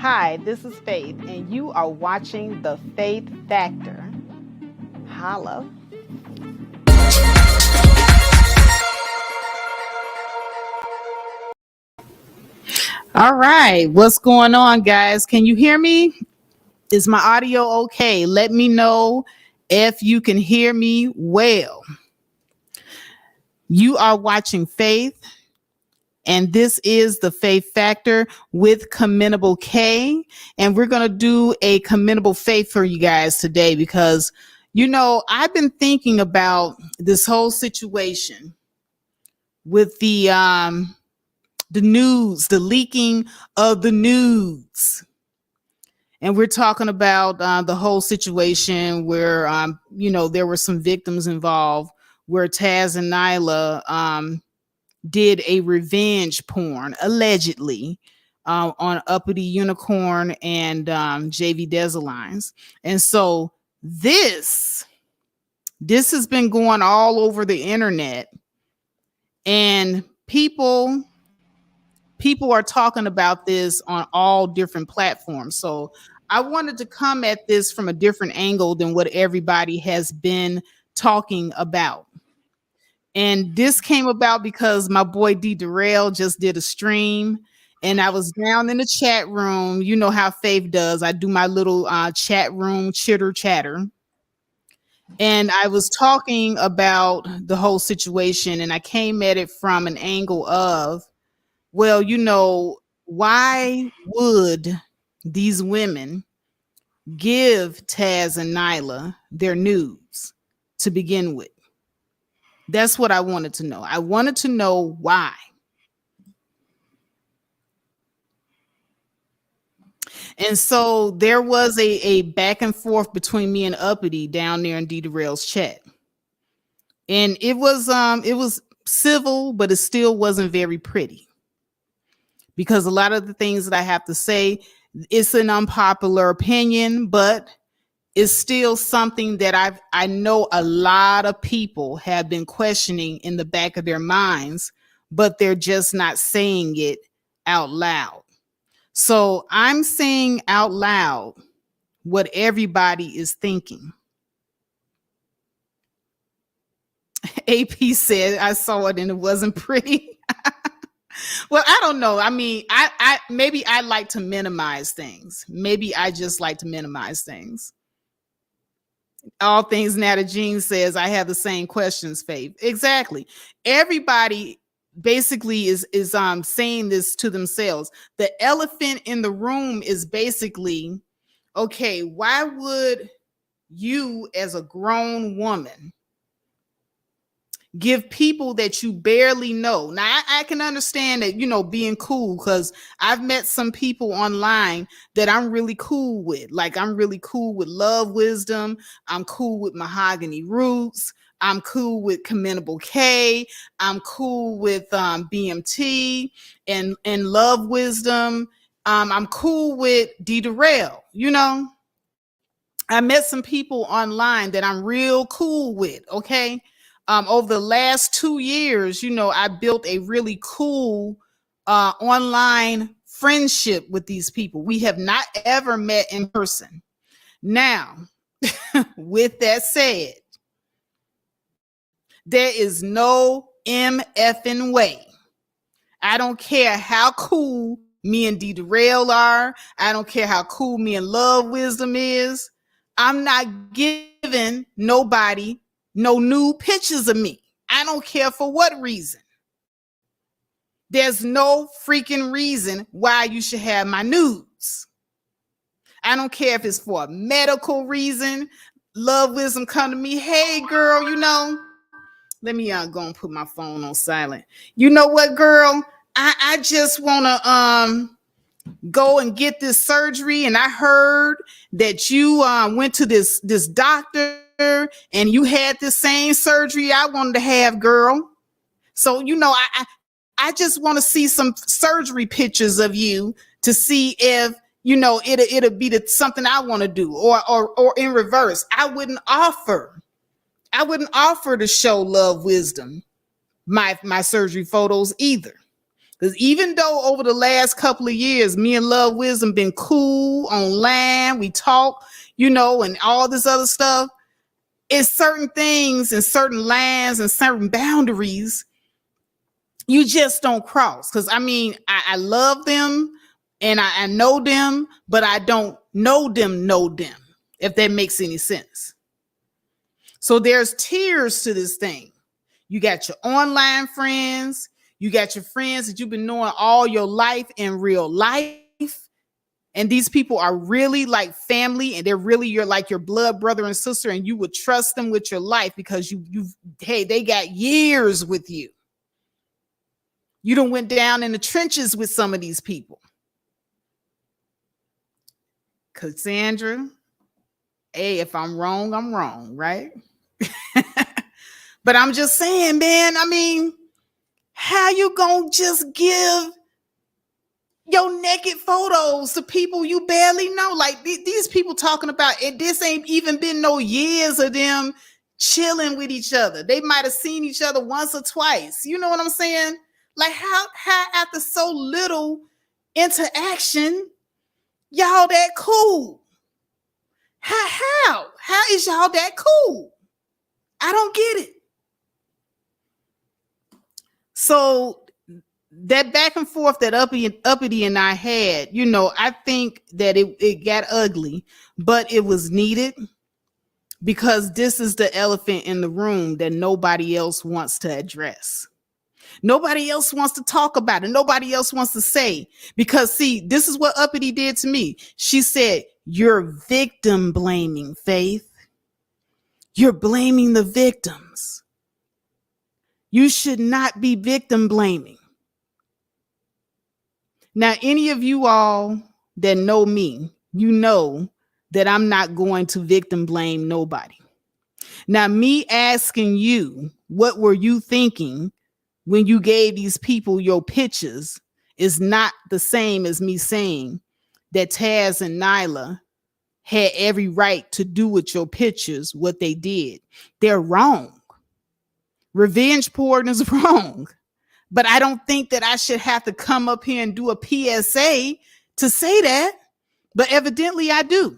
Hi, this is Faith, and you are watching The Faith Factor. Holla. All right, what's going on, guys? Can you hear me? Is my audio okay? Let me know if you can hear me well. You are watching Faith, and this is The Faith Factor with Commendable K. And we're going to do a commendable faith for you guys today because, I've been thinking about this whole situation with the news, the leaking of the news. And we're talking about the whole situation where, there were some victims involved where Taz and Nyla did a revenge porn, allegedly, on Uppity Unicorn and JV Desalines. And so this has been going all over the internet, and people are talking about this on all different platforms. So I wanted to come at this from a different angle than what everybody has been talking about. And this came about because my boy D Darrell just did a stream, and I was down in the chat room. You know how Faith does. I do my little chat room chitter chatter. And I was talking about the whole situation, and I came at it from an angle of, well, why would these women give Taz and Nyla their nudes to begin with? That's what I wanted to know. I wanted to know why. And so there was a back and forth between me and Uppity down there in D Darrell's chat. And it was civil, but it still wasn't very pretty. Because a lot of the things that I have to say, it's an unpopular opinion, but it's still something that I know a lot of people have been questioning in the back of their minds, but they're just not saying it out loud. So I'm saying out loud what everybody is thinking. AP said, I saw it and it wasn't pretty. Well, I don't know. I mean, I maybe I like to minimize things. Maybe I just like to minimize things. All things Nata Jean says, I have the same questions, Faith. Exactly. Everybody basically is saying this to themselves. The elephant in the room is basically, okay, why would you as a grown woman give people that you barely know? Now, I can understand that, being cool, because I've met some people online that I'm really cool with. Like, I'm really cool with Love Wisdom. I'm cool with Mahogany Roots. I'm cool with Commendable K. I'm cool with BMT and Love Wisdom. I'm cool with D Darrell. I met some people online that I'm real cool with. Okay. Over the last 2 years, I built a really cool online friendship with these people. We have not ever met in person. Now, with that said, there is no MFing way. I don't care how cool me and D Darrell are. I don't care how cool me and Love Wisdom is. I'm not giving nobody no new pictures of me. I don't care for what reason. There's no freaking reason why you should have my nudes. I don't care if it's for a medical reason. Love Wisdom come to me, hey girl, let me go and put my phone on silent. You know what, girl? I just want to go and get this surgery, and I heard that you went to this doctor and you had the same surgery I wanted to have, girl. So, I just want to see some surgery pictures of you to see if, it'll be something I want to do, or in reverse. I wouldn't offer to show Love Wisdom my surgery photos either. Because even though over the last couple of years, me and Love Wisdom been cool online, we talk, and all this other stuff, it's certain things and certain lines and certain boundaries you just don't cross. Because I love them and I know them, but I don't know them, if that makes any sense. So there's tiers to this thing. You got your online friends, you got your friends that you've been knowing all your life in real life. And these people are really like family, and they're really your blood brother and sister, and you would trust them with your life because they got years with you. You done went down in the trenches with some of these people. Cassandra, hey, if I'm wrong, right? But I'm just saying, man, how you gonna just give your naked photos to people you barely know? Like these people talking about it, this ain't even been no years of them chilling with each other. They might have seen each other once or twice. You know what I'm saying? Like how after so little interaction, y'all that cool? How is y'all that cool? I don't get it. So that back and forth that Uppity and I had, I think that it got ugly, but it was needed because this is the elephant in the room that nobody else wants to address. Nobody else wants to talk about it. Nobody else wants to say, because see, this is what Uppity did to me. She said, "You're victim blaming, Faith. You're blaming the victims. You should not be victim blaming." Now, any of you all that know me, you know that I'm not going to victim blame nobody. Now, me asking you, what were you thinking when you gave these people your pictures, is not the same as me saying that Taz and Nyla had every right to do with your pictures what they did. They're wrong. Revenge porn is wrong. But I don't think that I should have to come up here and do a PSA to say that. But evidently I do.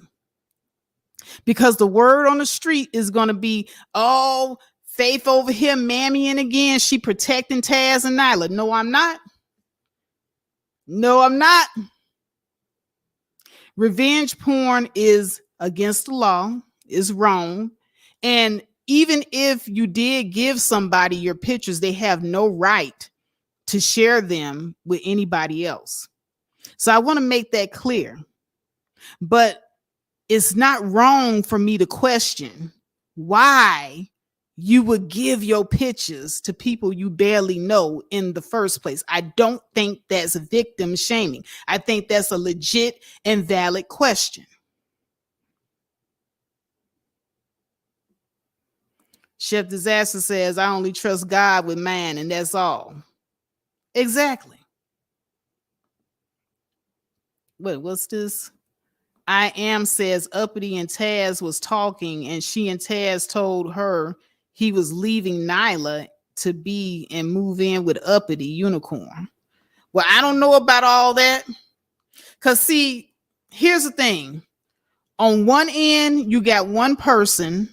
Because the word on the street is going to be, oh, Faith over here mammying again. She protecting Taz and Nyla. No, I'm not. No, I'm not. Revenge porn is against the law, is wrong. And even if you did give somebody your pictures, they have no right to share them with anybody else. So I want to make that clear. But it's not wrong for me to question why you would give your pictures to people you barely know in the first place. I don't think that's victim shaming. I think that's a legit and valid question. Chef Disaster says, "I only trust God with man, and that's all." Exactly. Wait, what's this? I am says Uppity and Taz was talking, and she and Taz told her he was leaving Nyla to be and move in with Uppity Unicorn. Well, I don't know about all that. Because see, here's the thing. On one end, you got one person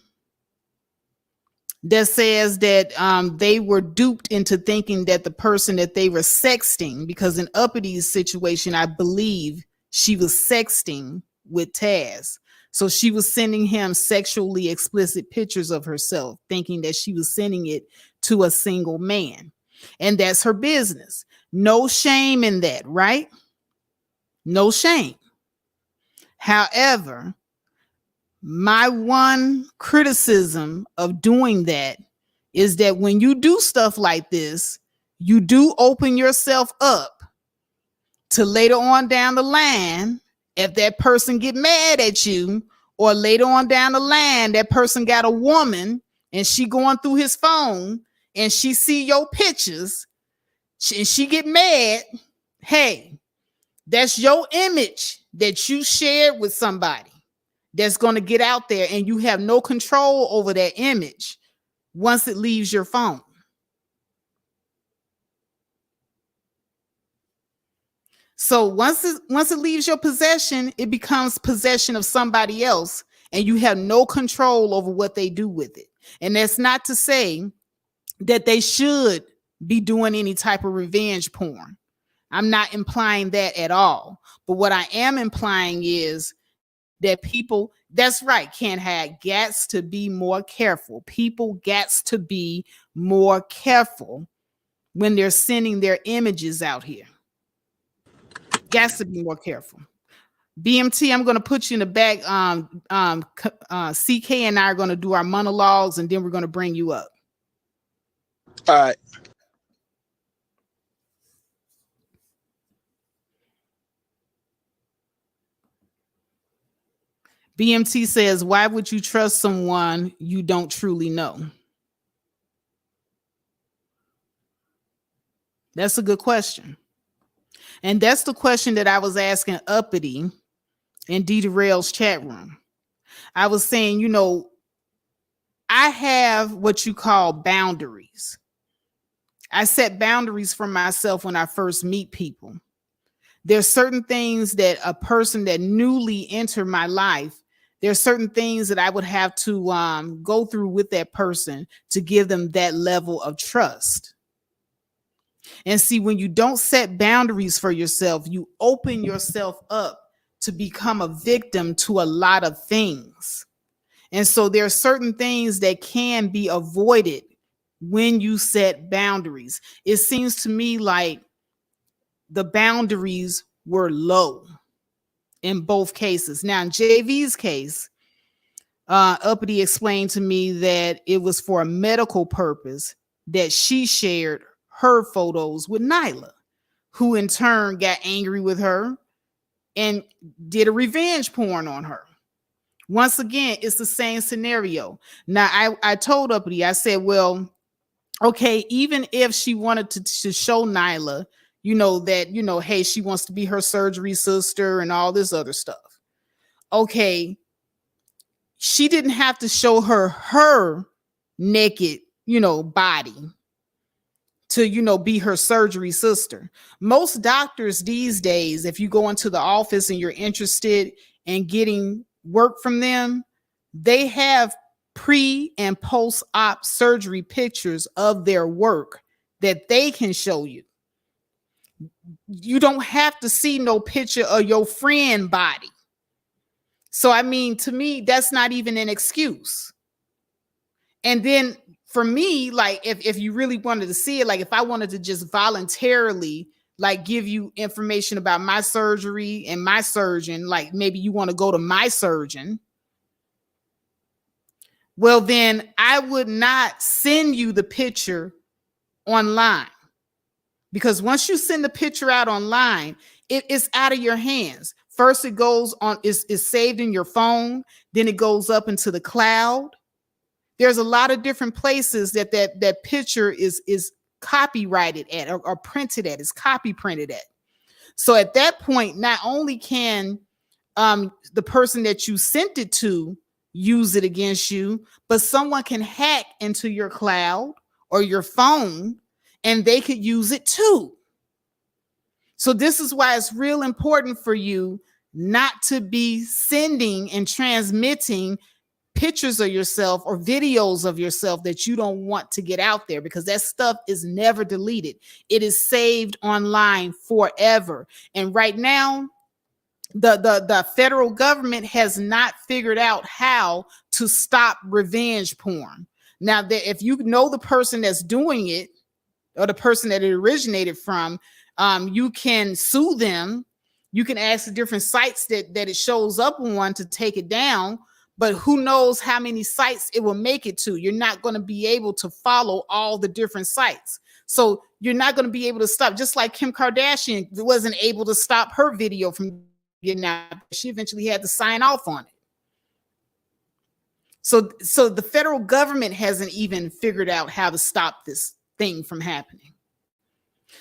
that says that they were duped into thinking that the person that they were sexting, because in Uppity's situation, I believe she was sexting with Taz. So she was sending him sexually explicit pictures of herself, thinking that she was sending it to a single man. And that's her business. No shame in that, right? No shame. However, my one criticism of doing that is that when you do stuff like this, you do open yourself up to later on down the line, if that person get mad at you, or later on down the line, that person got a woman and she going through his phone and she see your pictures and she get mad. Hey, that's your image that you shared with somebody that's going to get out there, and you have no control over that image once it leaves your phone. So once it leaves your possession, it becomes possession of somebody else, and you have no control over what they do with it. And that's not to say that they should be doing any type of revenge porn. I'm not implying that at all. But what I am implying is that people, that's right, Ken had gets to be more careful. People gets to be more careful when they're sending their images out here. Gets to be more careful. BMT, I'm going to put you in the back. CK and I are going to do our monologues, and then we're going to bring you up. All right. BMT says, why would you trust someone you don't truly know? That's a good question. And that's the question that I was asking Uppity in D Rail's chat room. I was saying, you know, I have what you call boundaries. I set boundaries for myself when I first meet people. There's certain things that a person that newly entered my life, there's certain things that I would have to go through with that person to give them that level of trust. And see, when you don't set boundaries for yourself, you open yourself up to become a victim to a lot of things. And so there are certain things that can be avoided when you set boundaries. It seems to me like the boundaries were low in both cases. Now, in JV's case, Uppity explained to me that it was for a medical purpose that she shared her photos with Nyla, who in turn got angry with her and did a revenge porn on her. Once again, it's the same scenario. Now, I told Uppity, I said, well, okay, even if she wanted to show Nyla, you know, that, you know, hey, she wants to be her surgery sister and all this other stuff. Okay, she didn't have to show her naked, you know, body to, you know, be her surgery sister. Most doctors these days, if you go into the office and you're interested in getting work from them, they have pre and post-op surgery pictures of their work that they can show you. You don't have to see no picture of your friend body. So, I mean, to me, that's not even an excuse. And then for me, like, if you really wanted to see it, like if I wanted to just voluntarily like give you information about my surgery and my surgeon, like maybe you want to go to my surgeon, well, then I would not send you the picture online. Because once you send the picture out online, it's out of your hands. First, it goes on, is saved in your phone, then it goes up into the cloud. There's a lot of different places that picture is copyrighted at or printed at, is copy printed at. So at that point, not only can the person that you sent it to use it against you, but someone can hack into your cloud or your phone and they could use it too. So this is why it's real important for you not to be sending and transmitting pictures of yourself or videos of yourself that you don't want to get out there, because that stuff is never deleted. It is saved online forever. And right now, the federal government has not figured out how to stop revenge porn. Now, if you know the person that's doing it or the person that it originated from, you can sue them. You can ask the different sites that it shows up on to take it down. But who knows how many sites it will make it to. You're not going to be able to follow all the different sites. So you're not going to be able to stop. Just like Kim Kardashian wasn't able to stop her video from getting out. She eventually had to sign off on it. So the federal government hasn't even figured out how to stop this thing from happening.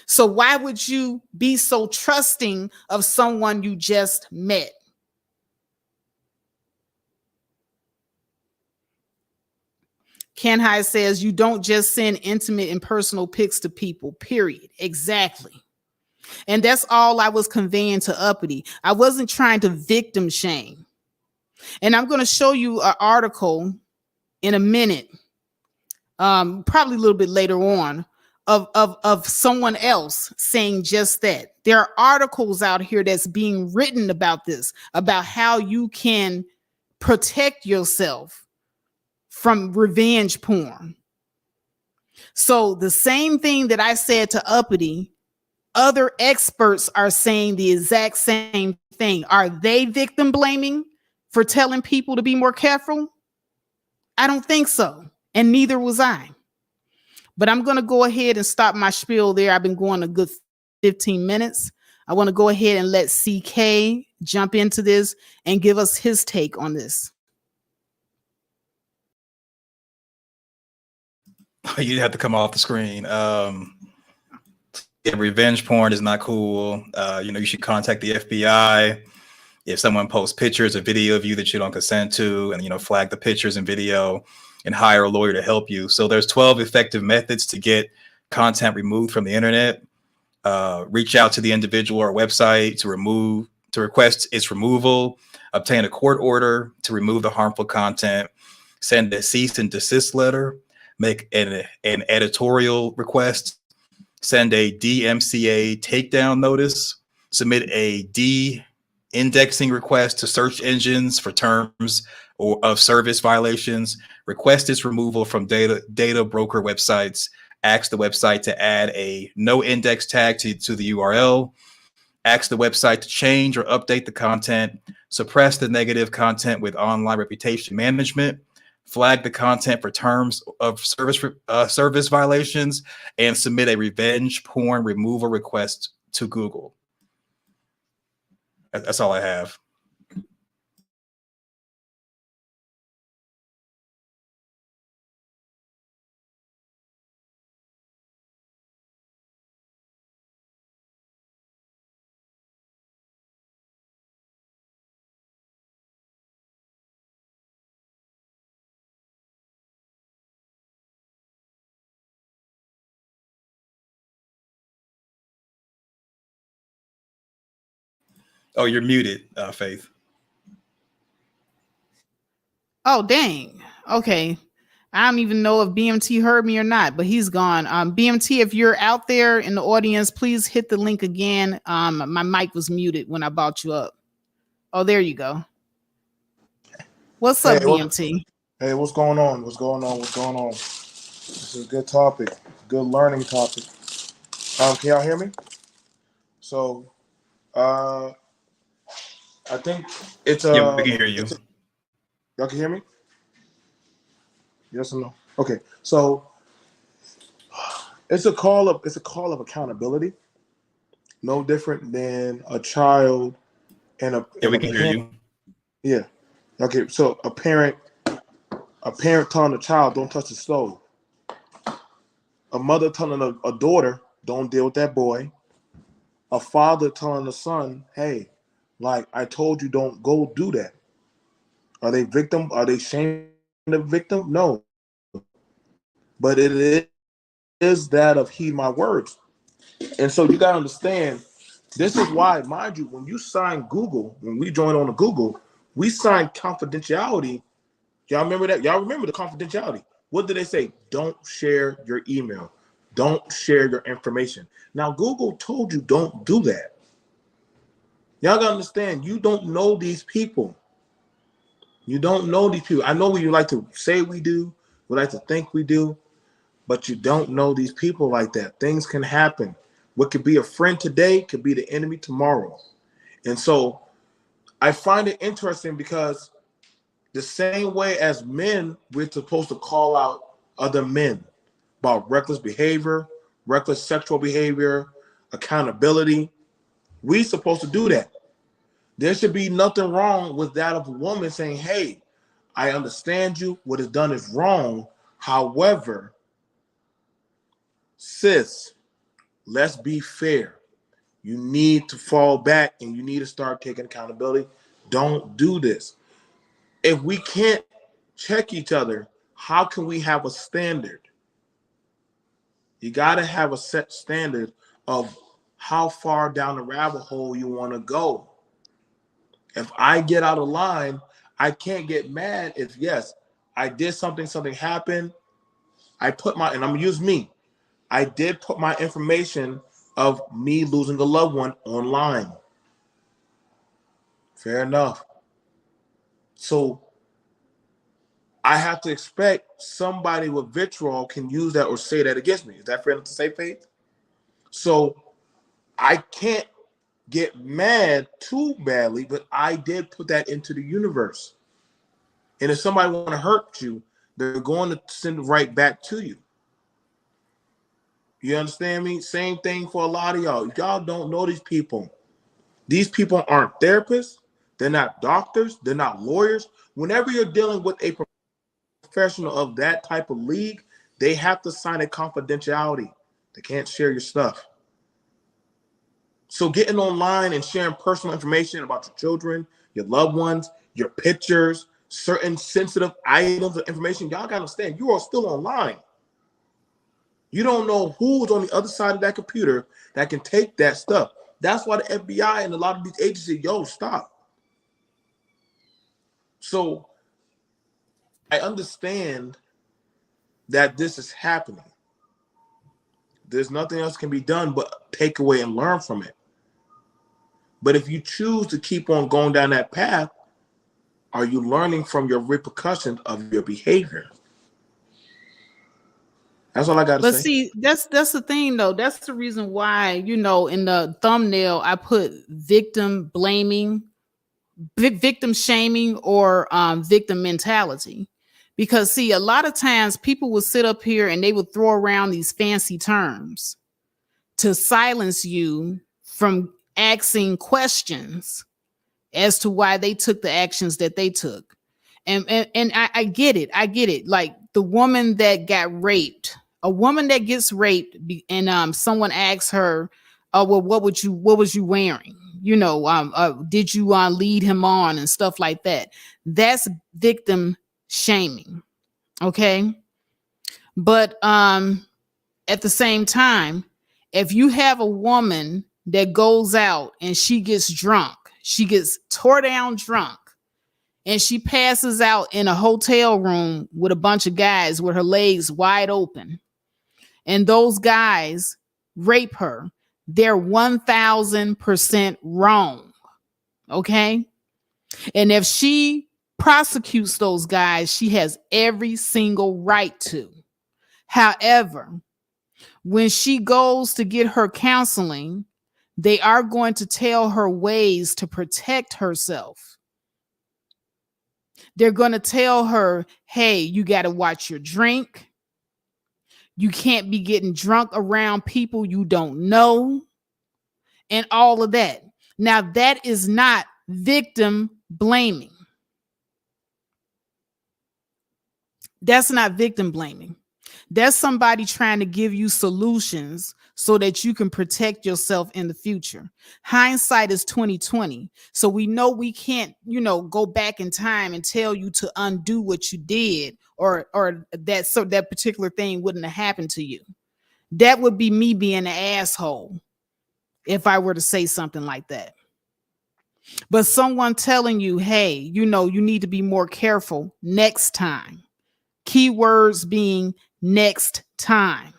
So why would you be so trusting of someone you just met? Ken High says you don't just send intimate and personal pics to people, period. Exactly. And that's all I was conveying to Uppity. I wasn't trying to victim shame. And I'm going to show you an article in a minute, probably a little bit later on, of someone else saying just that. There are articles out here that's being written about this, about how you can protect yourself from revenge porn. So the same thing that I said to Uppity, other experts are saying the exact same thing. Are they victim blaming for telling people to be more careful? I don't think so. And neither was I. But I'm going to go ahead and stop my spiel there. I've been going a good 15 minutes. I want to go ahead and let CK jump into this and give us his take on this. You have to come off the screen. Yeah, revenge porn is not cool. You should contact the FBI if someone posts pictures or video of you that you don't consent to, and flag the pictures and video and hire a lawyer to help you. So there's 12 effective methods to get content removed from the internet. Reach out to the individual or website to request its removal, obtain a court order to remove the harmful content, send a cease and desist letter, make an editorial request, send a DMCA takedown notice, submit a de-indexing request to search engines for terms or of service violations, request its removal from data broker websites, ask the website to add a no index tag to the URL, ask the website to change or update the content, suppress the negative content with online reputation management, flag the content for terms of service violations, and submit a revenge porn removal request to Google. That's all I have. Oh, you're muted, Faith. Oh, dang. Okay. I don't even know if BMT heard me or not, but he's gone. BMT, if you're out there in the audience, please hit the link again. My mic was muted when I brought you up. Oh, there you go. What's up, BMT? Hey, what's going on? What's going on? This is a good topic, good learning topic. Can y'all hear me? So, I think it's Yeah, we can hear you. Y'all can hear me? Yes or no? Okay. So it's a call of accountability. No different than a child and a we can hear you. Yeah. Okay. So a parent telling a child, don't touch the stove. A mother telling a daughter, don't deal with that boy. A father telling the son, hey, like I told you, don't go do that. Are they victim? Are they shaming the victim? No. But it is that of heed my words. And so you got to understand, this is why, mind you, when you sign Google, when we join on the Google, we sign confidentiality. Y'all remember that? Y'all remember the confidentiality. What did they say? Don't share your email. Don't share your information. Now, Google told you don't do that. Y'all got to understand, you don't know these people. You don't know these people. I know we like to say we do, we like to think we do, but you don't know these people like that. Things can happen. What could be a friend today could be the enemy tomorrow. And so I find it interesting because the same way as men, we're supposed to call out other men about reckless behavior, reckless sexual behavior, accountability. We're supposed to do that. There should be nothing wrong with that of a woman saying, hey, I understand you. What is done is wrong. However, sis, let's be fair. You need to fall back and you need to start taking accountability. Don't do this. If we can't check each other, how can we have a standard? You got to have a set standard of how far down the rabbit hole you want to go. If I get out of line, I can't get mad if, yes, I did something happened. I put my, and I'm gonna use me. I did put my information of me losing a loved one online. Fair enough. So I have to expect somebody with vitriol can use that or say that against me. Is that fair enough to say, Faith? So I can't get mad too badly, but I did put that into the universe. And if somebody want to hurt you, they're going to send it right back to you. You understand me? Same thing for a lot of y'all. Y'all don't know these people. These people aren't therapists. They're not doctors. They're not lawyers. Whenever you're dealing with a professional of that type of league, they have to sign a confidentiality. They can't share your stuff. So getting online and sharing personal information about your children, your loved ones, your pictures, certain sensitive items of information, y'all gotta understand, you are still online. You don't know who's on the other side of that computer that can take that stuff. That's why the FBI and a lot of these agencies, yo, stop. So I understand that this is happening. There's nothing else can be done but take away and learn from it. But if you choose to keep on going down that path, are you learning from your repercussions of your behavior? That's all I got to say. But see, that's the thing though. That's the reason why, you know, in the thumbnail I put victim blaming, victim shaming, or victim mentality. Because see, a lot of times people will sit up here and they would throw around these fancy terms to silence you from asking questions as to why they took the actions that they took. And I get it. I get it. Like the woman that got raped, a woman that gets raped and someone asks her, oh, well, what was you wearing? You know, did you lead him on and stuff like that? That's victim shaming. Okay. But at the same time, if you have a woman that goes out and she gets drunk, she gets tore down drunk, and she passes out in a hotel room with a bunch of guys with her legs wide open, and those guys rape her, they're 1000% wrong. Okay. And if she prosecutes those guys, she has every single right to. However, when she goes to get her counseling, they are going to tell her ways to protect herself. They're going to tell her, hey, you got to watch your drink. You can't be getting drunk around people you don't know, and all of that. Now, that is not victim blaming. That's not victim blaming. That's somebody trying to give you solutions so that you can protect yourself in the future. Hindsight is 2020. So we know we can't, you know, go back in time and tell you to undo what you did, or that particular thing wouldn't have happened to you. That would be me being an asshole if I were to say something like that. But someone telling you, hey, you know, you need to be more careful next time. Keywords being next time.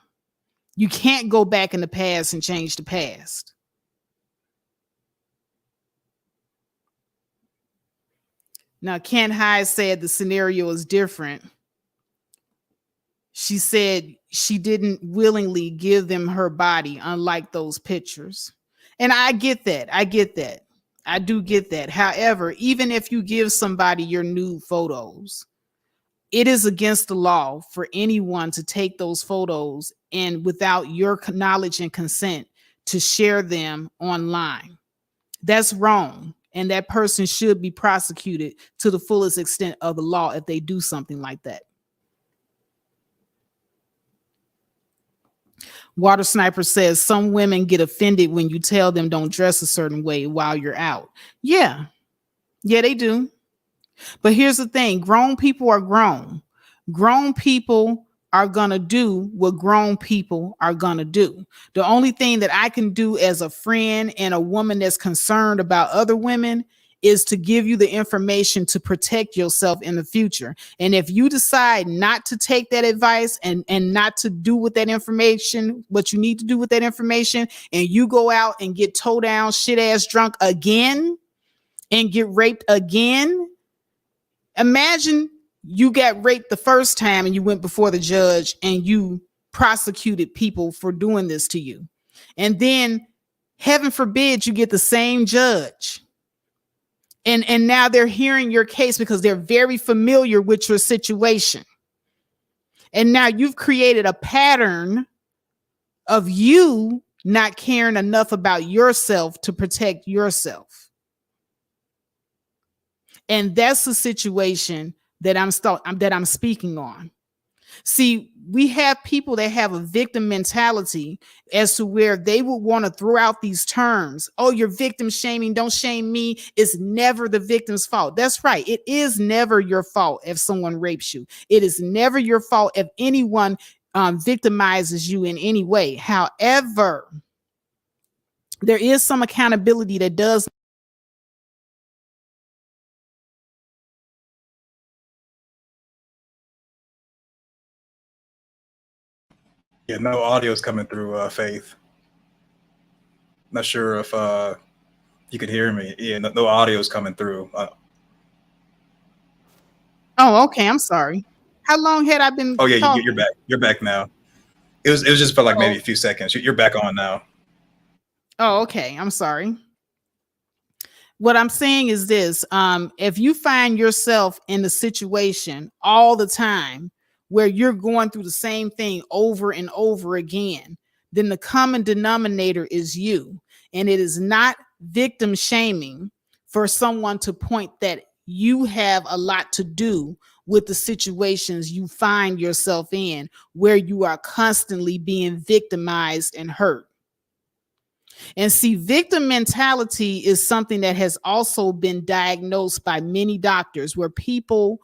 You can't go back in the past and change the past. Now, Ken High said the scenario is different. She said she didn't willingly give them her body, unlike those pictures. And I get that. I get that. I do get that. However, even if you give somebody your nude photos, it is against the law for anyone to take those photos and without your knowledge and consent to share them online. That's wrong. And that person should be prosecuted to the fullest extent of the law if they do something like that. Water Sniper says some women get offended when you tell them don't dress a certain way while you're out. Yeah, they do. But here's the thing. Grown people are grown. Grown people are going to do what grown people are going to do. The only thing that I can do as a friend and a woman that's concerned about other women is to give you the information to protect yourself in the future. And if you decide not to take that advice and not to do with that information, what you need to do with that information, and you go out and get toe down, shit ass drunk again and get raped again, imagine you got raped the first time and you went before the judge and you prosecuted people for doing this to you. And then heaven forbid you get the same judge. And now they're hearing your case because they're very familiar with your situation. And now you've created a pattern of you not caring enough about yourself to protect yourself. And that's the situation that I'm speaking on. See, we have people that have a victim mentality as to where they would want to throw out these terms. Oh, you're victim shaming. Don't shame me. It's never the victim's fault. That's right. It is never your fault if someone rapes you. It is never your fault if anyone victimizes you in any way. However, there is some accountability that does. Yeah, no audio's coming through, Faith. Not sure if you could hear me. Yeah, no audio's coming through. Oh, okay. I'm sorry. How long had I been? Oh yeah, talking? you're back. You're back now. It was just for like maybe a few seconds. You're back on now. Oh, okay. I'm sorry. What I'm saying is this: if you find yourself in the situation all the time where you're going through the same thing over and over again, then the common denominator is you. And it is not victim shaming for someone to point that you have a lot to do with the situations you find yourself in where you are constantly being victimized and hurt. And see, victim mentality is something that has also been diagnosed by many doctors, where people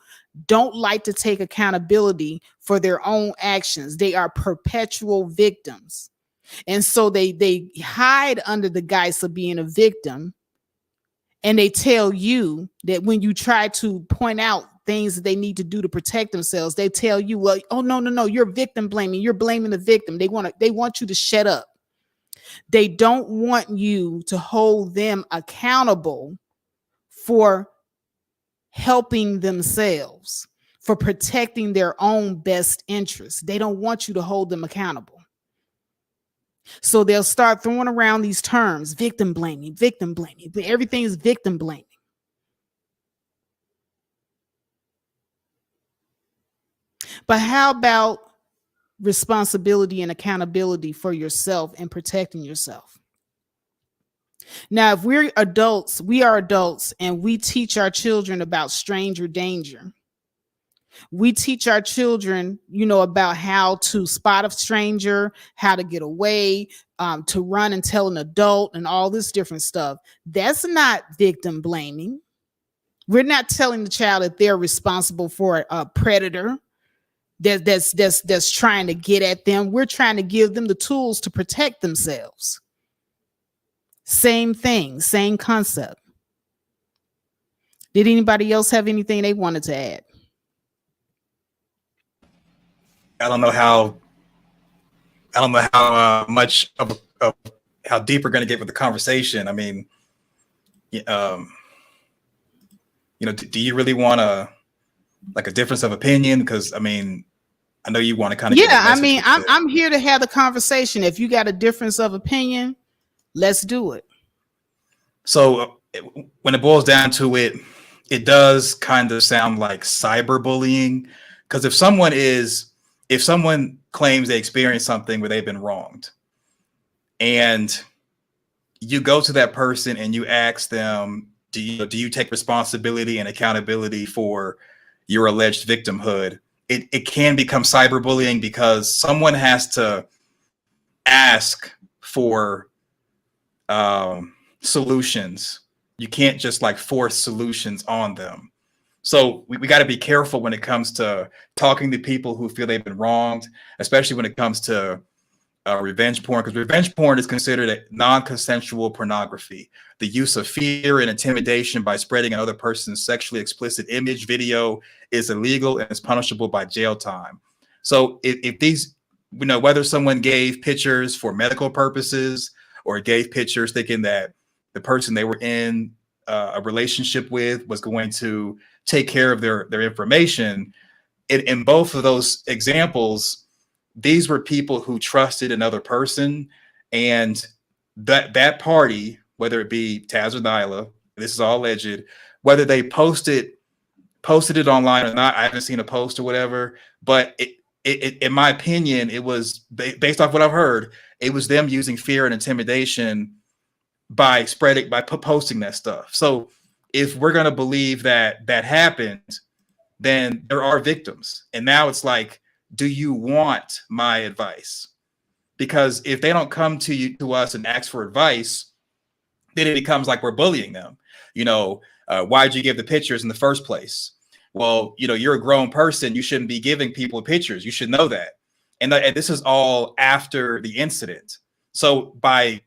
don't like to take accountability for their own actions. They are perpetual victims. And so they hide under the guise of being a victim. And they tell you that when you try to point out things that they need to do to protect themselves, they tell you, well, oh, no, you're victim blaming. You're blaming the victim. They want you to shut up. They don't want you to hold them accountable for helping themselves, for protecting their own best interests. They don't want you to hold them accountable. So they'll start throwing around these terms: victim blaming. Everything is victim blaming. But how about responsibility and accountability for yourself and protecting yourself? Now, if we are adults and we teach our children about stranger danger. We teach our children, about how to spot a stranger, how to get away, to run and tell an adult, and all this different stuff. That's not victim blaming. We're not telling the child that they're responsible for a predator that's trying to get at them. We're trying to give them the tools to protect themselves. Same thing, same concept. Did anybody else have anything they wanted to add? I don't know how much of how deep we're going to get with the conversation. I mean, do you really want a difference of opinion? Because I mean, I know you want to kind of I'm here to have the conversation. If you got a difference of opinion, let's do it. So when it boils down to it, it does kind of sound like cyberbullying. Because if someone claims they experienced something where they've been wronged, and you go to that person and you ask them, do you take responsibility and accountability for your alleged victimhood? It can become cyberbullying because someone has to ask for solutions. You can't just force solutions on them. So we got to be careful when it comes to talking to people who feel they've been wronged, especially when it comes to revenge porn, because revenge porn is considered a non-consensual pornography. The use of fear and intimidation by spreading another person's sexually explicit image, video is illegal and is punishable by jail time. So if these, whether someone gave pictures for medical purposes or gave pictures thinking that the person they were in a relationship with was going to take care of their information, in both of those examples, these were people who trusted another person, and that party, whether it be Taz or Nyla, this is all alleged, whether they posted it online or not, I haven't seen a post or whatever, but it in my opinion, it was based off what I've heard, it was them using fear and intimidation by posting that stuff. So if we're going to believe that happened, then there are victims. And now it's like, do you want my advice? Because if they don't come to us and ask for advice, then it becomes like we're bullying them. Why'd you give the pictures in the first place? Well, you're a grown person. You shouldn't be giving people pictures. You should know that. And this is all after the incident. So by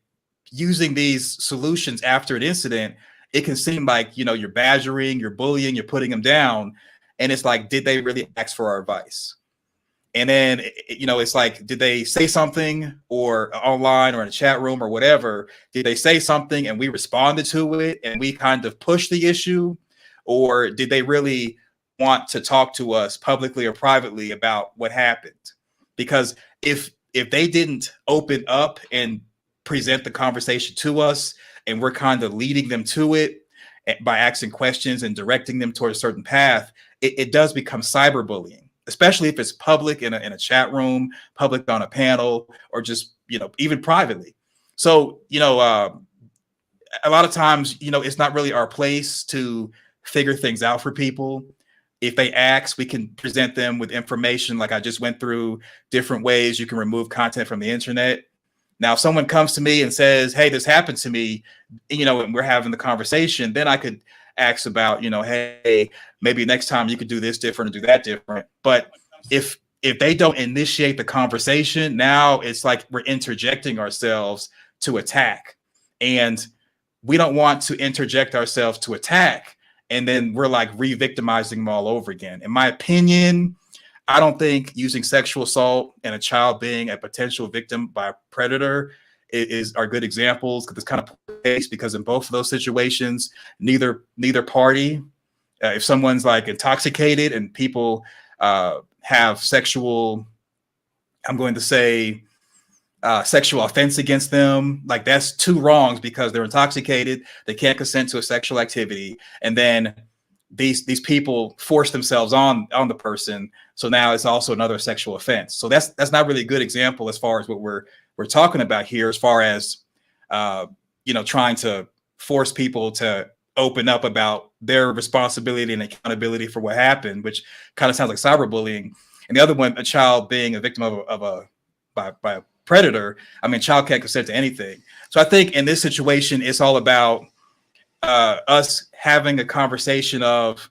using these solutions after an incident, it can seem like, you're badgering, you're bullying, you're putting them down. And it's like, did they really ask for our advice? And then, it's like, did they say something or online or in a chat room or whatever? Did they say something and we responded to it and we kind of pushed the issue? Or did they really want to talk to us publicly or privately about what happened? Because if they didn't open up and present the conversation to us and we're kind of leading them to it by asking questions and directing them toward a certain path, it does become cyberbullying, especially if it's public in a chat room, public on a panel, or just, even privately. So, a lot of times, it's not really our place to figure things out for people. If they ask, we can present them with information. Like I just went through different ways you can remove content from the internet. Now, if someone comes to me and says, hey, this happened to me, and we're having the conversation, then I could ask about, hey, maybe next time you could do this different or do that different. But if they don't initiate the conversation, now it's like we're interjecting ourselves to attack. And we don't want to interject ourselves to attack. And then we're like re-victimizing them all over again. In my opinion, I don't think using sexual assault and a child being a potential victim by a predator are good examples, because it's kind of case, because in both of those situations, neither party, if someone's like intoxicated and people have sexual, I'm going to say sexual offense against them, like that's two wrongs because they're intoxicated, they can't consent to a sexual activity, and then these people force themselves on the person. So now it's also another sexual offense. So that's not really a good example as far as what we're talking about here, as far as trying to force people to open up about their responsibility and accountability for what happened, which kind of sounds like cyberbullying. And the other one, a child being a victim by a predator. I mean, child can't consent to anything. So I think in this situation, it's all about us having a conversation of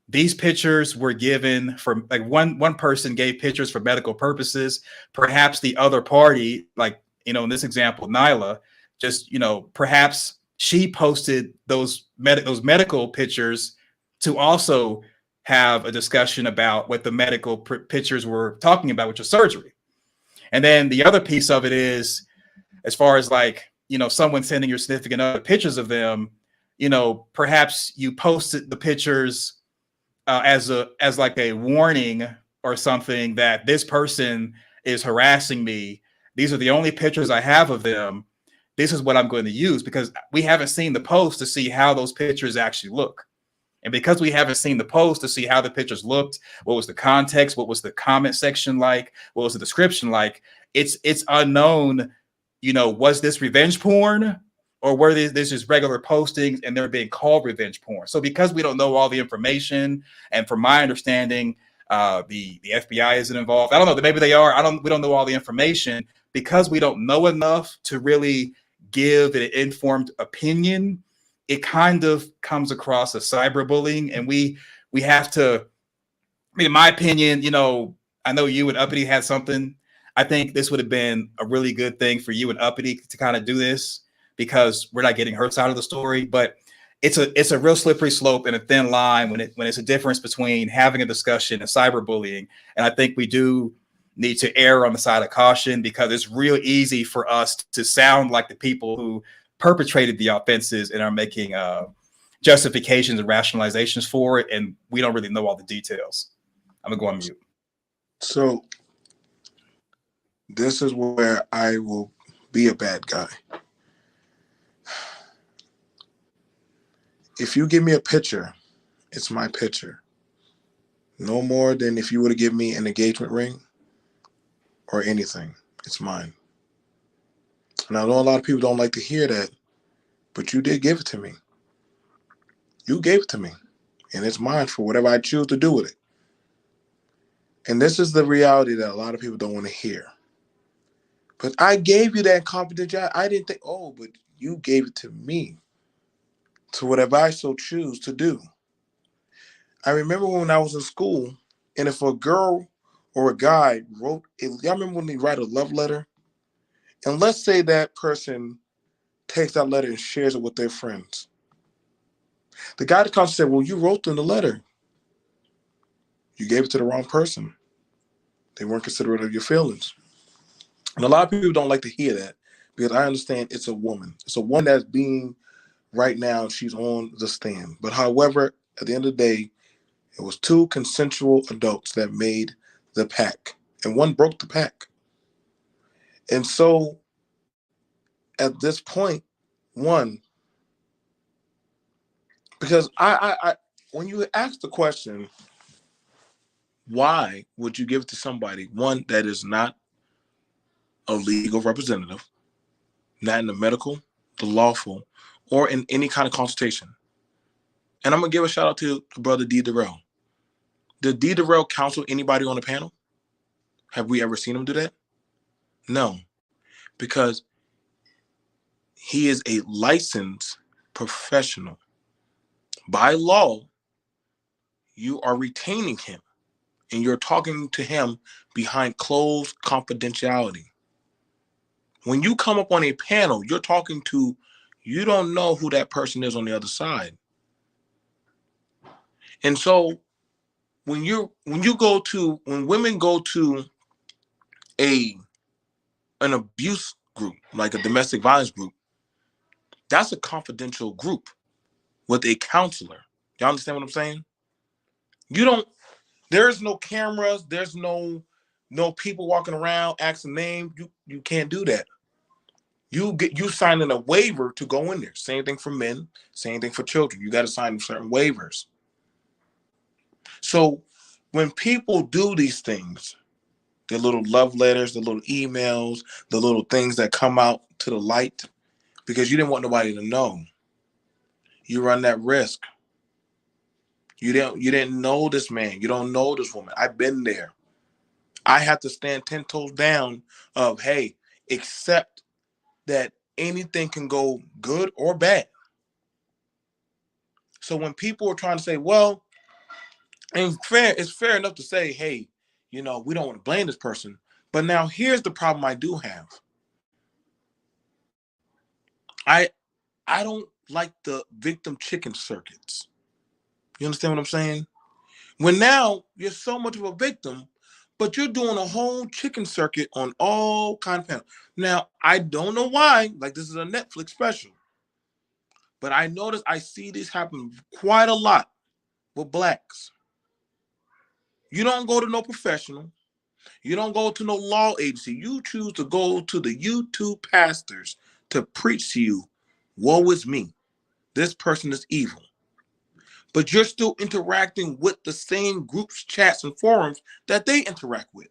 these pictures were given for, like, one person gave pictures for medical purposes. Perhaps the other party, like, in this example, Nyla, just, perhaps she posted those medical pictures to also have a discussion about what the medical pictures were talking about, which was surgery. And then the other piece of it is, as far as like, someone sending your significant other pictures of them, perhaps you posted the pictures as like a warning or something that this person is harassing me. These are the only pictures I have of them. This is what I'm going to use, because we haven't seen the post to see how those pictures actually look. And because we haven't seen the post to see how the pictures looked, what was the context, what was the comment section like, what was the description like, it's unknown, was this revenge porn, or were these just regular postings and they're being called revenge porn? So because we don't know all the information, and from my understanding, the FBI isn't involved. I don't know, maybe they are. We don't know all the information. Because we don't know enough to really give an informed opinion, it kind of comes across as cyberbullying, and we have to. I mean, in my opinion, I know you and Uppity had something. I think this would have been a really good thing for you and Uppity to kind of do this, because we're not getting her side of the story. But it's a real slippery slope and a thin line when it's a difference between having a discussion and cyberbullying. And I think we do need to err on the side of caution, because it's real easy for us to sound like the people who perpetrated the offenses and are making justifications and rationalizations for it, and we don't really know all the details. I'm gonna go on mute. So this is where I will be a bad guy. If you give me a picture, it's my picture. No more than if you were to give me an engagement ring or anything. It's mine. And I know a lot of people don't like to hear that, but you did give it to me. You gave it to me, and it's mine for whatever I choose to do with it. And this is the reality that a lot of people don't want to hear. But I gave you that confidentiality. I didn't think, but you gave it to me, to whatever I so choose to do. I remember when I was in school, and if a girl or a guy y'all remember when they write a love letter? And let's say that person takes that letter and shares it with their friends. The guy that comes and said, well, you wrote them the letter. You gave it to the wrong person. They weren't considerate of your feelings. And a lot of people don't like to hear that, because I understand it's a woman. It's a woman that's being, right now, she's on the stand. But however, at the end of the day, it was two consensual adults that made the pact, and one broke the pact. And so at this point, because I when you ask the question, why would you give it to somebody, one, that is not a legal representative, not in the medical, the lawful, or in any kind of consultation? And I'm going to give a shout out to Brother D. Durrell. Did D. Durrell counsel anybody on the panel? Have we ever seen him do that? No, because he is a licensed professional. By law, you are retaining him, and you're talking to him behind closed confidentiality. When you come up on a panel, you're talking to, you don't know who that person is on the other side. And so when women go to an abuse group, like a domestic violence group, that's a confidential group with a counselor. Y'all understand what I'm saying? There's no cameras, there's no people walking around asking names. You can't do that. You signing a waiver to go in there. Same thing for men, same thing for children. You got to sign certain waivers. So when people do these things, the little love letters, the little emails, the little things that come out to the light, because you didn't want nobody to know, you run that risk. You didn't know this man. You don't know this woman. I've been there. I have to stand 10 toes down of, hey, accept that anything can go good or bad. So when people are trying to say, well, and it's fair enough to say, hey, we don't want to blame this person. But now here's the problem I do have. I don't like the victim chicken circuits. You understand what I'm saying? When now you're so much of a victim, but you're doing a whole chicken circuit on all kind of panels. Now, I don't know why, like this is a Netflix special, but I see this happen quite a lot with blacks. You don't go to no professional. You don't go to no law agency. You choose to go to the YouTube pastors to preach to you, woe is me. This person is evil. But you're still interacting with the same groups, chats, and forums that they interact with.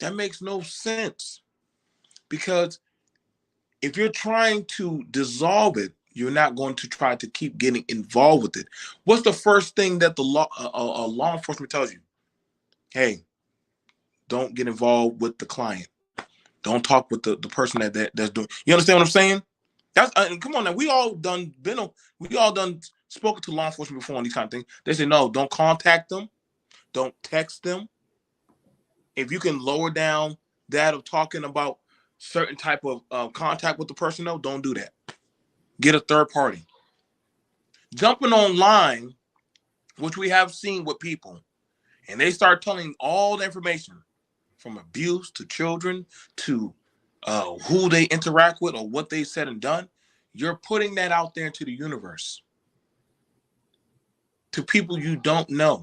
That makes no sense. Because if you're trying to dissolve it, you're not going to try to keep getting involved with it. What's the first thing that the law enforcement tells you? Hey, don't get involved with the client. Don't talk with the person that's doing. You understand what I'm saying? That's and come on now. We all done spoken to law enforcement before on these kind of things. They say no, don't contact them, don't text them. If you can lower down that of talking about certain type of contact with the person, though, don't do that. Get a third party. Jumping online, which we have seen with people, and they start telling all the information from abuse to children to who they interact with or what they said and done. You're putting that out there into the universe to people you don't know.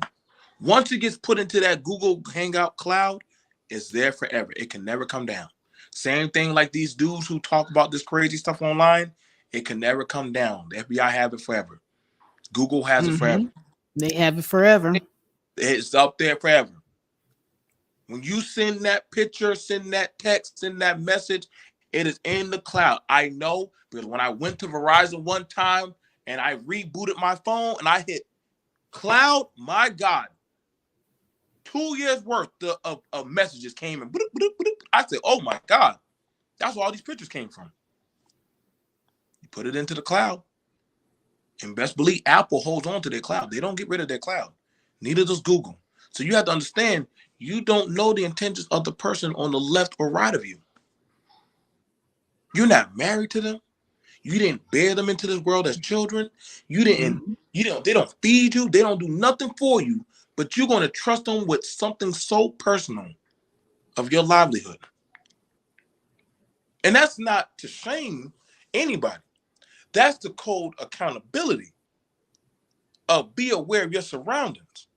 Once it gets put into that Google Hangout cloud, it's there forever. It can never come down. Same thing like these dudes who talk about this crazy stuff online. It can never come down. The FBI have it forever. Google has it forever. They have it forever. It's up there forever. When you send that picture, send that text, send that message, it is in the cloud. I know because when I went to Verizon one time and I rebooted my phone and I hit cloud, my God, 2 years worth of messages came in. I said, oh my God, that's where all these pictures came from. You put it into the cloud. And best believe Apple holds on to their cloud. They don't get rid of their cloud. Neither does Google. So you have to understand, you don't know the intentions of the person on the left or right of you. You're not married to them. You didn't bear them into this world as children. You didn't, they don't feed you. They don't do nothing for you, but you're going to trust them with something so personal of your livelihood. And that's not to shame anybody. That's the code accountability of be aware of your surroundings.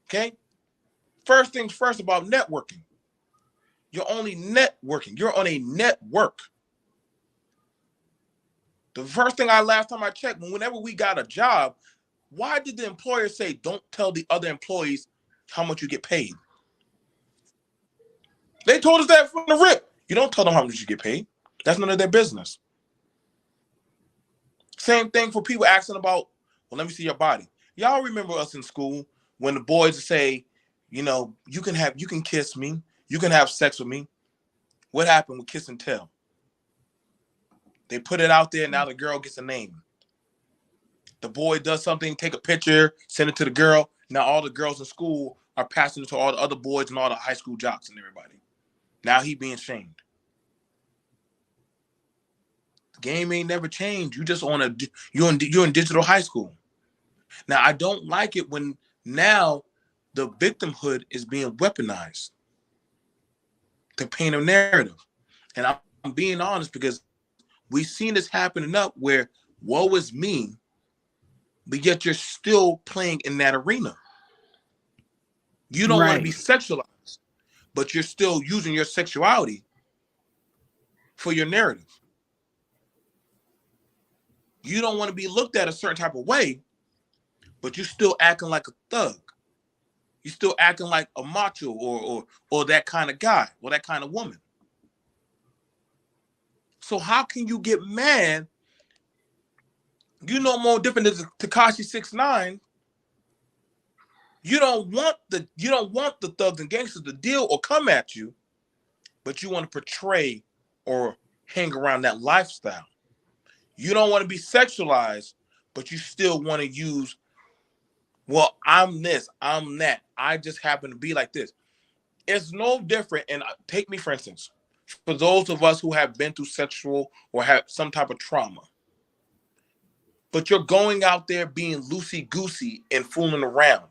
Okay? First things first about networking. You're only networking. You're on a network. The first thing last time I checked, whenever we got a job, why did the employer say, don't tell the other employees how much you get paid? They told us that from the rip. You don't tell them how much you get paid. That's none of their business. Same thing for people asking about, well, let me see your body. Y'all remember us in school when the boys say, you know, you can kiss me, you can have sex with me. What happened with kiss and tell? They put it out there, now the girl gets a name. The boy does something, take a picture, send it to the girl. Now all the girls in school are passing it to all the other boys and all the high school jocks and everybody. Now he being shamed. The game ain't never changed. You just you're in digital high school. Now I don't like it when now the victimhood is being weaponized to paint a narrative. And I'm being honest because we've seen this happen enough where woe is me, but yet you're still playing in that arena. You don't want to be sexualized, but you're still using your sexuality for your narrative. You don't want to be looked at a certain type of way, but you're still acting like a thug. You're still acting like a macho or that kind of guy or that kind of woman. So how can you get mad? You know more different than Tekashi 6ix9ine. You don't want the thugs and gangsters to deal or come at you, but you want to portray or hang around that lifestyle. You don't want to be sexualized, but you still want to use, well, I'm this, I'm that. I just happen to be like this. It's no different. And take me, for instance, for those of us who have been through sexual or have some type of trauma, but you're going out there being loosey-goosey and fooling around,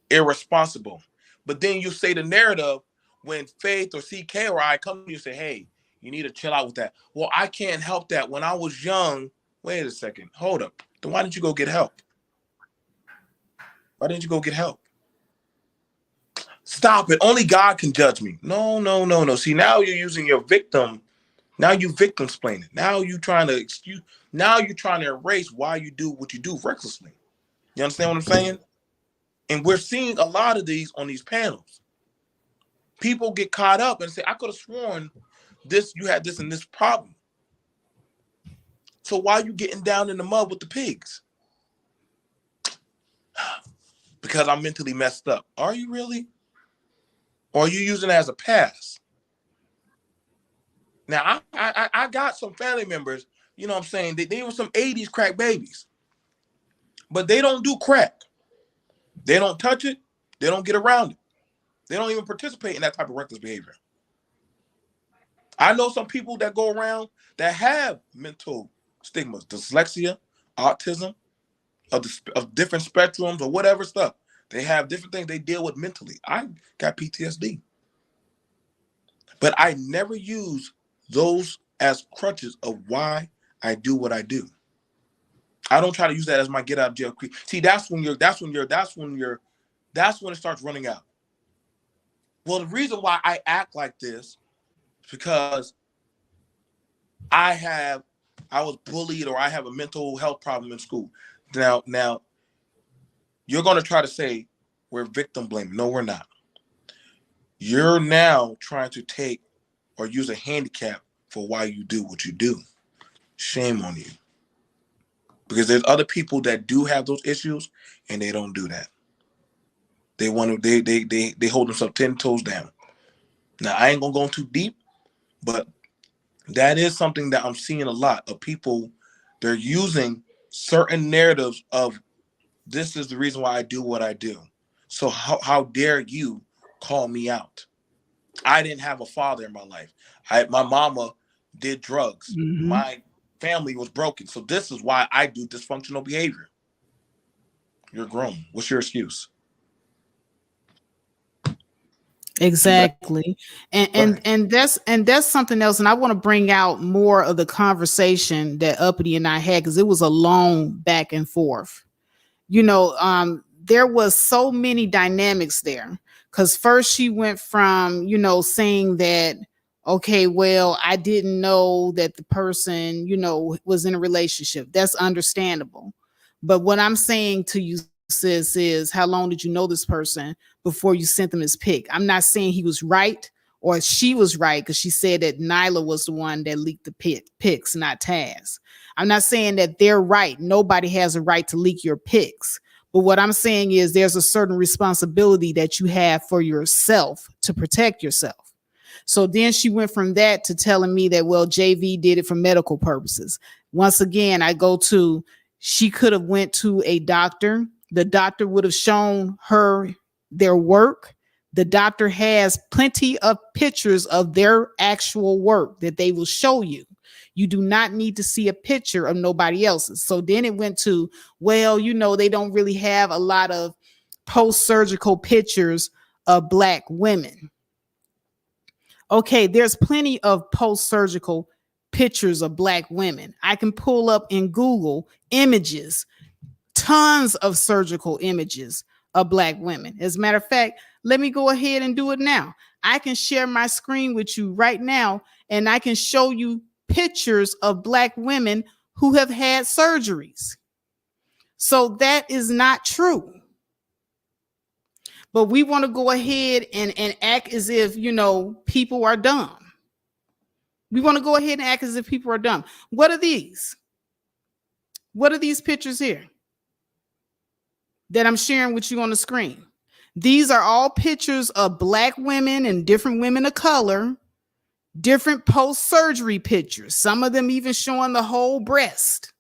irresponsible. But then you say the narrative when Faith or CK or I come to you and say, hey, you need to chill out with that. Well, I can't help that. When I was young, wait a second, hold up. Then why didn't you go get help? Why didn't you go get help? Stop it. Only God can judge me. No. See, now you're using your victim. Now you victim-splaining. Now you're trying to excuse. Now you're trying to erase why you do what you do recklessly. You understand what I'm saying? And we're seeing a lot of these on these panels. People get caught up and say, I could have sworn you had this and this problem. So why are you getting down in the mud with the pigs? Because I'm mentally messed up. Are you really? Or are you using it as a pass? Now, I got some family members, you know what I'm saying? They were some 80s crack babies, but they don't do crack. They don't touch it. They don't get around it. They don't even participate in that type of reckless behavior. I know some people that go around that have mental stigmas, dyslexia, autism, of different spectrums or whatever stuff. They have different things they deal with mentally. I got PTSD. But I never use those as crutches of why I do what I do. I don't try to use that as my get out of jail free. See, that's when it starts running out. Well, the reason why I act like this is because I was bullied or I have a mental health problem in school. Now you're going to try to say we're victim blaming. No, we're not. You're now trying to take or use a handicap for why you do what you do. Shame on you. Because there's other people that do have those issues and they don't do that. They hold themselves 10 toes down. Now, I ain't gonna go too deep, but that is something that I'm seeing a lot of people. They're using certain narratives of this is the reason why I do what I do. So how dare you call me out? I didn't have a father in my life. My mama did drugs. Mm-hmm. My family was broken. So this is why I do dysfunctional behavior. You're grown. What's your excuse? Exactly. And that's something else. And I want to bring out more of the conversation that Uppity and I had, because it was a long back and forth. There was so many dynamics there. Because first she went from, saying that, okay, well, I didn't know that the person, was in a relationship. That's understandable. But what I'm saying to you, sis, is how long did you know this person before you sent them this pic? I'm not saying he was right or she was right, because she said that Nyla was the one that leaked the pics, not Taz. I'm not saying that they're right. Nobody has a right to leak your pics. But what I'm saying is there's a certain responsibility that you have for yourself to protect yourself. So then she went from that to telling me that, well, JV did it for medical purposes. Once again, I go to, she could have went to a doctor. The doctor would have shown her their work. The doctor has plenty of pictures of their actual work that they will show you. You do not need to see a picture of nobody else's. So then it went to, well, they don't really have a lot of post-surgical pictures of Black women. Okay, there's plenty of post-surgical pictures of Black women. I can pull up in Google images, tons of surgical images of Black women. As a matter of fact, let me go ahead and do it now. I can share my screen with you right now, and I can show you pictures of Black women who have had surgeries. So that is not true. But we want to go ahead and act as if, people are dumb. We want to go ahead and act as if people are dumb. What are these? What are these pictures here that I'm sharing with you on the screen? These are all pictures of Black women and different women of color, different post-surgery pictures, some of them even showing the whole breast.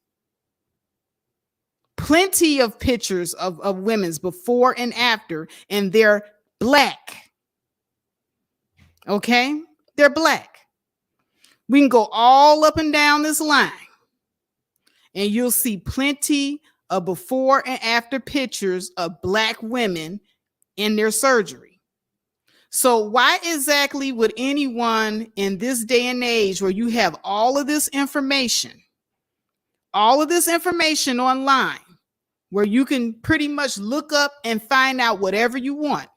Plenty of pictures of women's before and after, and they're Black. Okay? They're Black. We can go all up and down this line, and you'll see plenty of before and after pictures of Black women in their surgery. So why exactly would anyone in this day and age, where you have all of this information online, where you can pretty much look up and find out whatever you want,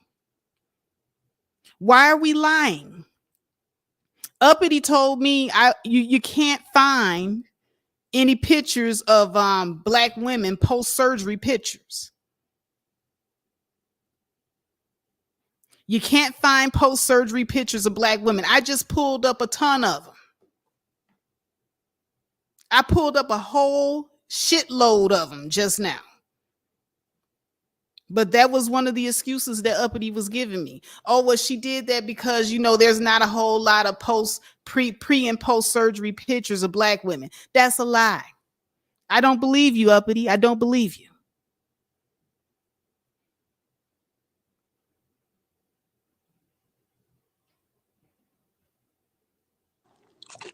why are we lying? Uppity told me you can't find any pictures of Black women post-surgery pictures. You can't find post-surgery pictures of Black women. I just pulled up a ton of them. I pulled up a whole shitload of them just now. But that was one of the excuses that Uppity was giving me. Oh, well, she did that because, you know, there's not a whole lot of pre and post surgery pictures of Black women. That's a lie. I don't believe you, Uppity. I don't believe you.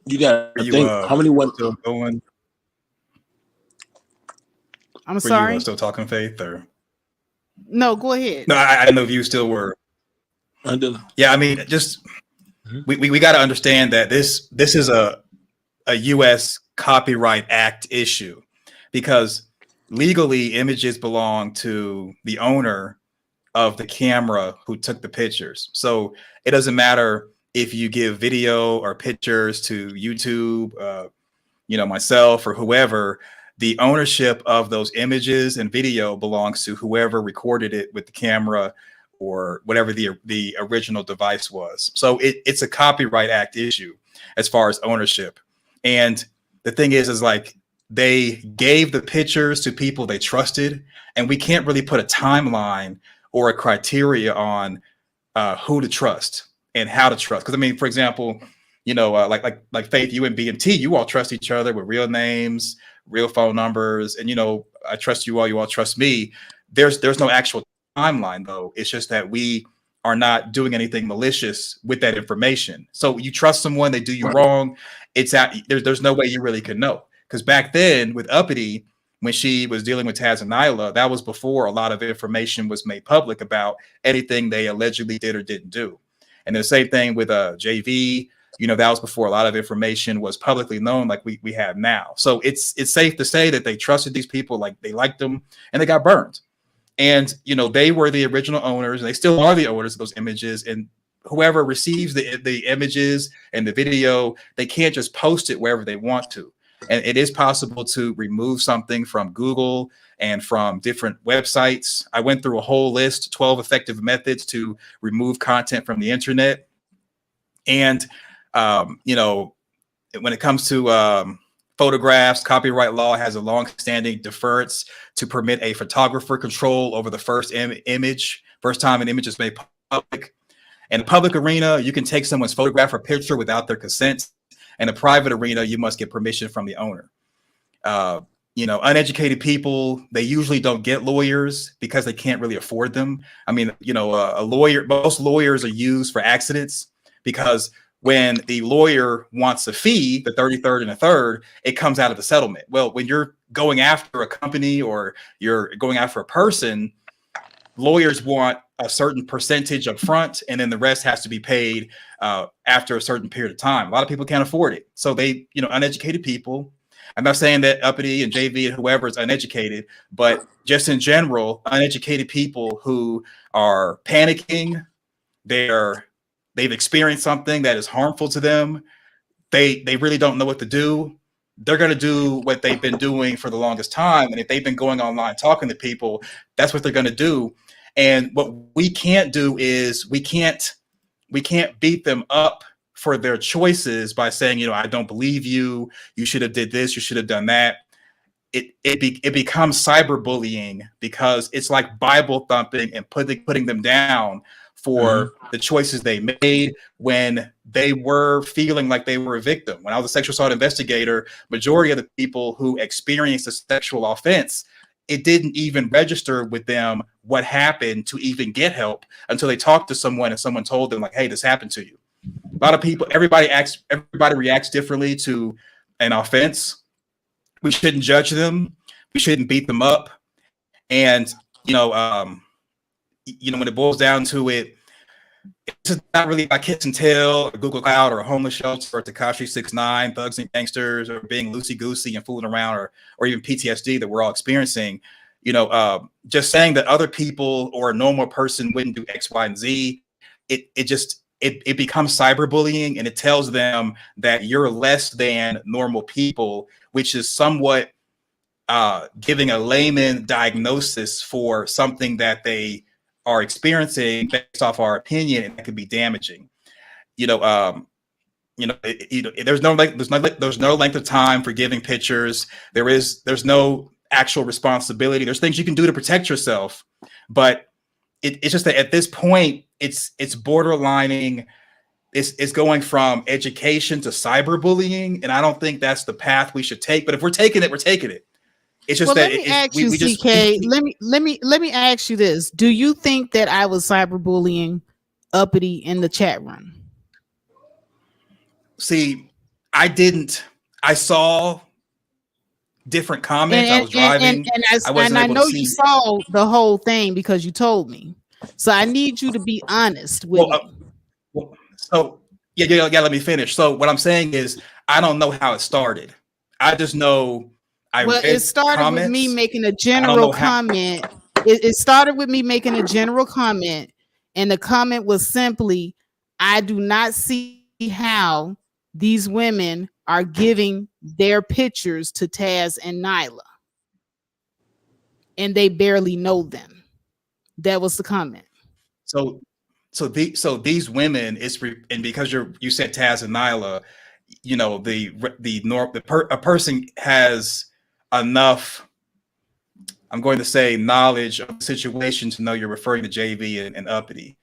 You got to You think how many women. still going? I'm Were sorry. you still talking, Faith? Or No, go ahead. no, I didn't know if you still were. Yeah, I mean, just we got to understand that this is a U.S. Copyright Act issue, because legally images belong to the owner of the camera who took the pictures. So it doesn't matter if you give video or pictures to YouTube, you know, myself or whoever. The ownership of those images and video belongs to whoever recorded it with the camera or whatever the original device was. So it's a Copyright Act issue as far as ownership. And the thing is like, they gave the pictures to people they trusted, and we can't really put a timeline or a criteria on who to trust and how to trust. Because I mean, for example, you know, like Faith, you and BMT, you all trust each other with real names, real phone numbers, and you know, I trust you all trust me. There's no actual timeline though. It's just that we are not doing anything malicious with that information. So you trust someone, they do you wrong. It's at there's no way you really could know. Because back then with Uppity, when she was dealing with Taz and Nyla, that was before a lot of information was made public about anything they allegedly did or didn't do. And the same thing with JV, you know, that was before a lot of information was publicly known like we have now. So it's safe to say that they trusted these people, like they liked them, and they got burned. And, you know, they were the original owners, and they still are the owners of those images. And whoever receives the images and the video, they can't just post it wherever they want to. And it is possible to remove something from Google and from different websites. I went through a whole list, 12 effective methods to remove content from the internet. And, you know, when it comes to photographs, copyright law has a long-standing deference to permit a photographer control over the first image, first time an image is made public. In the public arena, you can take someone's photograph or picture without their consent. In a private arena, you must get permission from the owner. You know, uneducated people, they usually don't get lawyers because they can't really afford them. I mean, you know, most lawyers are used for accidents, because when the lawyer wants a fee, the 33rd and a third, it comes out of the settlement. Well, when you're going after a company or you're going after a person, lawyers want a certain percentage up front, and then the rest has to be paid after a certain period of time. A lot of people can't afford it. So they, you know, uneducated people, I'm not saying that Uppity and JV and whoever is uneducated, but just in general, uneducated people who are panicking, they've experienced something that is harmful to them. They really don't know what to do. They're going to do what they've been doing for the longest time. And if they've been going online talking to people, that's what they're going to do. And what we can't do is we can't beat them up for their choices by saying, you know, I don't believe you. You should have did this. You should have done that. It becomes cyberbullying, because it's like Bible thumping and putting them down for the choices they made when they were feeling like they were a victim. When I was a sexual assault investigator, majority of the people who experienced a sexual offense, it didn't even register with them what happened to even get help until they talked to someone and someone told them like, hey, this happened to you. A lot of people, everybody reacts differently to an offense. We shouldn't judge them. We shouldn't beat them up. And, you know, when it boils down to it, it's not really about Kiss and Tell or Google Cloud or a homeless shelter or Tekashi 6ix9ine, Thugs and Gangsters, or being loosey-goosey and fooling around, or even PTSD that we're all experiencing. You know, just saying that other people or a normal person wouldn't do X, Y, and Z, it becomes cyberbullying, and it tells them that you're less than normal people, which is somewhat giving a layman diagnosis for something that they are experiencing based off our opinion, and that could be damaging. There's no length of time for giving pictures. There's no actual responsibility. There's things you can do to protect yourself, but it's just that at this point, it's borderlining. It's going from education to cyberbullying, and I don't think that's the path we should take. But if we're taking it, we're taking it. It's just Well, that let me ask you, CK. Let me ask you this: do you think that I was cyberbullying Uppity in the chat room? See, I didn't. I saw different comments. I was driving. And I know you saw the whole thing because you told me. So I need you to be honest with me. So yeah, let me finish. So what I'm saying is, I don't know how it started. I just know it started with me making a general comment. It started with me making a general comment, and the comment was simply, "I do not see how these women are giving their pictures to Taz and Nyla, and they barely know them." That was the comment. So these women and because you said Taz and Nyla, you know, a person has enough, I'm going to say, knowledge of the situation to know you're referring to JV and Uppity.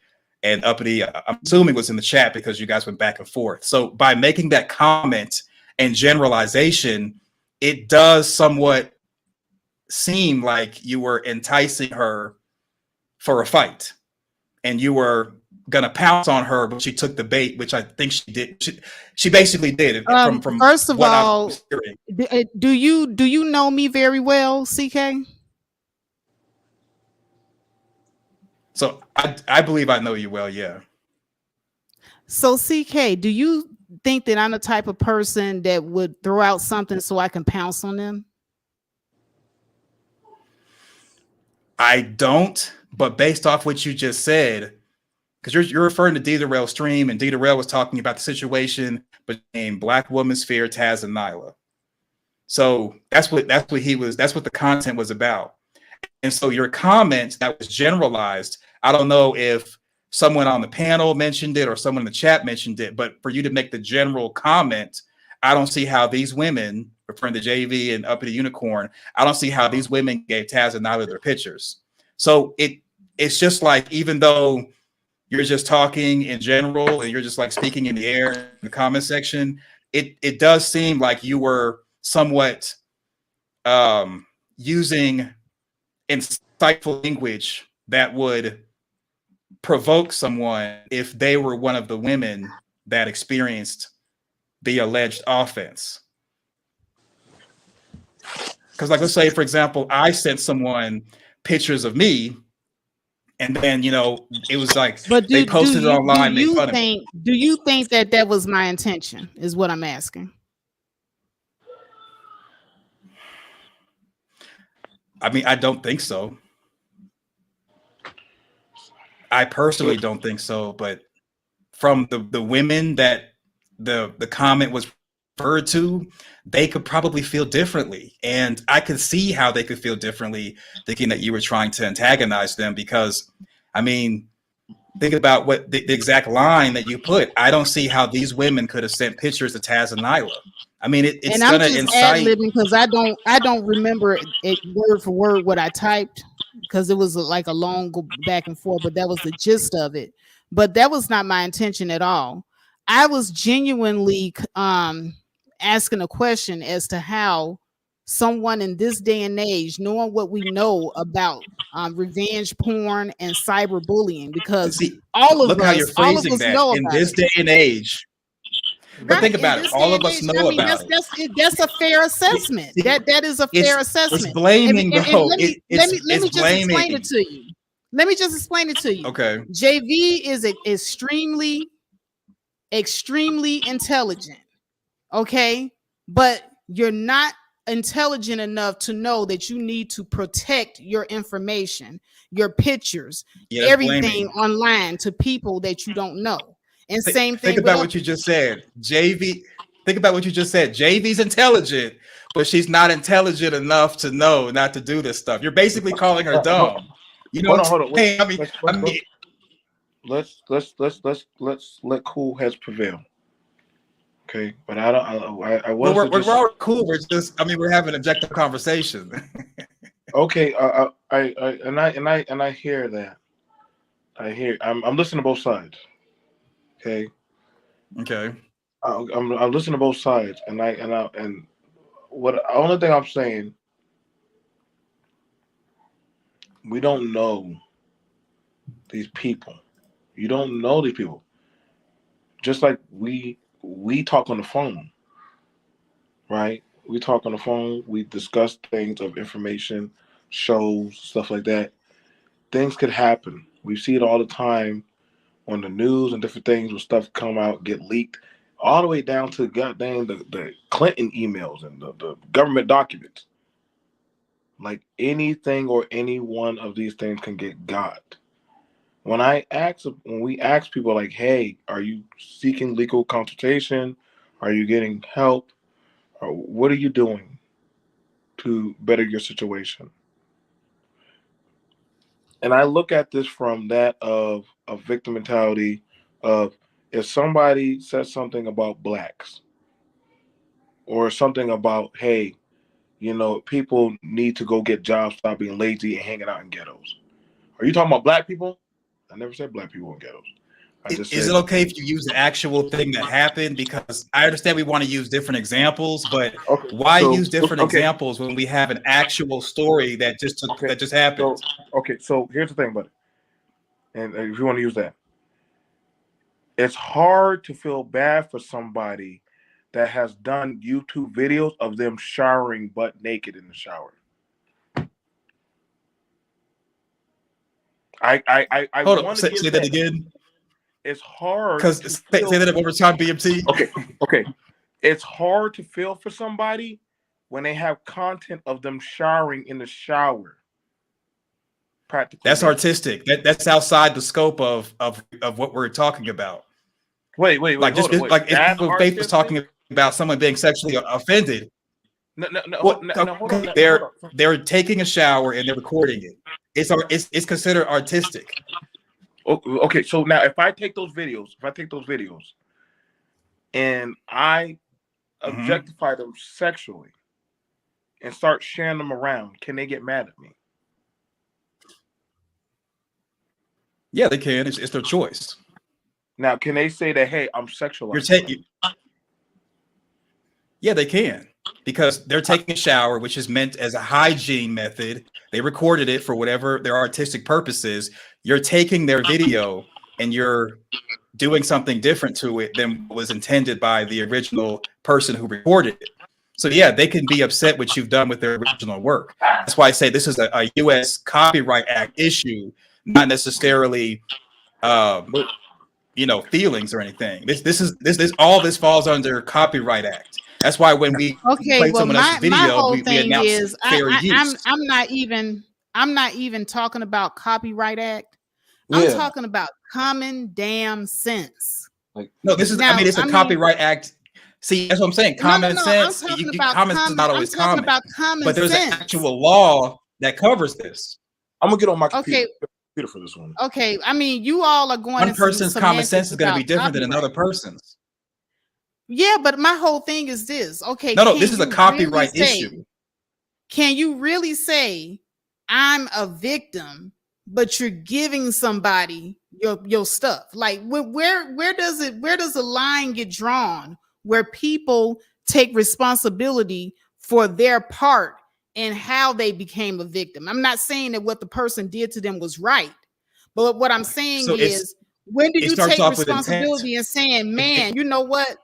And Uppity, I'm assuming, was in the chat because you guys went back and forth. So by making that comment and generalization, it does somewhat seem like you were enticing her for a fight, and you were gonna pounce on her, but she took the bait, which I think she did. She basically did. From first of all, do you know me very well, CK? So I believe I know you well, yeah. So CK, do you think that I'm the type of person that would throw out something so I can pounce on them? I don't, but based off what you just said, because you're referring to D-Darrell's stream, and D-Darrell was talking about the situation between Black Woman Sphere, Taz, and Nyla. So that's what the content was about. And so your comment that was generalized, I don't know if someone on the panel mentioned it or someone in the chat mentioned it, but for you to make the general comment, I don't see how these women, referring to JV and Uppity Unicorn, I don't see how these women gave Taz and Nyla their pictures. So it's just like, even though you're just talking in general and you're just like speaking in the air in the comment section, it does seem like you were somewhat using insightful language that would provoke someone if they were one of the women that experienced the alleged offense. Because, like, let's say, for example, I sent someone pictures of me, and then, you know, it was like they posted it online. Do you think that was my intention? Is what I'm asking. I mean, I don't think so. I personally don't think so, but from the women that the comment was referred to, they could probably feel differently. And I could see how they could feel differently, thinking that you were trying to antagonize them, because, I mean, think about what the exact line that you put. I don't see how these women could have sent pictures of Taz and Nyla. I mean, it's going to incite. Because I don't remember it word for word what I typed, because it was like a long go back and forth, but that was the gist of it. But that was not my intention at all. I was genuinely asking a question as to how someone in this day and age, knowing what we know about revenge porn and cyberbullying, because all of us know in this day and age. But think about it. All of us know about it. That's a fair assessment. That is a fair assessment. It's blaming, though. Let me just explain it to you. Let me just explain it to you. Okay. JV is extremely intelligent. Okay, but you're not intelligent enough to know that you need to protect your information, your pictures, everything online to people that you don't know. And same thing. Think about what you just said, JV. Think about what you just said. JV's intelligent, but she's not intelligent enough to know not to do this stuff. You're basically calling her dumb. You know, hold on. Hey, I mean, let's let cool heads prevail. Okay, but I Well, wasn't we're just all cool. We're just, I mean, we're having an objective conversation. okay. I hear that. I'm listening to both sides. Okay, Okay. I'm listening to both sides, and what only thing I'm saying, we don't know these people. You don't know these people. Just like we talk on the phone, right? We talk on the phone. We discuss things of information, shows, stuff like that. Things could happen. We see it all the time on the news and different things when stuff come out, get leaked, all the way down to goddamn the Clinton emails and the government documents. Like anything or any one of these things can get got. When we ask people like, hey, are you seeking legal consultation? Are you getting help? Or what are you doing to better your situation? And I look at this from that of a victim mentality of if somebody says something about blacks or something about, hey, people need to go get jobs, stop being lazy and hanging out in ghettos. Are you talking about black people? I never said black people in ghettos. I just Is said, it okay if you use the actual thing that happened? Because I understand we want to use different examples, but okay, why so use different okay, examples when we have an actual story that okay, just happened? so here's the thing, buddy. And if you want to use that, it's hard to feel bad for somebody that has done YouTube videos of them showering butt naked in the shower. I Hold on, want to give say that that. again. It's hard Because to say feel. that one more time, BMT. Okay. It's hard to feel for somebody when they have content of them showering in the shower. Practically. That's naked. artistic. That's outside the scope of what we're talking about. Wait. Like Hold on. Wait. like if That's Faith was artistic? talking about someone being sexually offended. No. Well, Hold on. they're taking a shower and they're recording it. It's considered artistic. Okay. So now, if I take those videos, and I objectify them sexually and start sharing them around, can they get mad at me? Yeah, they can. It's their choice. Now, can they say that, hey, I'm sexualizing? You're taking. Yeah, they can, because they're taking a shower, which is meant as a hygiene method. They recorded it for whatever their artistic purposes. You're taking their video and you're doing something different to it than was intended by the original person who recorded it. So yeah, they can be upset what you've done with their original work. That's why I say this is a U.S. Copyright Act issue, not necessarily, feelings or anything. This all this falls under Copyright Act. That's why when we play Well, someone else's my video, whole we thing announce is fair use. I'm not even talking about Copyright Act. Yeah. I'm talking about common damn sense. No, this is. It's a Copyright Act. See, that's what I'm saying. Common sense. I'm talking about common sense is not always common. But there's sense. an actual law that covers this. I'm gonna get on my computer for this one. Okay, I mean, you all are going. One person's common sense is going to be different than another person's. Yeah, but my whole thing is this. Okay, no, this is a copyright issue. Can you really say I'm a victim, but you're giving somebody your stuff? Like, where does the line get drawn where people take responsibility for their part and how they became a victim? I'm not saying that what the person did to them was right, but what I'm saying is, when do you take responsibility and saying, man, you know what?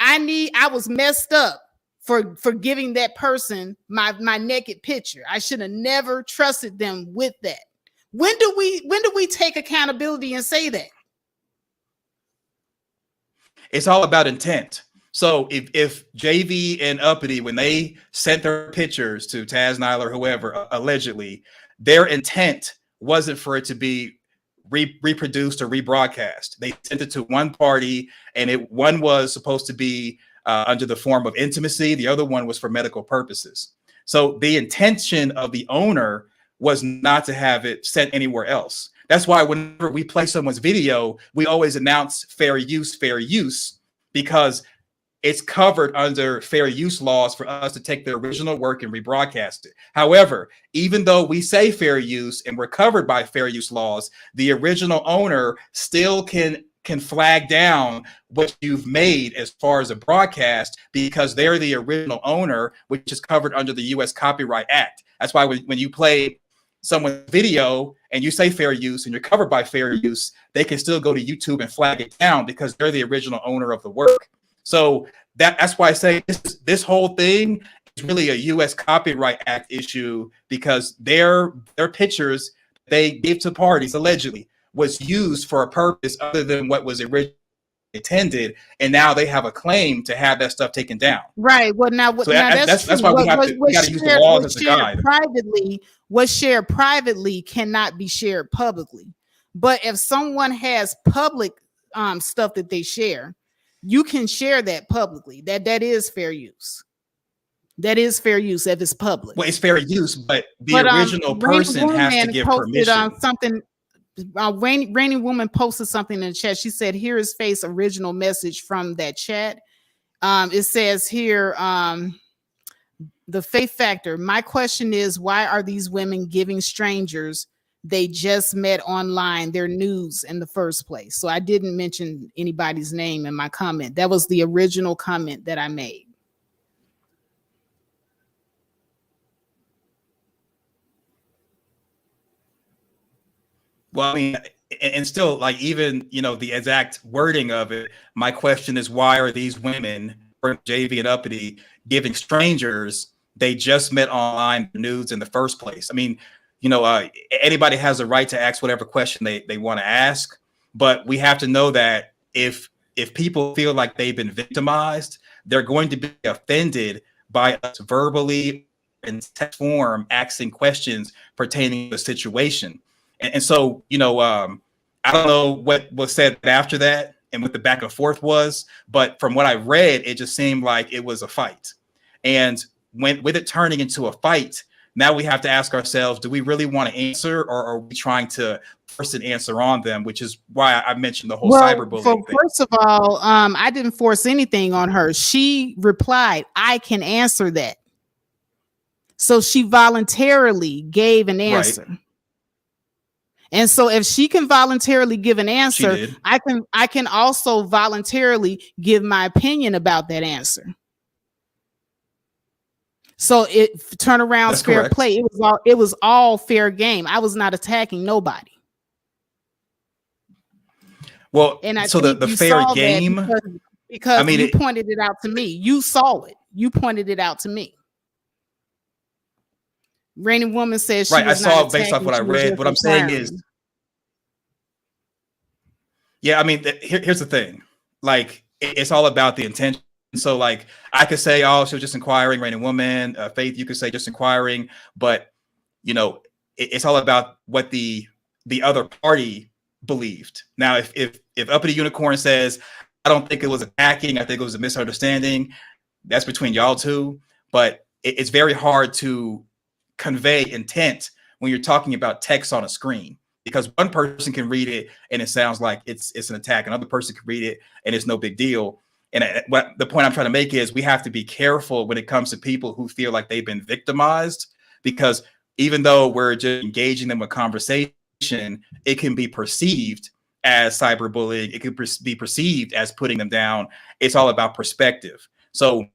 I was messed up for giving that person my naked picture. I should have never trusted them with that. When do we take accountability and say that? It's all about intent. So if JV and Uppity, when they sent their pictures to Taz Nyla or whoever, allegedly, their intent wasn't for it to be reproduced or rebroadcast. They sent it to one party, and one was supposed to be under the form of intimacy. The other one was for medical purposes. So the intention of the owner was not to have it sent anywhere else. That's why whenever we play someone's video, we always announce fair use, because it's covered under fair use laws for us to take the original work and rebroadcast it. However, even though we say fair use and we're covered by fair use laws, the original owner still can flag down what you've made as far as a broadcast, because they're the original owner, which is covered under the U.S. Copyright Act. That's why when you play someone's video and you say fair use and you're covered by fair use, they can still go to YouTube and flag it down because they're the original owner of the work. So that's why I say this whole thing is really a U.S. Copyright Act issue, because their pictures they give to parties allegedly was used for a purpose other than what was originally intended, and now they have a claim to have that stuff taken down. Right. Well, now, so now that's why we got to use the laws as a guide. What's shared privately cannot be shared publicly. But if someone has public stuff that they share, you can share that publicly. That is fair use. That is fair use if it's public. Well, it's fair use, but the original person has to give permission. Something. Rainy Woman posted something in the chat. She said, "Here is Faith's original message from that chat." It says here, the faith factor. My question is, why are these women giving strangers they just met online their news in the first place? So I didn't mention anybody's name in my comment. That was the original comment that I made. Well, I mean, and still, like, even, you know, the exact wording of it, my question is, why are these women, JV and Uppity, giving strangers they just met online nudes in the first place? I mean, you know, anybody has a right to ask whatever question they want to ask, but we have to know that if people feel like they've been victimized, they're going to be offended by us verbally in text form asking questions pertaining to the situation. And so, you know, I don't know what was said after that and what the back and forth was, but from what I read, it just seemed like it was a fight. And with it turning into a fight, now we have to ask ourselves, do we really want to answer, or are we trying to force an answer on them? Which is why I mentioned the whole cyberbullying thing. First of all, I didn't force anything on her. She replied, I can answer that. So she voluntarily gave an answer. Right. And so if she can voluntarily give an answer, I can also voluntarily give my opinion about that answer. So turnaround's fair play. It was all fair game. I was not attacking nobody. Well, and so the fair game, because I mean, you pointed it out to me. You saw it. You pointed it out to me. Rainy Woman says she right. I saw it based off what I read. What I'm saying is, yeah, I mean, here's the thing. Like, it's all about the intention. So, like, I could say, oh, she was just inquiring, Rainy Woman. Faith, you could say just inquiring. But, you know, it's all about what the other party believed. Now, if Uppity Unicorn says, I don't think it was attacking, I think it was a misunderstanding, that's between y'all two. But it's very hard to convey intent when you're talking about text on a screen, because one person can read it and it sounds like it's an attack. Another person can read it and it's no big deal. And what the point I'm trying to make is we have to be careful when it comes to people who feel like they've been victimized, because even though we're just engaging them with conversation, it can be perceived as cyberbullying. It could be perceived as putting them down. It's all about perspective. So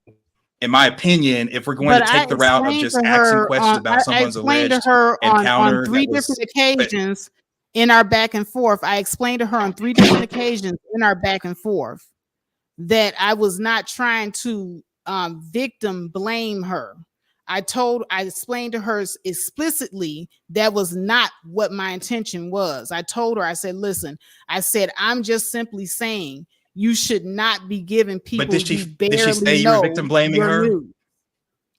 in my opinion, if we're going to take the route of just asking questions about someone's alleged encounter, on 3 different occasions in our back and forth, I explained to her on 3 different occasions in our back and forth that I was not trying to victim blame her. I explained to her explicitly that was not what my intention was. I told her, I said, listen, I said, I'm just simply saying you should not be giving people who barely did she say you were victim blaming her? News.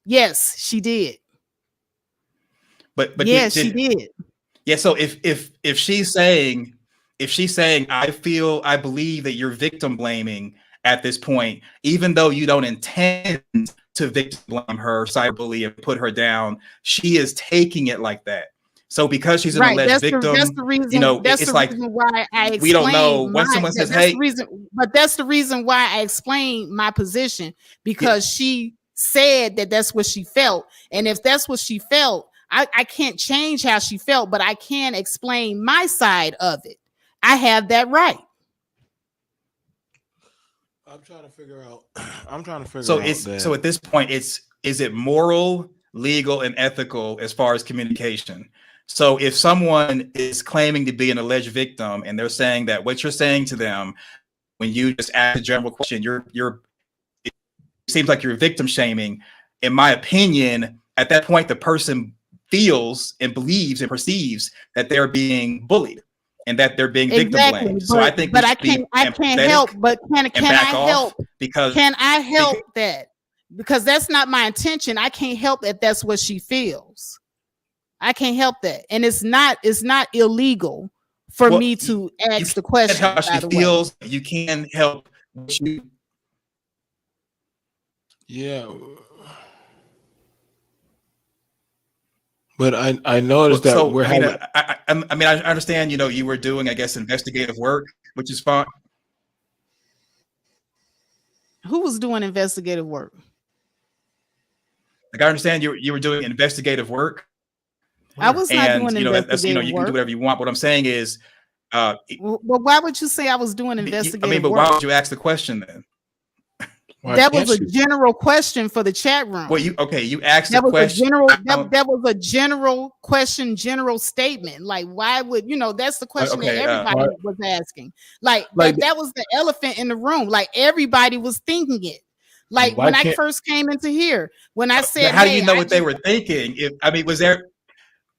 Yes, she did. But yes, she did. Yeah. So if she's saying I believe that you're victim blaming at this point, even though you don't intend to victim blame her, cyberbully, and put her down, she is taking it like that. So because she's an Right. alleged victim, That's the reason. you know, That's it's the like reason why I we don't know explain when someone says, that's "Hey," the reason. But that's the reason why I explained my position, because she said that that's what she felt, and if that's what she felt, I can't change how she felt, but I can explain my side of it. I have that right. I'm trying to figure out. I'm trying to figure so out. it's that. so at this point, is it moral, legal, and ethical as far as communication? So if someone is claiming to be an alleged victim and they're saying that what you're saying to them when you just ask a general question, it seems like you're victim shaming. In my opinion, at that point, the person feels and believes and perceives that they're being bullied and that they're being victim blamed. So I think but I can't help. But can I help? Because can I help that? Because that's not my intention. I can't help that. That's what she feels. I can't help that, and it's not illegal for me to ask the question. How she feels, you can help what you. Yeah, but I noticed that we're having. I mean, I understand. You know, you were doing, I guess, investigative work, which is fine. Who was doing investigative work? Like, I understand you were doing investigative work. I was not doing investigative work. That's, you know, you can do whatever you want. What I'm saying is, well, why would you say I was doing investigative but work? why would you ask the question then? That was a general question for the chat room. Well, you asked the question. That was a general question, general statement. Like, why would that's the question that everybody was asking. Like that was the elephant in the room. Like, everybody was thinking it. Like, when I first came into here, when I said, how do you know what they were thinking?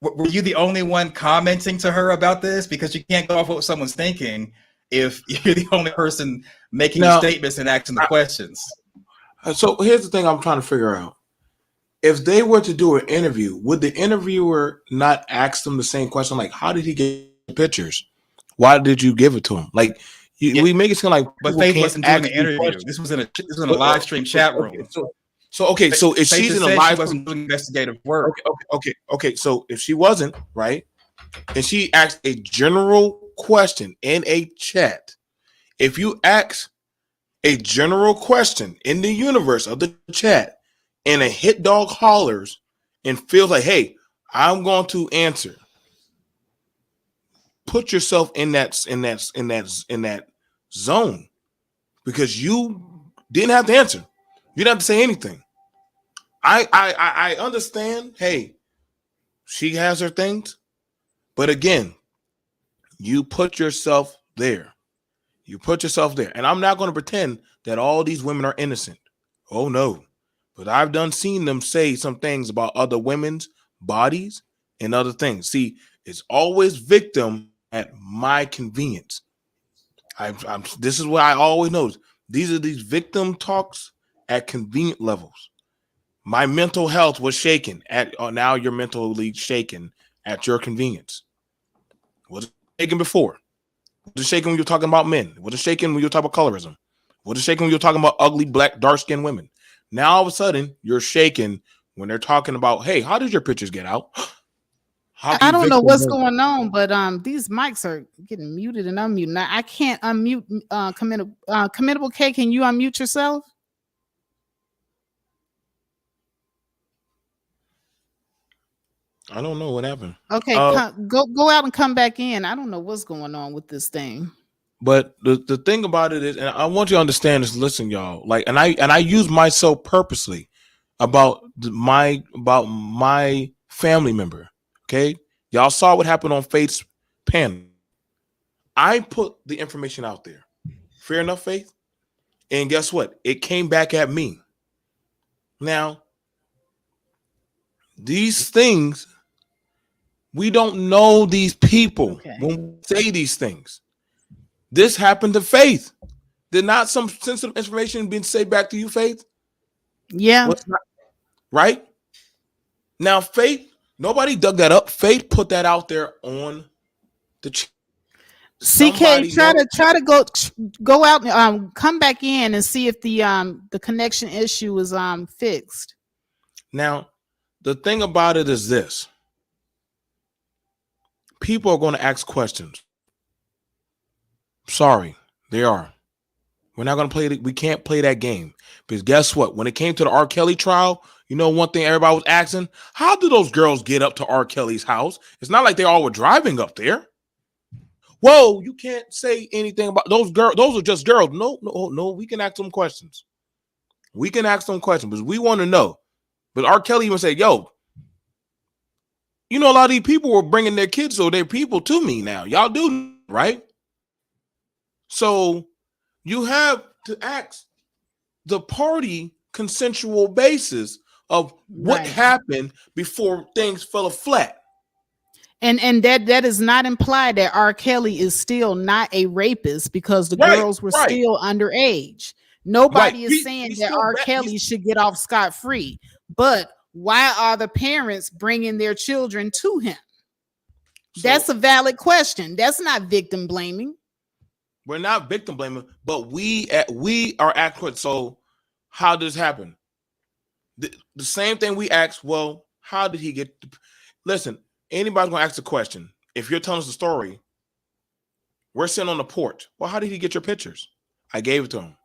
Were you the only one commenting to her about this? Because you can't go off what someone's thinking if you're the only person making the statements and asking the questions. So here's the thing I'm trying to figure out. If they were to do an interview, would the interviewer not ask them the same question? Like, how did he get the pictures? Why did you give it to him? Like, we make it seem like. But Faith wasn't doing an interview. This was in a live stream chat room. So if she's in a live, she wasn't doing investigative work. Okay. So if she wasn't, right, and she asked a general question in a chat, if you ask a general question in the universe of the chat and a hit dog hollers and feels like, hey, I'm going to answer, put yourself in that zone, because you didn't have to answer. You didn't have to say anything. I understand. Hey, she has her things, but again, you put yourself there. You put yourself there, and I'm not going to pretend that all these women are innocent. Oh no, but I've seen them say some things about other women's bodies and other things. See, it's always victim at my convenience. This is what I always notice. These are these victim talks at convenient levels. My mental health was shaken now you're mentally shaken at your convenience. Was it shaken before? Was it shaken when you're talking about men? Was it shaken when you're talking about colorism? Was it shaken when you're talking about ugly, black, dark-skinned women? Now all of a sudden you're shaken when they're talking about, hey, how did your pictures get out? I don't know what's going on, but these mics are getting muted and unmuted. Now I can't unmute Committable K. Can you unmute yourself? I don't know what happened. Okay, go out and come back in. I don't know what's going on with this thing. But the thing about it is, and I want you to understand this. Listen, y'all. Like, and I use myself purposely about my family member. Okay, y'all saw what happened on Faith's panel. I put the information out there. Fair enough, Faith. And guess what? It came back at me. Now, these things, we don't know these people when we say these things. This happened to Faith. Did not some sensitive information being said back to you, Faith? Yeah. Right? Now, Faith, nobody dug that up. Faith put that out there on the chat. CK, try to go out and come back in and see if the connection issue is fixed. Now, the thing about it is this. people are going to ask questions. Sorry, they are. We're not going to play it. We can't play that game. Because guess what? When it came to the R. Kelly trial, you know one thing everybody was asking? How do those girls get up to R. Kelly's house? It's not like they all were driving up there. Whoa, you can't say anything about those girls. Those are just girls. No. We can ask them questions. We can ask them questions because we want to know. But R. Kelly even said, yo, you know, a lot of these people were bringing their kids or their people to me now. Y'all do, right? So you have to ask the party consensual basis of what happened before things fell flat. And that is not implied that R. Kelly is still not a rapist because the girls were still underage. Nobody is saying that R. Kelly should get off scot-free. But why are the parents bringing their children to him? So, that's a valid question. That's not victim blaming. We're not victim blaming, but we are acting. So how does this happen? The same thing we asked, well, how did he get... Listen, anybody's going to ask the question. If you're telling us the story, we're sitting on the porch. Well, how did he get your pictures? I gave it to him.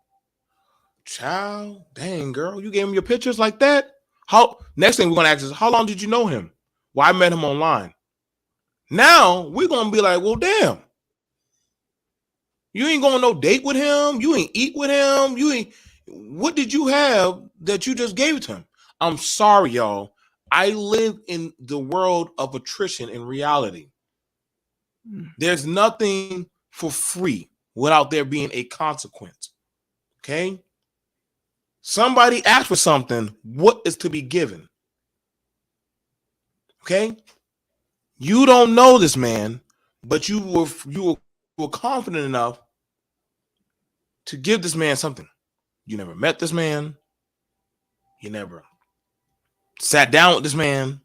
Child, dang, girl, you gave him your pictures like that? How? Next thing we're going to ask is, how long did you know him? Well, I met him online. Now, we're going to be like, well, damn. You ain't going on no date with him. You ain't eat with him. You ain't... What did you have that you just gave it to him? I'm sorry, y'all. I live in the world of attrition in reality. There's nothing for free without there being a consequence. Okay? Somebody asked for something. What is to be given? Okay? You don't know this man, but you were confident enough to give this man something. You never met this man. You never sat down with this man.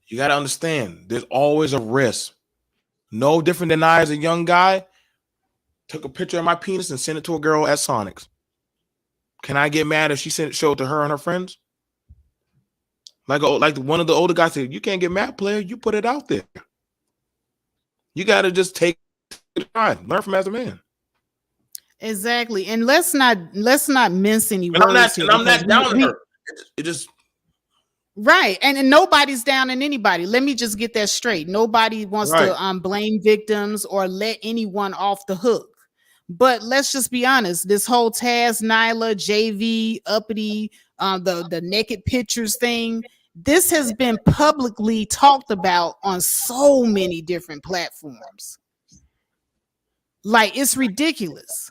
You got to understand, there's always a risk. No different than I, as a young guy, took a picture of my penis and sent it to a girl at Sonic's. Can I get mad if she showed it to her and her friends? Like one of the older guys said, you can't get mad, player. You put it out there. You got to just take it, learn from as a man. Exactly, and let's not mince any words. I'm not down on her. It just right, and nobody's down on anybody. Let me just get that straight. Nobody wants to blame victims or let anyone off the hook. But let's just be honest. This whole Taz, Nyla, JV, Uppity, the naked pictures thing. This has been publicly talked about on so many different platforms. Like, it's ridiculous.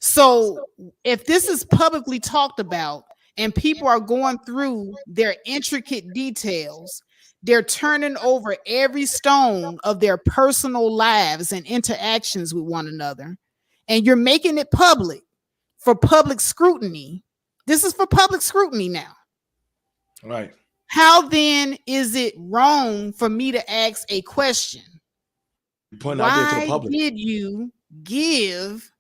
So if this is publicly talked about and people are going through their intricate details, they're turning over every stone of their personal lives and interactions with one another, and you're making it public for public scrutiny. This is for public scrutiny now. Right. How then is it wrong for me to ask a question? Why did you give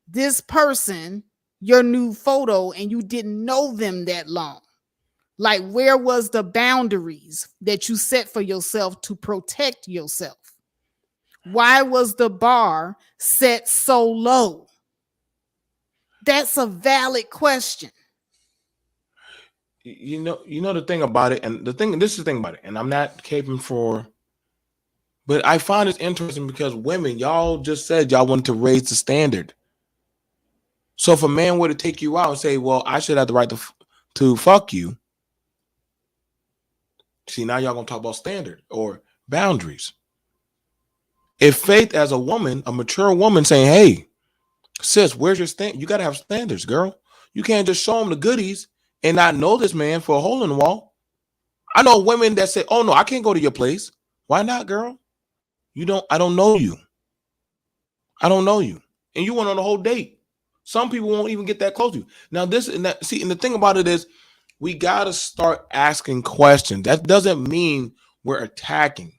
this person your new photo and you didn't know them that long? Like, where was the boundaries that you set for yourself to protect yourself? Why was the bar set so low? That's a valid question. You know the thing about it, and this is the thing about it, and I'm not caping for, but I find it interesting because women, y'all just said y'all wanted to raise the standard. So if a man were to take you out and say, well, I should have the right to fuck you. See, now y'all gonna talk about standard or boundaries. If Faith, as a woman, a mature woman, saying, hey, sis, where's your stand? You gotta have standards, girl. You can't just show them the goodies and not know this man for a hole in the wall. I know women that say, oh no, I can't go to your place. Why not, girl? I don't know you. I don't know you. And you went on a whole date. Some people won't even get that close to you. Now, and the thing about it is, we got to start asking questions. That doesn't mean we're attacking,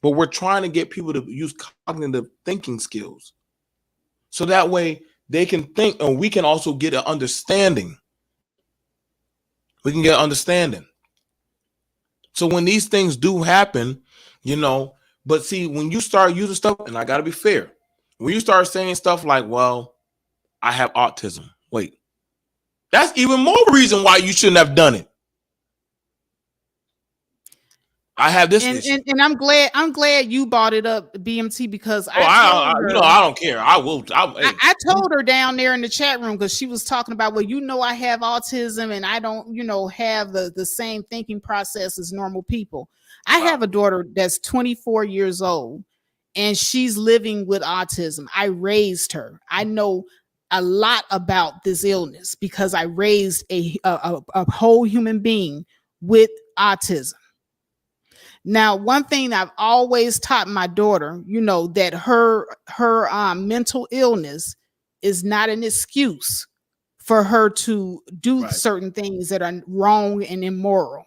but we're trying to get people to use cognitive thinking skills. So that way they can think, and we can also get an understanding. We can get an understanding. So when these things do happen, but see, when you start using stuff, and I got to be fair, when you start saying stuff like, well, I have autism. Wait, that's even more reason why you shouldn't have done it. I have this issue. And I'm glad you brought it up, BMT, because I don't care. I will. I told her down there in the chat room, because she was talking about, well, I have autism and I don't, have the same thinking process as normal people. I have a daughter that's 24 years old and she's living with autism. I raised her. I know a lot about this illness because I raised a whole human being with autism. Now, one thing I've always taught my daughter, that her mental illness is not an excuse for her to do certain things that are wrong and immoral.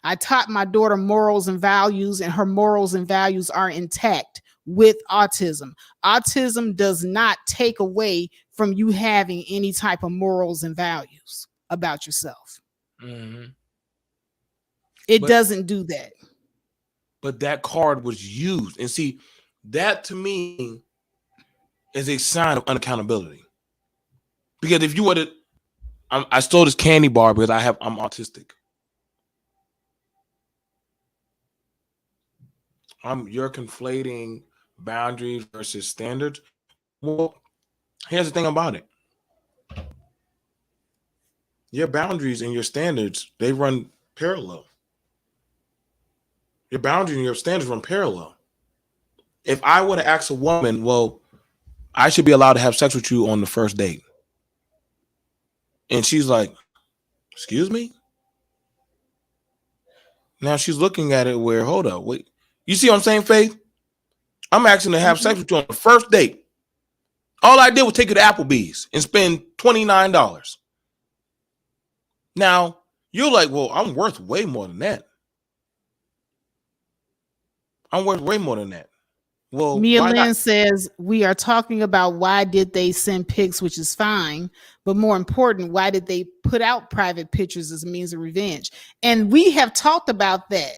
I taught my daughter morals and values, and her morals and values are intact with autism. Autism does not take away from you having any type of morals and values about yourself. Mm-hmm. It doesn't do that. But that card was used. And see, that to me is a sign of unaccountability. Because if you were to, I stole this candy bar because I'm autistic. You're conflating boundaries versus standards. Well, here's the thing about it. Your boundaries and your standards, they run parallel. Your boundaries and your standards run parallel. If I were to ask a woman, well, I should be allowed to have sex with you on the first date. And she's like, excuse me? Now she's looking at it where, hold up, wait. You see what I'm saying, Faith? I'm asking to have sex with you on the first date. All I did was take you to Applebee's and spend $29. Now, you're like, well, I'm worth way more than that. I'm worth way more than that. Well, Mia Lynn says, we are talking about why did they send pics, which is fine. But more important, why did they put out private pictures as a means of revenge? And we have talked about that.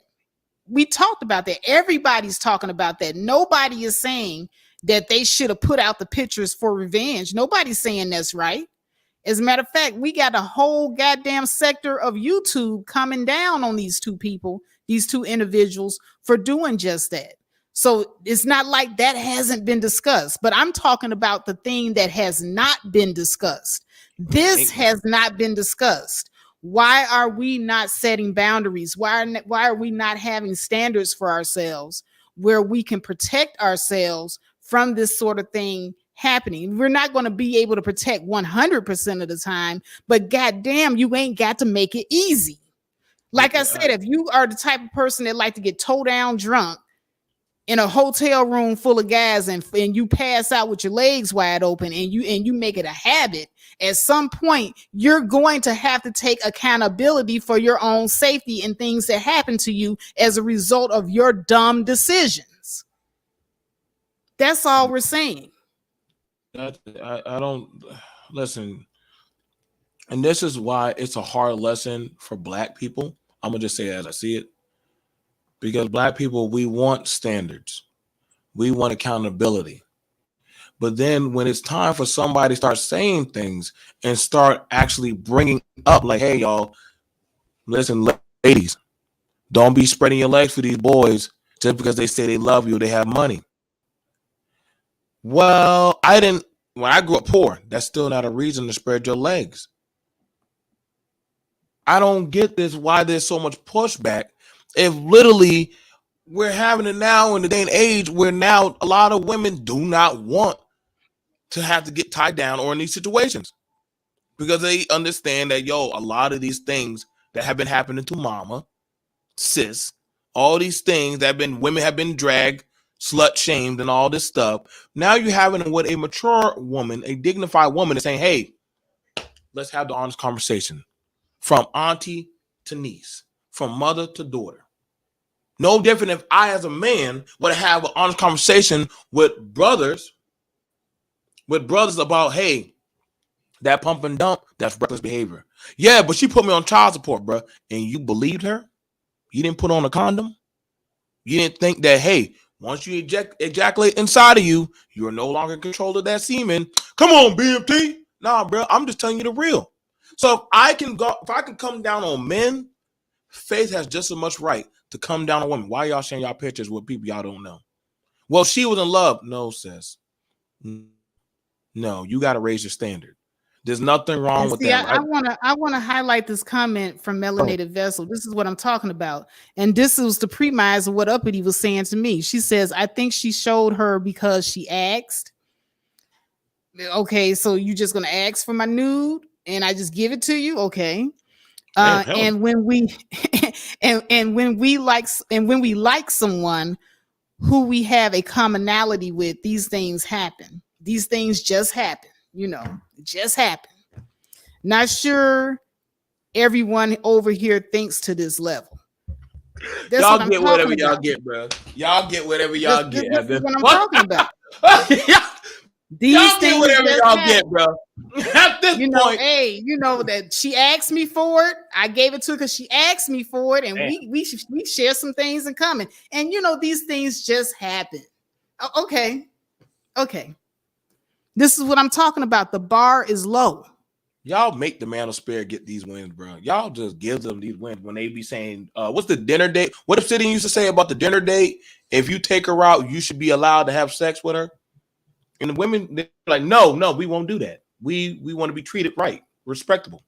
We talked about that. Everybody's talking about that. Nobody is saying that they should have put out the pictures for revenge. Nobody's saying that's right. As a matter of fact, we got a whole goddamn sector of YouTube coming down on these two people, these two individuals, for doing just that. So it's not like that hasn't been discussed, but I'm talking about the thing that has not been discussed. This has not been discussed. Why are we not setting boundaries? Why are we not having standards for ourselves where we can protect ourselves from this sort of thing happening? We're not going to be able to protect 100% of the time, but goddamn, you ain't got to make it easy. Like I said, if you are the type of person that like to get toe down drunk in a hotel room full of guys and you pass out with your legs wide open and you make it a habit, at some point you're going to have to take accountability for your own safety and things that happen to you as a result of your dumb decisions. That's all we're saying. I don't listen. And this is why it's a hard lesson for Black people. I'm going to just say it as I see it. Because Black people, we want standards. We want accountability. But then when it's time for somebody to start saying things and start actually bringing up like, hey, y'all, listen, ladies, don't be spreading your legs for these boys just because they say they love you, they have money. Well, when I grew up poor, that's still not a reason to spread your legs. I don't get this, why there's so much pushback. If literally we're having it now in the day and age where now a lot of women do not want to have to get tied down or in these situations because they understand that, a lot of these things that have been happening to mama, sis, all these things that women have been dragged, slut shamed and all this stuff. Now you're having what a mature woman, a dignified woman is saying, hey, let's have the honest conversation from auntie to niece, from mother to daughter. No different if I, as a man, would have an honest conversation with brothers about, hey, that pump and dump, that's reckless behavior. Yeah, but she put me on child support, bro. And you believed her? You didn't put on a condom. You didn't think that, hey, once you ejaculate inside of you, you are no longer in control of that semen. Come on, BMT. Nah, bro, I'm just telling you the real. So if I can come down on men, Faith has just as much right to come down on women. Why y'all sharing y'all pictures with people y'all don't know? Well, she was in love. No, sis. No, you got to raise your standard. There's nothing wrong with that. I wanna highlight this comment from Melanated Vessel. This is what I'm talking about, and this was the premise of what Uppity was saying to me. She says, "I think she showed her because she asked." Okay, so you just gonna ask for my nude, and I just give it to you? Okay. And when we and when we like someone who we have a commonality with, these things happen. These things just happen. It just happen. Not sure everyone over here thinks to this level. That's y'all get whatever y'all get, bro. Y'all get whatever y'all get. This is what I'm talking about. Y'all get whatever y'all get, bro. At this point, hey, that she asked me for it. I gave it to her because she asked me for it, and we share some things in common. And these things just happen. Okay. This is what I'm talking about. The bar is low. Y'all make the man of spirit get these wins, bro. Y'all just give them these wins when they be saying, what's the dinner date? What if City used to say about the dinner date? If you take her out, you should be allowed to have sex with her. And the women, they're like, no, we won't do that. We want to be treated right, respectable.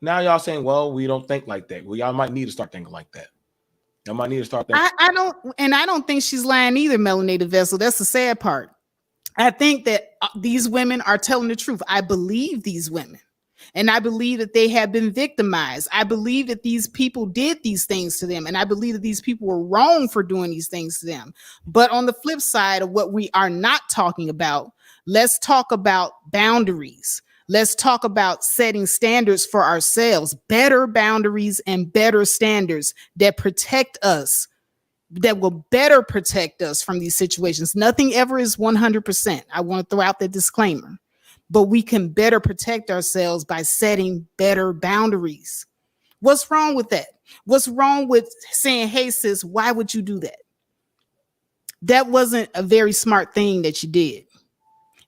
Now y'all saying, well, we don't think like that. Well, y'all might need to start thinking like that. Y'all might need to start thinking. I don't think she's lying either, Melanated Vessel. That's the sad part. I think that these women are telling the truth. I believe these women, and I believe that they have been victimized. I believe that these people did these things to them, and I believe that these people were wrong for doing these things to them. But on the flip side of what we are not talking about, let's talk about boundaries. Let's talk about setting standards for ourselves, better boundaries and better standards that protect us, that will better protect us from these situations. Nothing ever is 100%. I want to throw out that disclaimer, but we can better protect ourselves by setting better boundaries. What's wrong with that? What's wrong with saying, hey, sis, why would you do that? That wasn't a very smart thing that you did.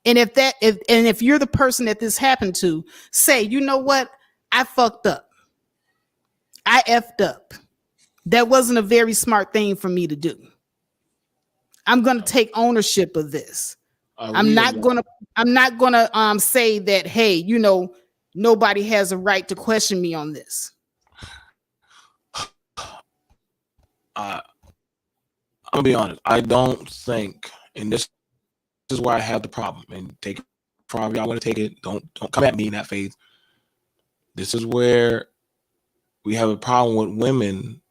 And if you're the person that this happened to, say, you know what? I fucked up. I effed up. That wasn't a very smart thing for me to do. I'm going to take ownership of this. I'm not going to say that, hey, nobody has a right to question me on this. I'm going to be honest. I don't think, and this is where I have the problem, and take it from y'all want to take it. Don't come at me in that phase. This is where we have a problem with women,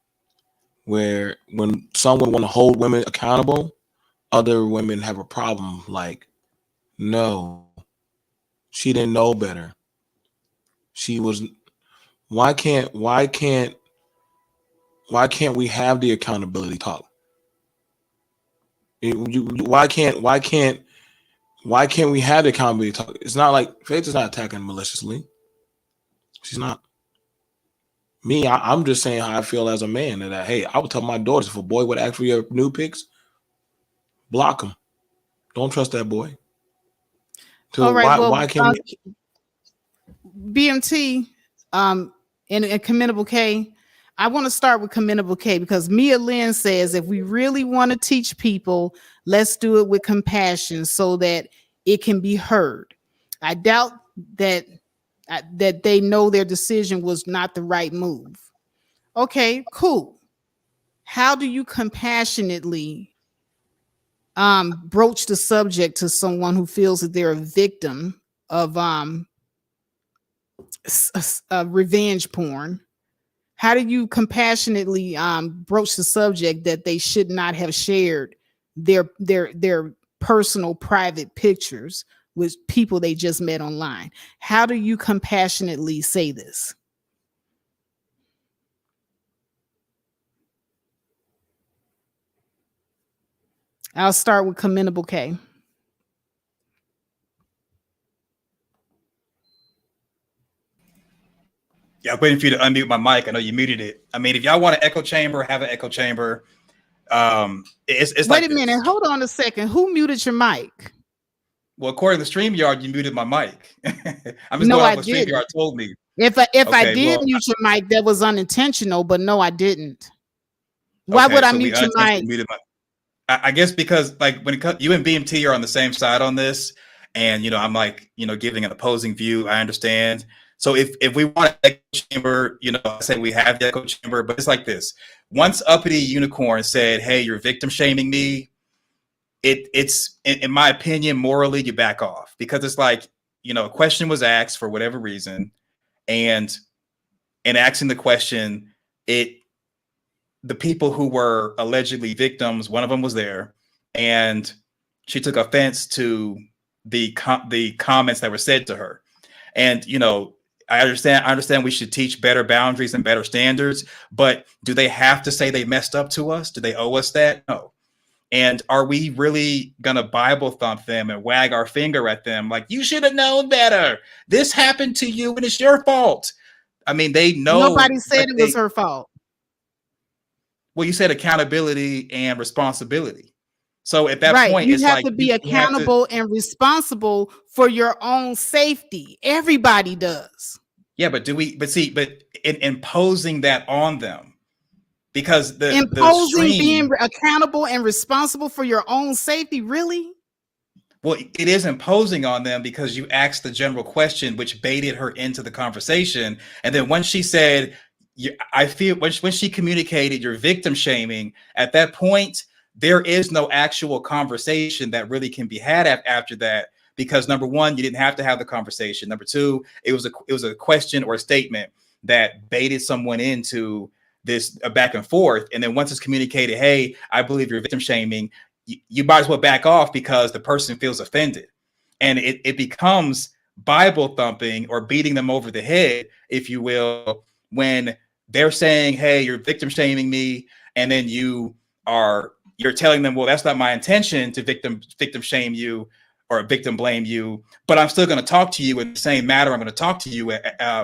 where when someone want to hold women accountable, other women have a problem. Like, no, she didn't know better. She was. Why can't we have the accountability talk? Why can't we have the accountability talk? It's not like Faith is not attacking maliciously. She's not. Me, I'm just saying how I feel as a man. That hey, I would tell my daughters, if a boy would ask for your nude pics, block him. Don't trust that boy. So all right, why can't BMT and Commendable K? I want to start with Commendable K because Mia Lynn says if we really want to teach people, let's do it with compassion so that it can be heard. I doubt that they know their decision was not the right move. Okay, cool. How do you compassionately broach the subject to someone who feels that they're a victim of revenge porn? How do you compassionately broach the subject that they should not have shared their personal private pictures with people they just met online? How do you compassionately say this? I'll start with Commendable K. Yeah, I'm waiting for you to unmute my mic. I know you muted it. I mean, if y'all want an echo chamber, have an echo chamber. It's Wait like a minute. this. Hold on a second. Who muted your mic? Well, according to StreamYard, you muted my mic. I'm just No, going off I what didn't. StreamYard told me. If I Okay, did well, mute your mic, that was unintentional, but no, I didn't. Why okay, would I so we mute your unintentionally mic? muted my. I guess because like when it comes, you and BMT are on the same side on this, and I'm like giving an opposing view. I understand. So if we want an echo chamber, I say we have the echo chamber, but it's like this. Once Uppity Unicorn said, "Hey, you're victim shaming me," it's in my opinion, morally, you back off, because it's like a question was asked for whatever reason, and in asking the question, the people who were allegedly victims, one of them was there, and she took offense to the comments that were said to her. And I understand we should teach better boundaries and better standards, but do they have to say they messed up to us? Do they owe us that? No. And are we really gonna Bible thump them and wag our finger at them like, you should have known better? This happened to you and it's your fault. I mean, they know. Nobody said it was her fault. Well, you said accountability and responsibility. So at that Right. point, You it's have like to be you have to. accountable and responsible for your own safety. Everybody does. Yeah, but imposing that on them, because the Imposing stream. being accountable and responsible for your own safety, really? Well, it is imposing on them because you asked the general question, which baited her into the conversation. And then when she said, I feel when she communicated you're victim shaming, at that point, there is no actual conversation that really can be had after that. Because number one, you didn't have to have the conversation. Number two, it was a question or a statement that baited someone into this back and forth. And then once it's communicated, hey, I believe you're victim shaming, you might as well back off because the person feels offended. And it becomes Bible thumping or beating them over the head, if you will, when they're saying, hey, you're victim shaming me. And then you're telling them, well, that's not my intention to victim shame you or victim blame you, but I'm still going to talk to you in the same matter I'm going to talk to you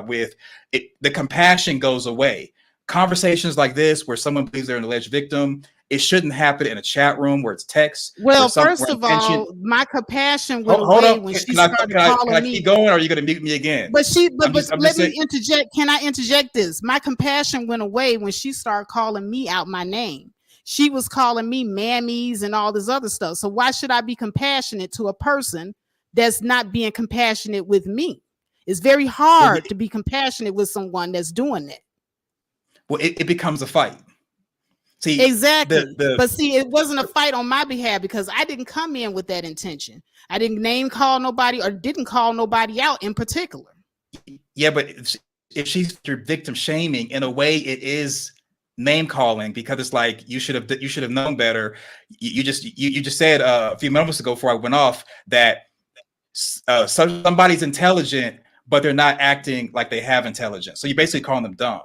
with. The compassion goes away. Conversations like this, where someone believes they're an alleged victim, it shouldn't happen in a chat room where it's text. Well, first of all, my compassion went Hold away on. when she started calling can I me. keep going, or are you going to mute me again? But let me interject. Can I interject this? My compassion went away when she started calling me out my name. She was calling me mammies and all this other stuff. So why should I be compassionate to a person that's not being compassionate with me? It's very hard to be compassionate with someone that's doing that. Well, it becomes a fight. See, exactly. But see, it wasn't a fight on my behalf because I didn't come in with that intention. I didn't name call nobody or didn't call nobody out in particular. Yeah, but if she's victim shaming, in a way, it is name calling, because it's like you should have known better. You just said a few moments ago before I went off that somebody's intelligent, but they're not acting like they have intelligence. So you're basically calling them dumb.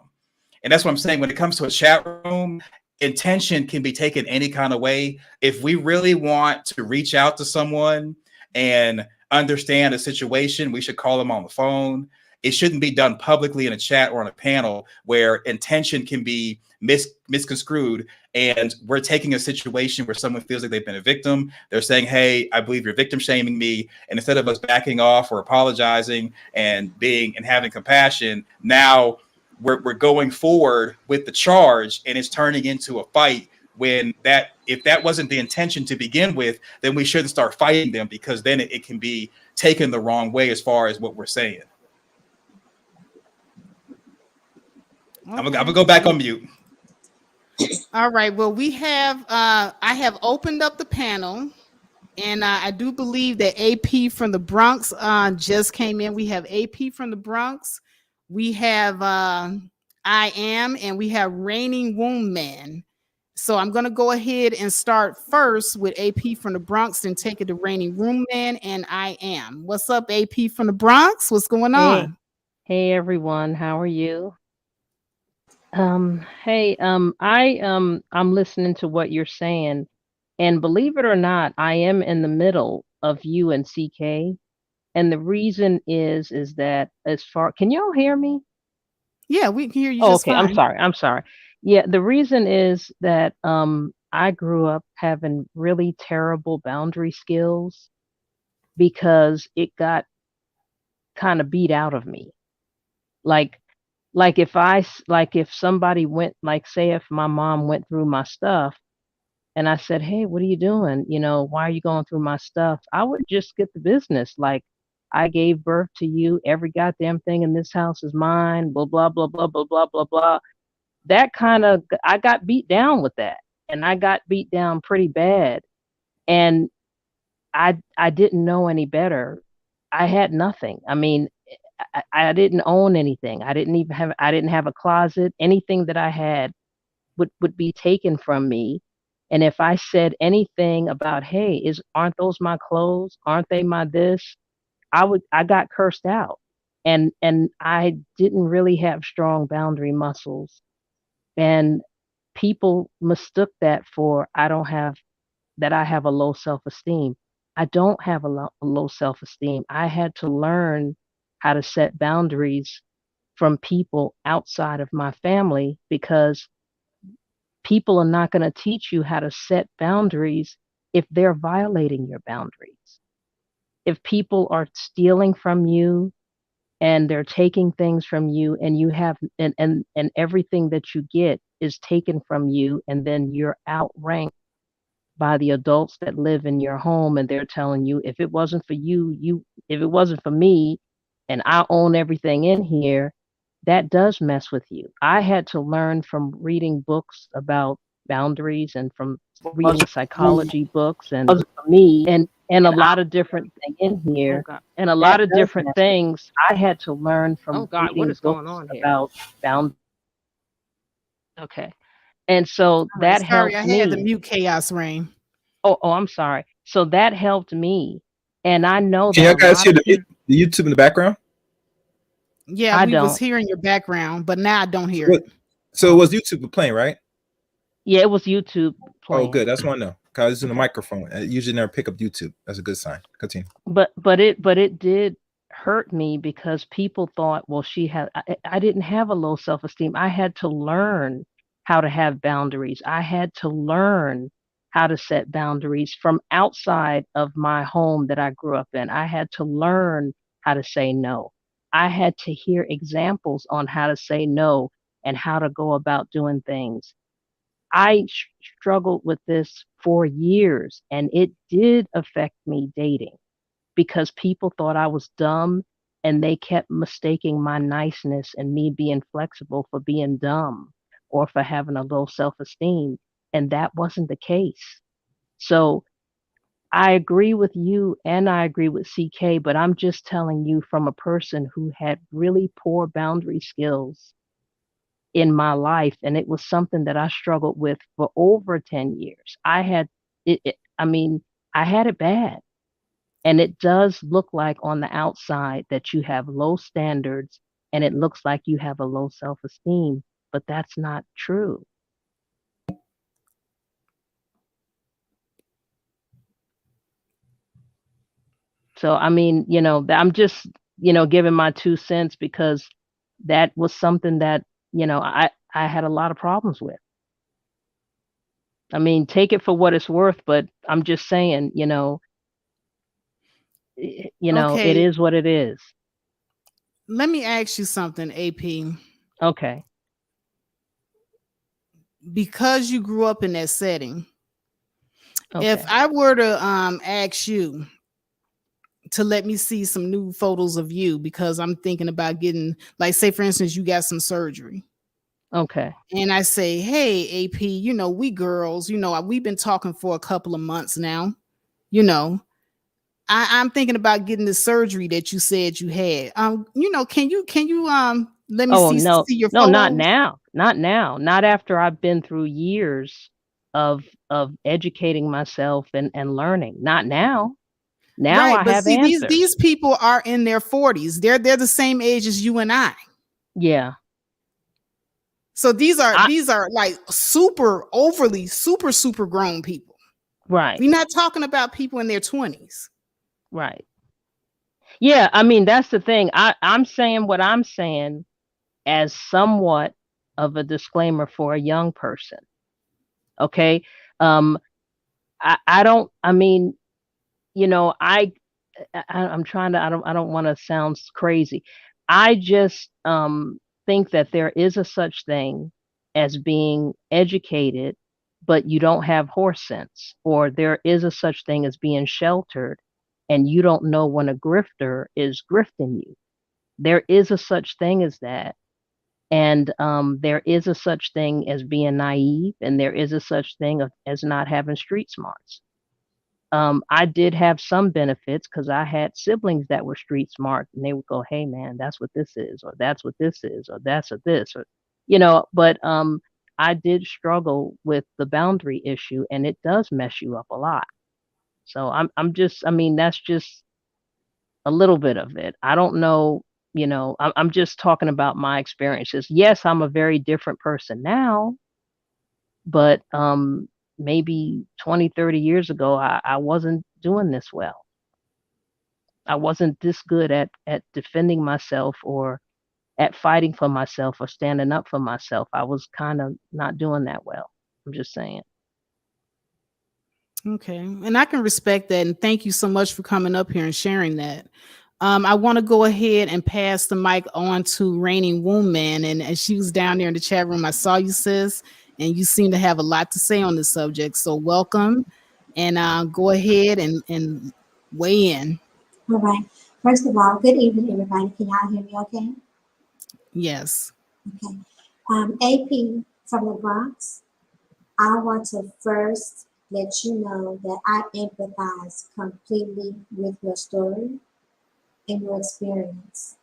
And that's what I'm saying. When it comes to a chat room, intention can be taken any kind of way. If we really want to reach out to someone and understand a situation, we should call them on the phone. It shouldn't be done publicly in a chat or on a panel where intention can be misconstrued. And we're taking a situation where someone feels like they've been a victim. They're saying, hey, I believe you're victim shaming me. And instead of us backing off or apologizing and having compassion, now we're going forward with the charge, and it's turning into a fight. When if that wasn't the intention to begin with, then we shouldn't start fighting them, because then it can be taken the wrong way as far as what we're saying. Okay. I'm gonna go back on mute. All right. Well, we have I have opened up the panel, and I do believe that AP from the Bronx just came in. We have AP from the Bronx. We have I Am, and we have Reigning Womb Man. So I'm going to go ahead and start first with AP from the Bronx and take it to Reigning Womb Man and I Am. What's up, AP from the Bronx? What's going on? Hey everyone, how are you? I'm listening to what you're saying, and believe it or not, I am in the middle of you and CK. And the reason is that can y'all hear me? Yeah, we can hear you Oh, just okay. I'm fine. sorry. I'm sorry. Yeah, the reason is that I grew up having really terrible boundary skills because it got kind of beat out of me. Like like if somebody went, like say if my mom went through my stuff and I said, "Hey, what are you doing? You know, why are you going through my stuff?" I would just get the business. Like, I gave birth to you. Every goddamn thing in this house is mine. Blah blah blah blah blah blah blah blah. That kind of, I got beat down with that, and I got beat down pretty bad. And I didn't know any better. I had nothing. I mean, I didn't own anything. I didn't have a closet. Anything that I had would be taken from me. And if I said anything about, hey, is aren't those my clothes? Aren't they my this? I got cursed out. And I didn't really have strong boundary muscles. And people mistook that for I don't have that I have a low self-esteem. I don't have a low self-esteem. I had to learn how to set boundaries from people outside of my family because people are not going to teach you how to set boundaries if they're violating your boundaries. If people are stealing from you and they're taking things from you and you have and everything that you get is taken from you and then you're outranked by the adults that live in your home and they're telling you if it wasn't for you if it wasn't for me and I own everything in here, that does mess with you. I had to learn from reading books about boundaries and from reading psychology books Wasn't for me, and a and I lot of different thing in oh here god and a that lot of does different mess with me. things I had to learn Oh from God, what reading is going books on here? about bound okay. And so All right, that sorry, I helped had to me. mute chaos rain. Oh, I'm sorry. So that helped me. And I know Can that y'all a guys lot hear of people, the YouTube in the background? Yeah, I we was don't. hearing your background, but now I don't So, hear it. so it was YouTube playing, right? Yeah, it was YouTube Oh, playing. good. That's one I know. Cause it's in the microphone. I usually never pick up YouTube. That's a good sign. Continue. But it did hurt me because people thought, well, I didn't have a low self-esteem. I had to learn how to have boundaries. I had to learn how to set boundaries from outside of my home that I grew up in. I had to learn how to say no. I had to hear examples on how to say no and how to go about doing things. I struggled with this for years and it did affect me dating because people thought I was dumb and they kept mistaking my niceness and me being flexible for being dumb or for having a low self esteem. And that wasn't the case. So I agree with you and I agree with CK, but I'm just telling you from a person who had really poor boundary skills in my life. And it was something that I struggled with for over 10 years. I had I mean, I had it bad. And it does look like on the outside that you have low standards and it looks like you have a low self esteem, but that's not true. So, I mean, I'm just, giving my 2 cents because that was something that, I had a lot of problems with. I mean, take it for what it's worth, but I'm just saying, it Okay, is what it is. let me ask you something, AP. Okay. Because you grew up in that setting, if Okay. I were to ask you to let me see some new photos of you because I'm thinking about getting, like, say for instance, you got some surgery. Okay. And I say, hey, AP, we girls, we've been talking for a couple of months now. You know, I'm thinking about getting the surgery that you said you had. Can you let me Oh, see your no, not photos? now. Not now. Not after I've been through years of educating myself and learning. Not now. Now Right, I but have see, these answers. people are in their 40s. They're the same age as you and I. Yeah. So these are I these are like super overly super grown people. right. We're not talking about people in their 20s. Right. Yeah, I mean that's the thing. I'm saying what I'm saying as somewhat of a disclaimer for a young person. Okay. Um, I don't, I mean, you know, I'm trying to, I don't want to sound crazy. I just think that there is a such thing as being educated, but you don't have horse sense, or there is a such thing as being sheltered and you don't know when a grifter is grifting you. There is a such thing as that. And there is a such thing as being naive, and there is a such thing as not having street smarts. I did have some benefits because I had siblings that were street smart, and they would go, "Hey, man, that's what this is, or that's what this is, or that's what this," or you know. But I did struggle with the boundary issue, and it does mess you up a lot. So I'm just, I mean, that's just a little bit of it. I don't know, you know. I'm just talking about my experiences. Yes, I'm a very different person now, but maybe 20, 30 years ago, I wasn't doing this well. I wasn't this good at defending myself or at fighting for myself or standing up for myself. I was kind of not doing that well. I'm just saying. Okay. And I can respect that. And thank you so much for coming up here and sharing that. I want to go ahead and pass the mic on to Reigning Womb Man. And she was down there in the chat room. I saw you, sis, and you seem to have a lot to say on this subject. So welcome, and go ahead and weigh in. All right. First of all, good evening, everybody. Can y'all hear me okay? Yes. Okay. AP from the Bronx, I want to first let you know that I empathize completely with your story and your experience.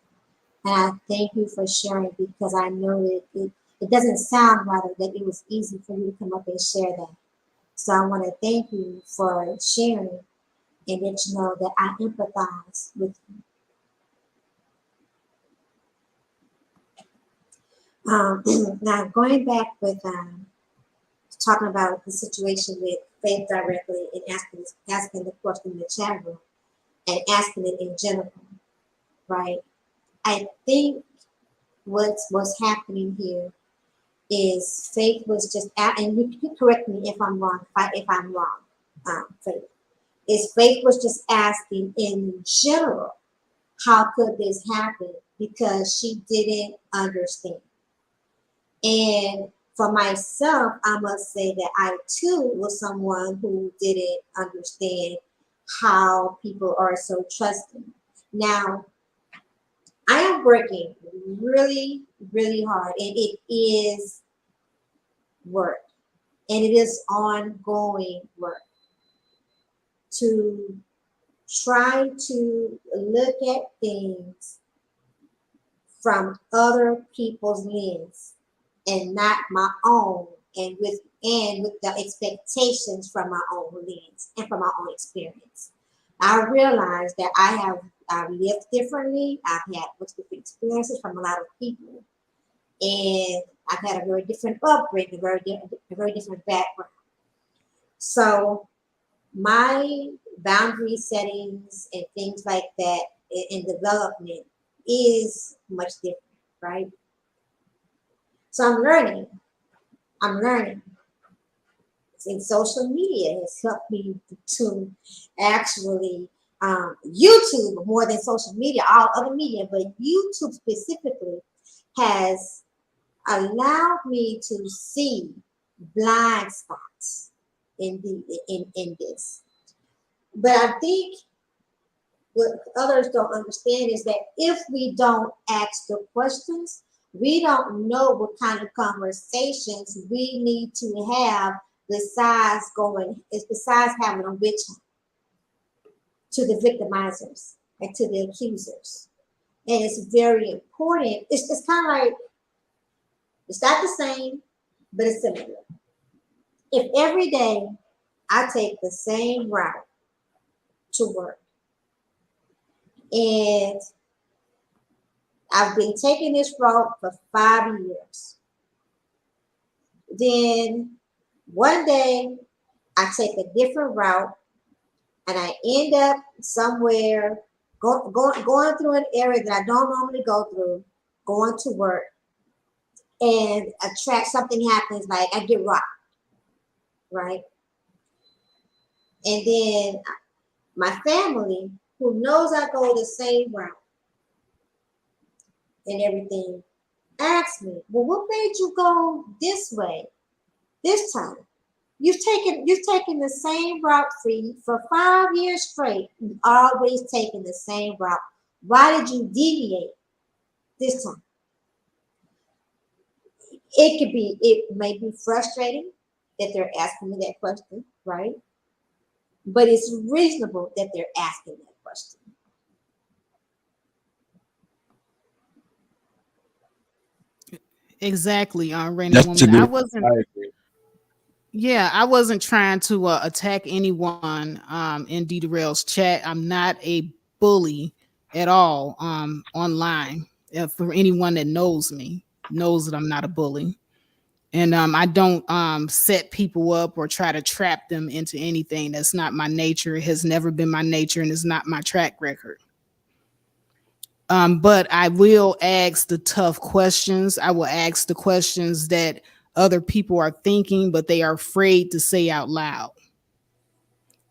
And I thank you for sharing because I know that it doesn't sound right or that it was easy for you to come up and share that. So I want to thank you for sharing and let you know that I empathize with you. Now, going back with talking about the situation with Faith directly and asking the question in the chat room and asking it in general, right? I think what's happening here is Faith was just and you can correct me if I'm wrong. If I'm wrong, Faith Faith was just asking in general, how could this happen? Because she didn't understand. And for myself, I must say that I too was someone who didn't understand how people are so trusting. Now, I am working really, really hard, and it is work, and it is ongoing work to try to look at things from other people's lens and not my own, and with the expectations from my own lens and from my own experience. I realize that I've lived differently. I've had different experiences from a lot of people, and I've had a very different upbringing, a very different background. So my boundary settings and things like that in development is much different, right? So I'm learning. And social media has helped me to actually YouTube more than social media, all other media, but YouTube specifically has allowed me to see blind spots in this. But I think what others don't understand is that if we don't ask the questions, we don't know what kind of conversations we need to have besides having a witch hunt to the victimizers and to the accusers. And it's very important. It's kind of like, it's not the same, but it's similar. If every day I take the same route to work, and I've been taking this route for 5 years, then one day I take a different route and I end up somewhere going through an area that I don't normally go through, going to work, and attract something happens, like I get rocked, right? And then my family, who knows I go the same route and everything, asks me, well, what made you go this way this time? You've taken the same route for 5 years straight. You've always taken the same route. Why did you deviate this time? It may be frustrating that they're asking me that question, right? But it's reasonable that they're asking that question. Exactly, Rainy That's a Woman. I good. wasn't. I agree. Yeah, I wasn't trying to attack anyone in D Darrell's chat. I'm not a bully at all online. For anyone that knows me, knows that I'm not a bully. And I don't set people up or try to trap them into anything. That's not my nature. It has never been my nature, and it's not my track record. But I will ask the tough questions. I will ask the questions that other people are thinking, but they are afraid to say out loud.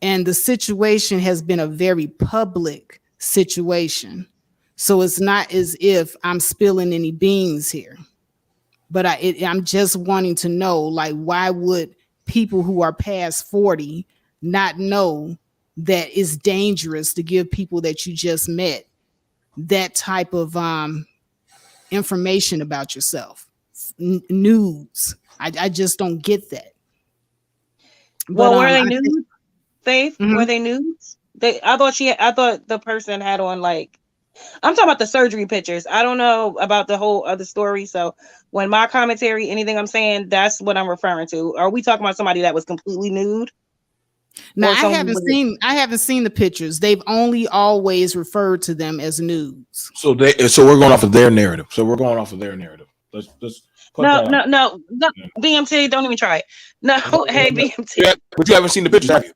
And the situation has been a very public situation. So it's not as if I'm spilling any beans here. But I'm just wanting to know, like, why would people who are past 40 not know that it's dangerous to give people that you just met that type of information about yourself? News. I just don't get that. But Well, were they I think, nudes, Faith? Were they nudes? I thought the person had on, like, I'm talking about the surgery pictures. I don't know about the whole other story. So when my commentary, anything I'm saying, that's what I'm referring to. Are we talking about somebody that was completely nude? now Or someone I haven't seen the pictures. They've only always referred to them as nudes. So we're going off of their narrative. Let's put No, that no, out. no, no. Yeah. BMT, don't even try it. No, hey, BMT. Yeah, but you haven't seen the pictures, have you?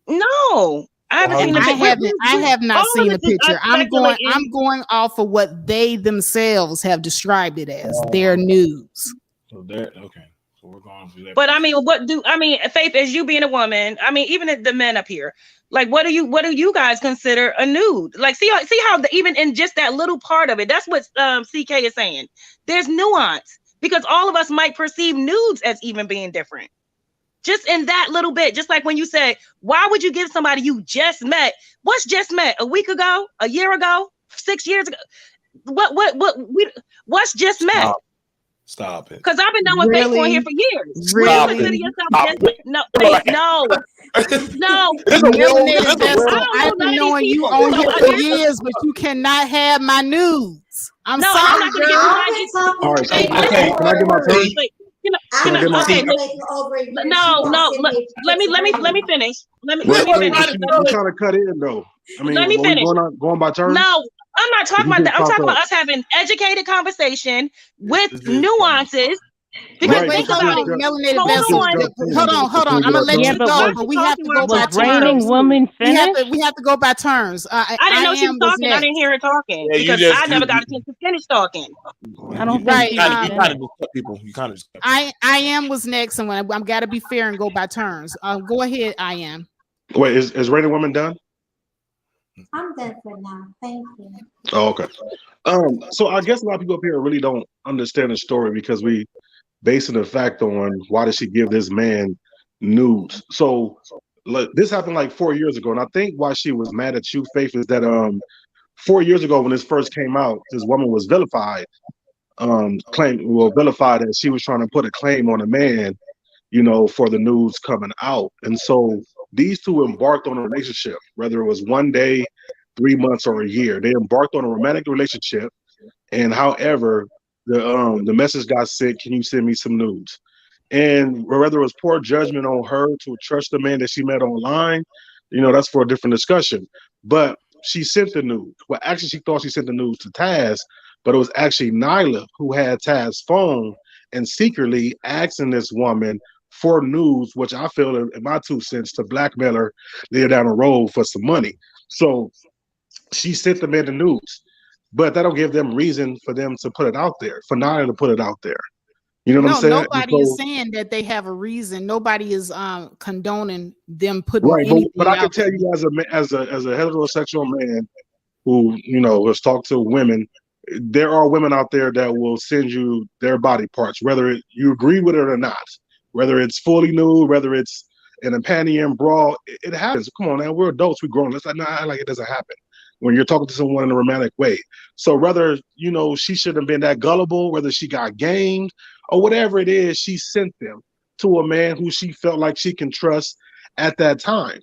No, I haven't seen the picture. I have not all seen of the this is picture. us I'm speculating. going off of what they themselves have described it as. Their news. So there, okay. So we're going for that. But I mean, Faith, as you being a woman, I mean, even the men up here, like, what do you guys consider a nude? Like, see how even in just that little part of it, that's what CK is saying. There's nuance, because all of us might perceive nudes as even being different. Just in that little bit, just like when you said, why would you give somebody you just met? What's just met? A week ago? A year ago? 6 years ago? What's just met? Stop it. Because I've been knowing Faith on here for years. Would you consider yourself just no, Faith, no. Melanated Vessel, I don't I've know none been of knowing these you people. on So here for years, but you cannot have my nudes. I'm No, sorry, I'm not gonna girl. All right, so Faith, okay, can I get my turn? I'm get my not okay, gonna make it over a year. no, let me finish. Let me finish. I'm trying to cut in though. I mean, Let me when we finish. going by turns? No, I'm not talking about that. I'm talking about us having educated conversation with nuances. Because Right, think but about it. Melanated Hold Vessel. on. Hold on. I'm gonna let Yeah, you but go, we're- but we have to go by Was Raining turns. Woman finished? We have to go by turns. I didn't know she was was talking. I next. didn't hear her talking Yeah, you because just- I never you- got a chance to finish talking. I don't think Right, she You was kind of finished. just cut people. You kind of just cut I am was next, and when I'm gotta be fair and go by turns. Go ahead, I am. Wait, is Raining Woman done? I'm done for now. Thank you. Oh, okay. So I guess a lot of people up here really don't understand the story because we basing the fact on why did she give this man nudes. So look, this happened like 4 years ago, and I think why she was mad at you, Faith, is that 4 years ago when this first came out, this woman was vilified, vilified that she was trying to put a claim on a man, for the news coming out. And so these two embarked on a relationship, whether it was 1 day, 3 months, or a year. They embarked on a romantic relationship, and however, the message got sent, can you send me some nudes? And whether it was poor judgment on her to trust the man that she met online, that's for a different discussion. But she sent the nudes. Well, actually, she thought she sent the nudes to Taz, but it was actually Nyla who had Taz's phone and secretly asking this woman for nudes, which I feel, in my 2 cents, to blackmail her later down the road for some money. So she sent the man the nudes. but that don't give them reason for them to put it out there, for Naya to put it out there. You know what I'm No, saying? nobody is saying that they have a reason. Nobody is condoning them putting Right, but anything I can out tell there. you as a heterosexual man who, you know, has talked to women, there are women out there that will send you their body parts, whether you agree with it or not, whether it's fully nude, whether it's in a panty and bra. It happens. Come on, now, we're adults, we're grown. Let's not act like it doesn't happen when you're talking to someone in a romantic way. So whether, you know, she shouldn't have been that gullible, whether she got gamed or whatever it is, she sent them to a man who she felt like she can trust at that time.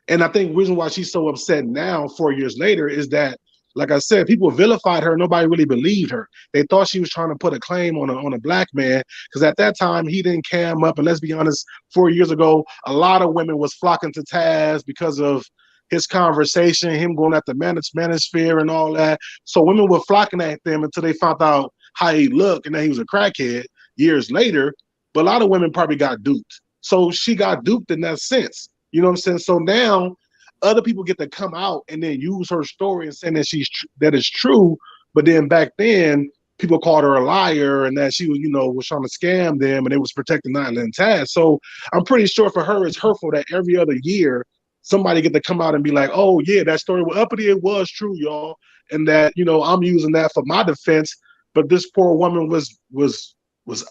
And I think the reason why she's so upset now, 4 years later, is that, like I said, people vilified her. Nobody really believed her. They thought she was trying to put a claim on a black man, because at that time he didn't cam up. And let's be honest, 4 years ago, a lot of women was flocking to Taz because of his conversation, him going at the manosphere and all that. So women were flocking at them until they found out how he looked and that he was a crackhead years later. But a lot of women probably got duped. So she got duped in that sense. You know what I'm saying? So now other people get to come out and then use her story and saying that that is true. But then back then, people called her a liar and that she was, you know, was trying to scam them and it was protecting Nyla and Taz. So I'm pretty sure for her, it's hurtful that every other year somebody get to come out and be like, oh yeah, that story was uppity. It was true, y'all. And that, you know, I'm using that for my defense. But this poor woman was,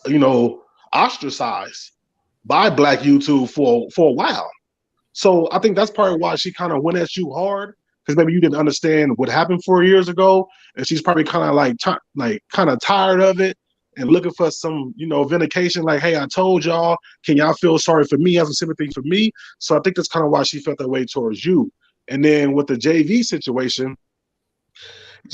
you know, ostracized by Black YouTube for a while. So I think that's probably why she kind of went at you hard, because maybe you didn't understand what happened 4 years ago, and she's probably kind of like kind of tired of it and looking for some, you know, vindication. Like, hey, I told y'all, can y'all feel sorry for me, have some sympathy for me? So I think that's kind of why she felt that way towards you. And then with the JV situation,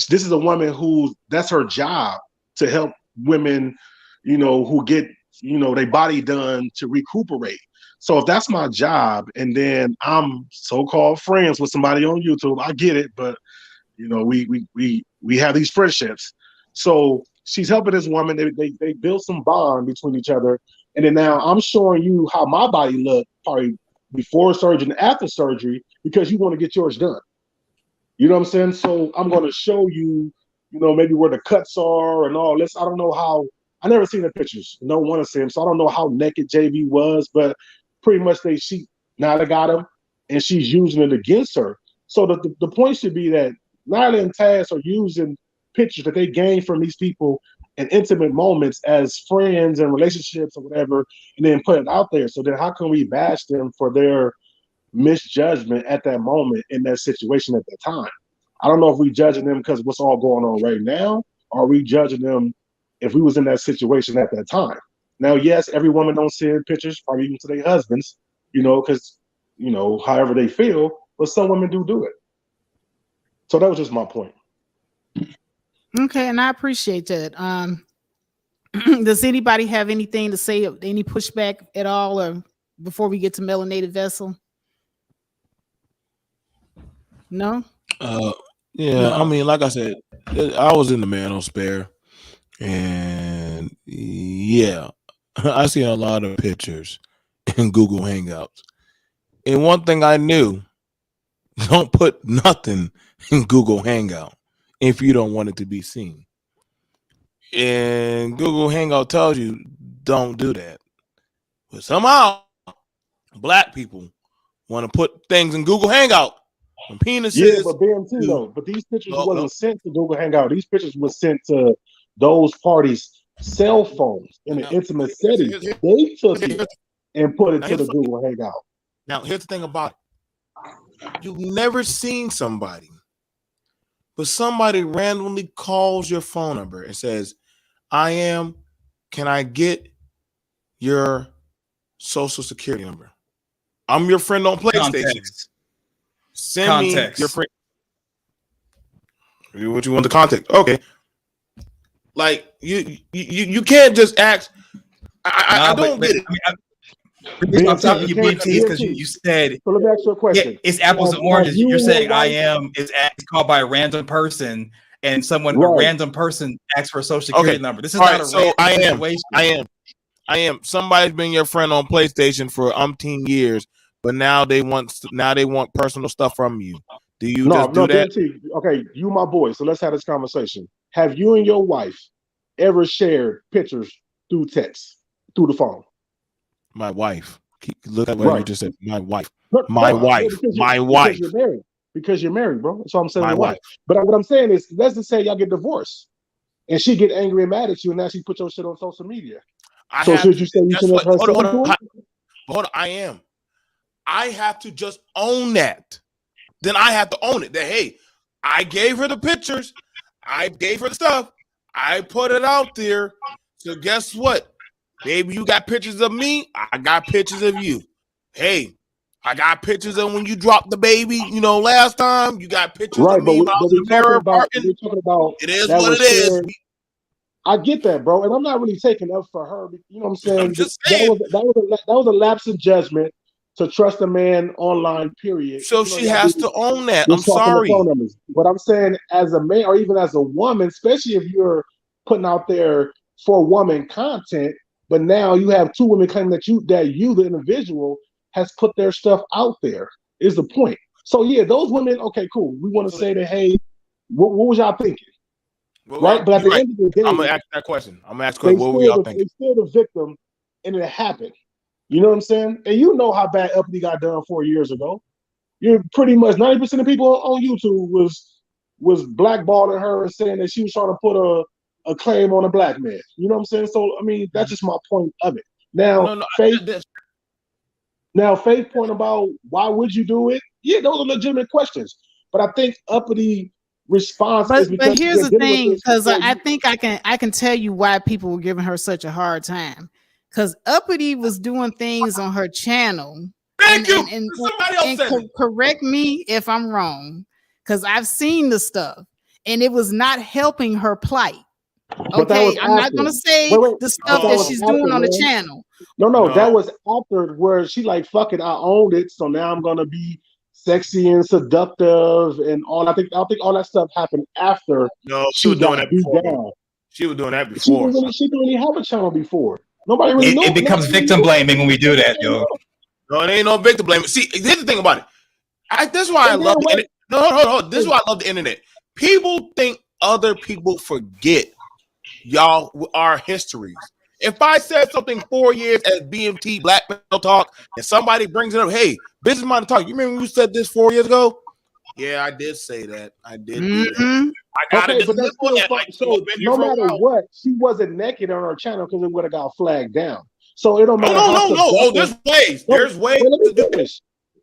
this is a woman who that's her job, to help women, you know, who get, you know, their body done to recuperate. So if that's my job, and then I'm so-called friends with somebody on YouTube, I get it, but you know, we have these friendships. So she's helping this woman. They build some bond between each other, and then now I'm showing you how my body looked probably before surgery and after surgery, because you want to get yours done. You know what I'm saying? So I'm going to show you, you know, maybe where the cuts are and all this. I don't know how. I never seen the pictures. No one to see them, so I don't know how naked JV was, but pretty much Nyla got him, and she's using it against her. So the point should be that Nyla and Taz are using pictures that they gain from these people in intimate moments as friends and relationships or whatever, and then put it out there. So then how can we bash them for their misjudgment at that moment in that situation at that time? I don't know if we judging them because what's all going on right now, or are we judging them if we was in that situation at that time? Now, yes, every woman don't send pictures, probably even to their husbands, you know, because, you know, however they feel, but some women do it. So that was just my point. Okay, and I appreciate that. Does anybody have anything to say, any pushback at all, or before we get to Melanated Vessel? No? Yeah, I mean, like I said, I was in the manosphere, and yeah, I see a lot of pictures in Google Hangouts. And one thing I knew, don't put nothing in Google Hangout if you don't want it to be seen. And Google Hangout tells you don't do that. But somehow, Black people want to put things in Google Hangout. When penises. Yeah, but BMT though, but these pictures wasn't sent to Google Hangout. These pictures were sent to those parties' cell phones in an intimate setting. They took it and put it to the Google Hangout. Now, here's the thing about it. You've never seen somebody, but somebody randomly calls your phone number and says, can I get your social security number? I'm your friend on PlayStation. Context. Send me your friend. What you want the context? Okay. Like you can't just ask. I don't get it. The reason I'm talking to you, BMT, is because you said. So let me ask you a question. Yeah, it's apples and oranges. You're saying is called by a random person, and a random person asks for a social security number. This is not a random situation. I am. Somebody's been your friend on PlayStation for umpteen years, but now they want personal stuff from you. Do you No, just do no, that? DMT. Okay, you my boy. So let's have this conversation. Have you and your wife ever shared pictures through text, through the phone? My wife. Look at what you Right. just said. My wife. No, My no, wife. because My because wife. you're married. Because you're married, bro. That's all I'm saying. My Your wife. wife. But what I'm saying is, let's just say y'all get divorced, and she get angry and mad at you, and now she put your shit on social media. I So have should to. you say you Guess should let what? her Hold on, send hold to on. it? Hold on. I am. I have to just own that. Then I have to own it. That hey, I gave her the pictures. I gave her the stuff. I put it out there. So guess what? Baby, you got pictures of me. I got pictures of you. Hey, I got pictures of when you dropped the baby, last time. You got pictures of Right, me when I was in the mirror apartment. we're talking about It is that what was it is. shared. I get that, bro, and I'm not really taking up for her. You know what I'm I'm saying? just That saying. was a lapse in judgment to trust a man online. Period. So You know, she y'all do has to own that. I'm this talking the phone sorry. numbers. But I'm saying, as a man or even as a woman, especially if you're putting out there for woman content, but now you have two women claiming that you, the individual, has put their stuff out there. Is the point? So yeah, those women. Okay, cool. We want to say that. Hey, what was y'all thinking? Right, but at You're the right. end of the I'm day, gonna ask that question. What were y'all thinking? they still the victim, and it happened. You know what I'm saying? And you know how bad Uppity got done 4 years ago. You're pretty much 90% of people on YouTube was blackballing her and saying that she was trying to put a claim on a black man. You know what I'm saying? So I mean, that's just my point of it. Now, No. Faith point about why would you do it? Yeah, those are legitimate questions. But I think Uppity response is But because here's they're the dealing with thing, this because for I think I can tell you why people were giving her such a hard time. Because Uppity was doing things on her channel, Thank you. Somebody else and said it. correct me if I'm wrong, because I've seen the stuff, and it was not helping her plight. But that was Okay, I'm not after. gonna say Wait, the but stuff that that was she's after, doing on the man. channel. No, that No. was after where she like, fuck it, I owned it, so now I'm gonna be sexy and seductive and all. I think all that stuff happened after No, she she was doing got that beat before. down. She was doing that before. She didn't really have a channel before. Nobody really knew. It becomes Nobody really victim knew. blaming when we do that, yo. No, it ain't no victim blame. See, here's the thing about it. This is why I And love then the internet. No, hold on. This is why I love the internet. People think other people forget our histories. If I said something 4 years as BMT Black Male Talk and somebody brings it up, hey, Business Mind Talk, you remember when you said this 4 years ago? Yeah, I did say that. I did do that. Mhm. I got okay, it. but that's still Like so. been here No for a matter while. what, she wasn't naked on her channel because it would have got flagged down. So it don't matter No. how Oh, seductive. there's ways. No, There's ways wait, let me to do it. finish.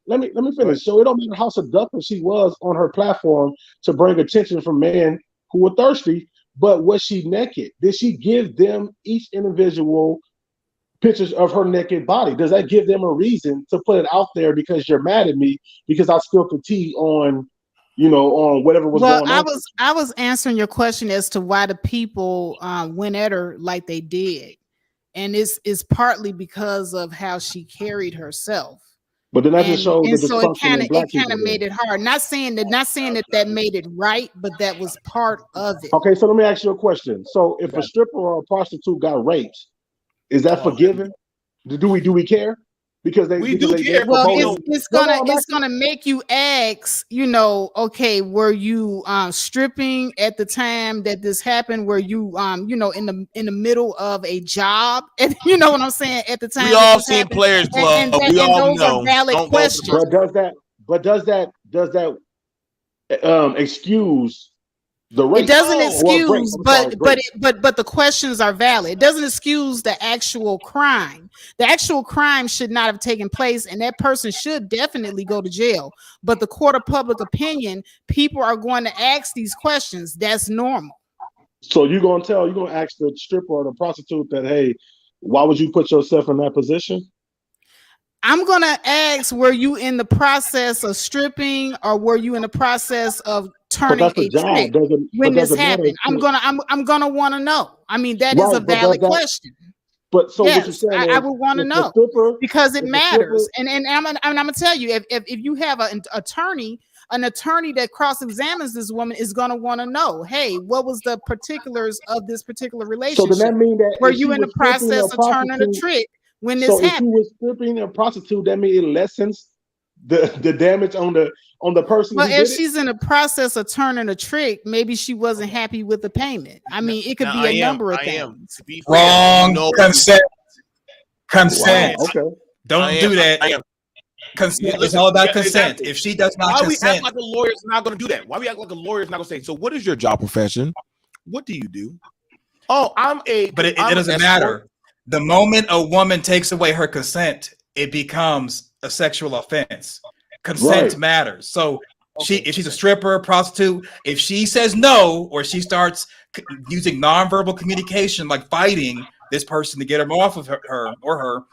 Let me finish. So it don't matter how seductive she was on her platform to bring attention from men who were thirsty, but was she naked? Did she give them each individual pictures of her naked body? Does that give them a reason to put it out there because you're mad at me because I spilled the tea on, on whatever was Well, going on? I was answering your question as to why the people went at her like they did, and it's partly because of how she carried herself. But then that just shows the So it dysfunction in black kind people of then. made it hard. Not saying that made it right, but that was part of it. Okay, so let me ask you a question. So if a stripper or a prostitute got raped, is that forgiven? Do we care? Because they Well, promoting. it's gonna make you ask, okay, were you stripping at the time that this happened? Were you in the middle of a job? And you know what I'm saying? At the time We that all this seen happened, Players Club. We and all those are know. valid Don't go to questions. But does that excuse the rape? It doesn't Or rape? excuse, I'm sorry, rape. but the questions are valid. It doesn't excuse the actual crime. The actual crime should not have taken place, and that person should definitely go to jail. But the court of public opinion, people are going to ask these questions. That's normal. So you're gonna ask the stripper or the prostitute that, hey, why would you put yourself in that position? I'm gonna ask, were you in the process of stripping, or were you in the process of turning That's the a job. trick when this Doesn't matter. happened? I'm gonna want to know. I mean, that is Right, a but does valid that? question. But so what you're Yes, saying I is, would want to if the know stripper, because it if the stripper, matters. And I'm gonna tell you, if you have an attorney that cross-examines this woman is gonna want to know, hey, what was the particulars of this particular so then relationship? that mean that Were if she you in the was stripping a process of turning a prostitute, trick when this so if she happened? was stripping a prostitute, that means it lessens the damage on the person Well, who if did it? she's in the process of turning a trick, maybe she wasn't happy with the payment. I mean, it could Now, be a number of I am. things. To be fair, Wrong. you know, Consent. Wow. Consent. Okay. Don't do that. I am. Consent. It's Listen, all about yeah, consent. exactly. If she does not Why we act consent, like a lawyer's not going to do that? Why we act like a lawyer's not going to say, so what is your job profession? What do you do? Oh, but it doesn't matter. The moment a woman takes away her consent, it becomes a sexual offense. Consent Right. matters. So if she's a stripper, a prostitute, if she says no, or she starts using nonverbal communication, like fighting this person to get him off of her,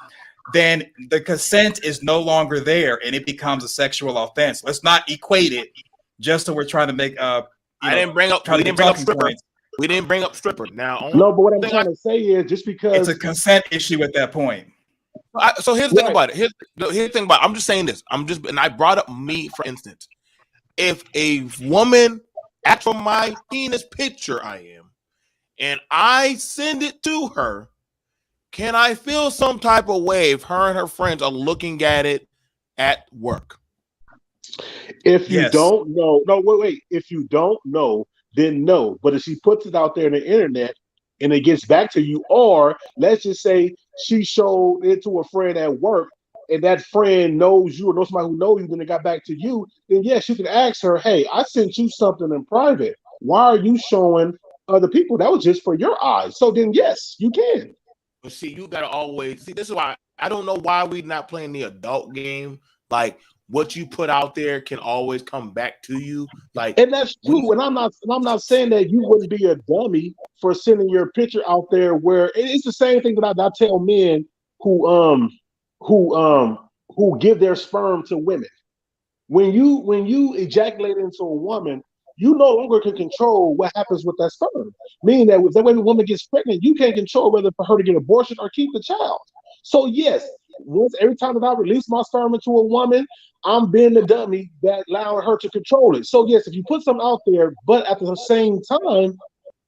then the consent is no longer there, and it becomes a sexual offense. Let's not equate it just so we're trying to make we didn't bring up stripper. We didn't bring up stripper. Now, No, but what I'm trying to say is just because it's a consent issue at that point. So here's the thing about it. Here's the thing about it. I'm just saying this. And I brought up me, for instance. If a woman asks for my penis picture, and I send it to her, can I feel some type of way if her and her friends are looking at it at work? if you don't know, no, wait. If you don't know, then no. But if she puts it out there in the internet and it gets back to you, or let's just say she showed it to a friend at work and that friend knows you or knows somebody who knows you, then it got back to you, then yes, you can ask her, hey, I sent you something in private. Why are you showing other people? That was just for your eyes. So then yes, you can. But see, you gotta always see. This is why I don't know why we're not playing the adult game. Like what you put out there can always come back to you. Like, and that's true. And I'm not saying that you wouldn't be a dummy for sending your picture out there. Where it's the same thing that I tell men who give their sperm to women. When you ejaculate into a woman, you no longer can control what happens with that sperm. Meaning that if that way the woman gets pregnant, you can't control whether for her to get abortion or keep the child. So yes, every time that I release my sperm into a woman, I'm being the dummy that allowing her to control it. So yes, if you put something out there, but at the same time,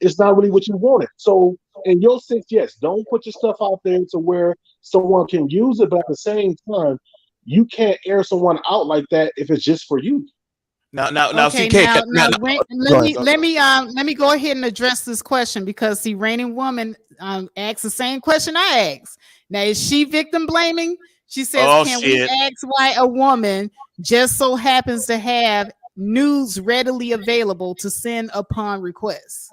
it's not really what you wanted. So in your sense, yes, don't put your stuff out there to where someone can use it, but at the same time, you can't air someone out like that if it's just for you. Now, Okay, CK, let me go ahead and address this question because the reigning woman asked the same question I asked. Now, is she victim blaming? She says, we ask why a woman just so happens to have nudes readily available to send upon request?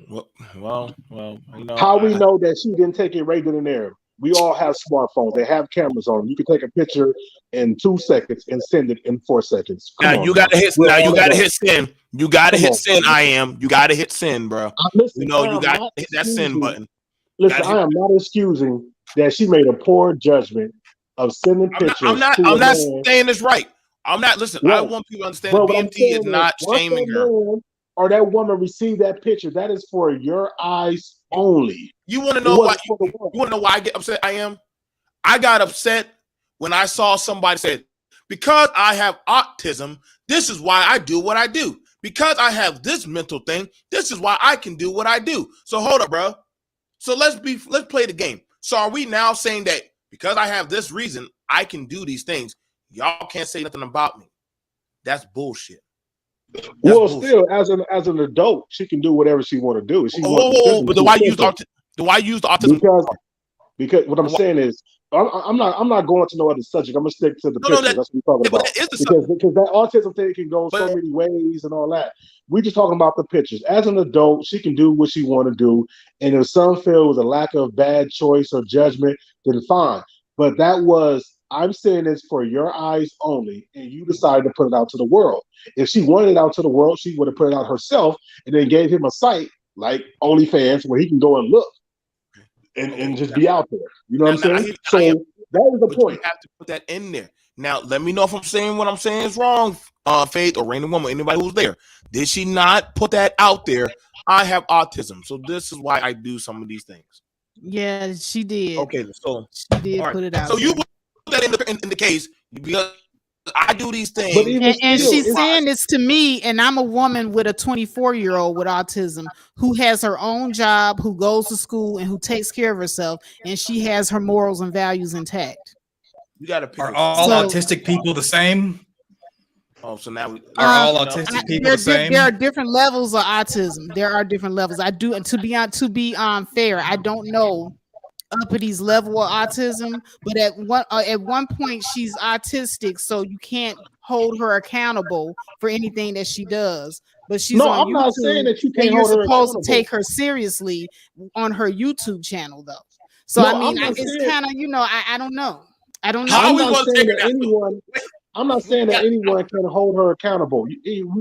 Well, you know, how we know that she didn't take it right then and there? We all have smartphones. They have cameras on them. You can take a picture in 2 seconds and send it in 4 seconds. You gotta hit send. You gotta hit send. You gotta hit send, bro. Listen, you gotta hit that send button. Listen, I am not excusing that she made a poor judgment of sending pictures. I'm not saying this right. I'm not. Listen, right. I want people to understand BMT is not shaming her. Or that woman received that picture, that is for your eyes only. You want to know why? You want to know why I get upset? I got upset when I saw somebody say, because I have autism, this is why I do what I do. Because I have this mental thing, this is why I can do what I do. So hold up, bro. So let's play the game. So are we now saying that because I have this reason, I can do these things? Y'all can't say nothing about me. That's bullshit. Still, as an adult, she can do whatever she want to do. But do I use the autism? Because what I'm saying is, I'm not going to no other subject. I'm gonna stick to the picture. That's what we're talking about. Because that autism thing can go so many ways and all that. We're just talking about the pictures. As an adult, she can do what she want to do, and if some feel it was a lack of bad choice or judgment, then fine. But I'm saying this for your eyes only, and you decided to put it out to the world. If she wanted it out to the world, she would have put it out herself and then gave him a site like OnlyFans where he can go and look and just be out there. You know what I'm saying? So that is the point. You have to put that in there. Now, let me know if I'm saying what I'm saying is wrong, Faith or Rainy Woman, anybody who's there. Did she not put that out there? I have autism, so this is why I do some of these things. Yeah, she did. Okay, so she did put it out. So you put that in the case because I do these things, and she's saying this to me, and I'm a woman with a 24-year-old with autism who has her own job, who goes to school, and who takes care of herself, and she has her morals and values intact. You got to pick. Are all So- autistic people the same? Oh, so now we Are all you know, autistic people the same? There are different levels of autism. There are different levels. I do, and to be fair, I don't know Uppity's level of autism, but at one point she's autistic, so you can't hold her accountable for anything that she does. But she's No, on I'm YouTube, not saying that you and can't you're hold her supposed to accountable. take her seriously on her YouTube channel, though. So No, I mean, I'm not it's saying- kind of, I don't know. I don't know. How I'm we not gonna saying take that her down? anyone. I'm not saying that anyone can hold her accountable.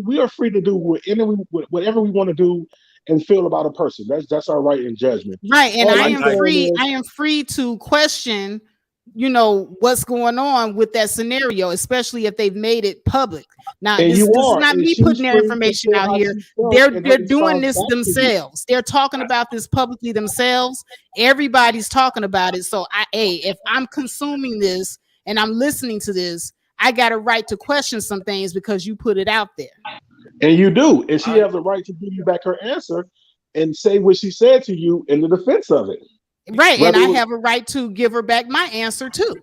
We are free to do whatever we want to do and feel about a person. That's our right in judgment. Right, and All I I'm am saying free. is- I am free to question, what's going on with that scenario, especially if they've made it public. Now, And this you is are, not and me she's putting their free to information feel out how here. she felt They're and her doing response this back to you. themselves. They're talking about this publicly themselves. Everybody's talking about it. So if I'm consuming this and I'm listening to this, I got a right to question some things because you put it out there. And you do, and she has the right to give you back her answer and say what she said to you in the defense of it. Right, Whether and I it was- have a right to give her back my answer too.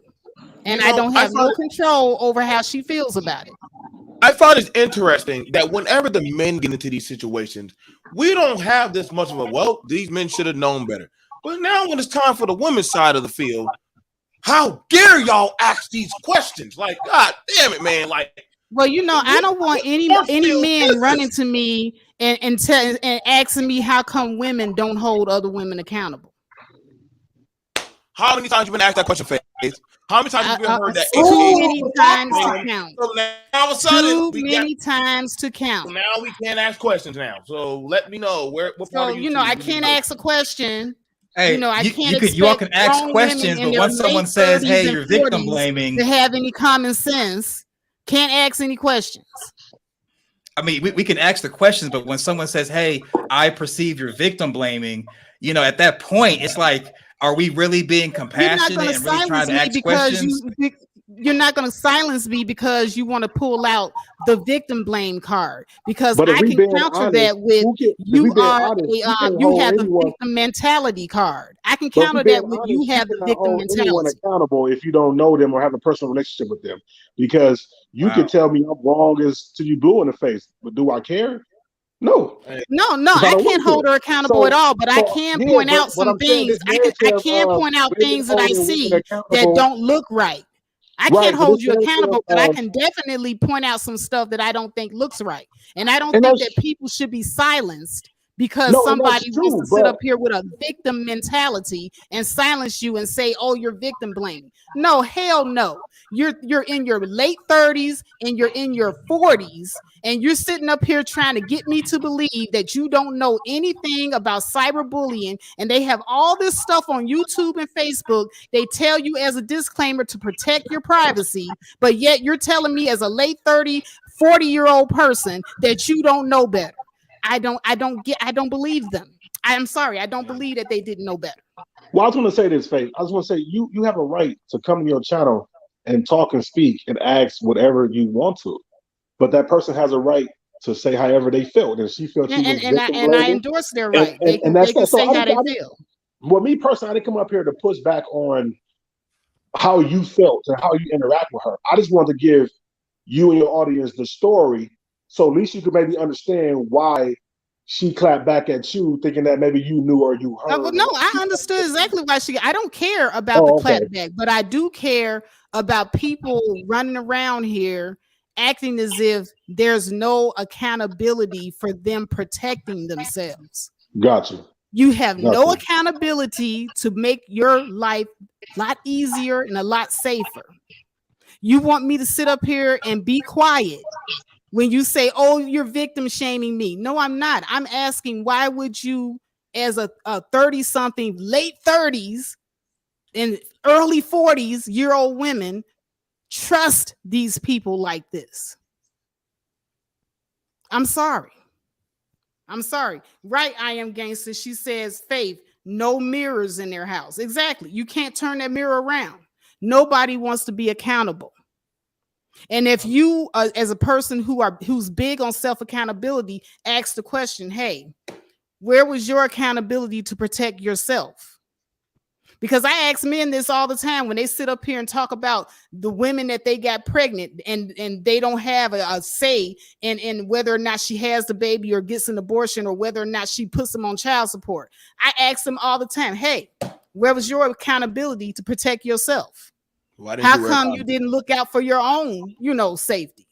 And You know, I don't I have no find- control over how she feels about it. I find it interesting that whenever the men get into these situations, we don't have this much of a, well, these men should have known better. But now when it's time for the women's side of the field, how dare y'all ask these questions? Like, God damn it, man. Like, Well, I don't want any men running to me and asking me how come women don't hold other women accountable. how many times you been asked that question, Faith? How many times have you heard that? Too many times to count. So now all of a sudden, Too many times to so count. now we can't ask questions now. So let me know what part So of you I can't ask a question. Hey, I can't you all expect can ask grown questions, women in but their once someone late says, 30s "Hey, and you're victim 40s blaming," to have any common sense, can't ask any questions. I mean, we can ask the questions, but when someone says, "Hey, I perceive you're victim blaming," at that point, it's like, are we really being You're not compassionate going to and really trying silence to me ask because questions? you're not going to silence me because you want to pull out the victim blame card, because But if I we can being counter honest, that with if we you being are honest, we can't you hold have the anyone- victim mentality card. I can But if counter we being that with honest, you have the cannot victim hold anyone mentality. accountable if you don't know them or have a personal relationship with them. Because you Wow. can tell me I'm wrong as till you blue in the face, but do I care? No. No, If I I don't can't want to. hold her accountable So- at all, but I so, can yeah, point but- out but some I'm saying things. this I can narrative of point out women things that I holding women see that accountable- don't look right. I Right, can't but hold this you narrative accountable, but I of- can definitely point out some stuff that I don't think looks right. And I don't And think that's- that people should be silenced because No, and that's somebody wants to true, sit but- up here with a victim mentality and silence you and say, "Oh, you're victim blaming." No, hell no. You're in your late 30s and you're in your 40s and you're sitting up here trying to get me to believe that you don't know anything about cyberbullying, and they have all this stuff on YouTube and Facebook. They tell you as a disclaimer to protect your privacy, but yet you're telling me as a late 30, 40-year-old person that you don't know better. I don't believe them. I'm sorry, I don't believe that they didn't know better. Well, I was going to say this, Faith. I was going to say you have a right to come to your channel and talk and speak and ask whatever you want to, but that person has a right to say however they felt, and she felt you was And victim I blaming. endorse their right. They can that's that. So say how they feel. Well, me personally, I didn't come up here to push back on how you felt and how you interact with her. I just wanted to give you and your audience the story, so at least you could maybe understand why she clapped back at you, thinking that maybe you knew or you heard. Well, no, I understood exactly why I don't care about the okay. clapback, but I do care about people running around here acting as if there's no accountability for them protecting themselves. Gotcha. You have no Gotcha. accountability to make your life a lot easier and a lot safer. You want me to sit up here and be quiet when you say, "Oh, you're victim shaming me." No, I'm not. I'm asking, why would you, as a 30-something, late 30s and early 40s-year-old women, trust these people like this? I'm sorry. Right, I am gangster. She says, Faith, no mirrors in their house. Exactly. You can't turn that mirror around. Nobody wants to be accountable. And if you, as a person who's big on self-accountability, ask the question, hey, where was your accountability to protect yourself? Because I ask men this all the time when they sit up here and talk about the women that they got pregnant and they don't have a say in whether or not she has the baby or gets an abortion or whether or not she puts them on child support. I ask them all the time, hey, where was your accountability to protect yourself? How come you didn't look out for your own, safety?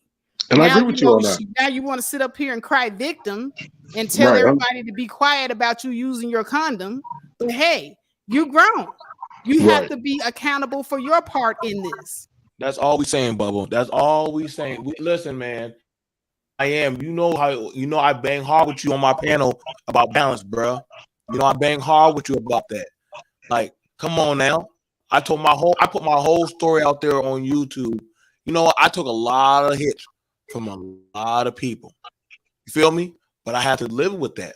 And now, I agree with you on that. Now you want to sit up here and cry victim and tell everybody to be quiet about you using your condom. But hey, you grown. You have to be accountable for your part in this. That's all we saying, Bubble. That's all we saying. Listen, man. I am. I bang hard with you on my panel about balance, bro. I bang hard with you about that. Like, come on now. I put my whole story out there on YouTube. I took a lot of hits from a lot of people. You feel me? But I had to live with that.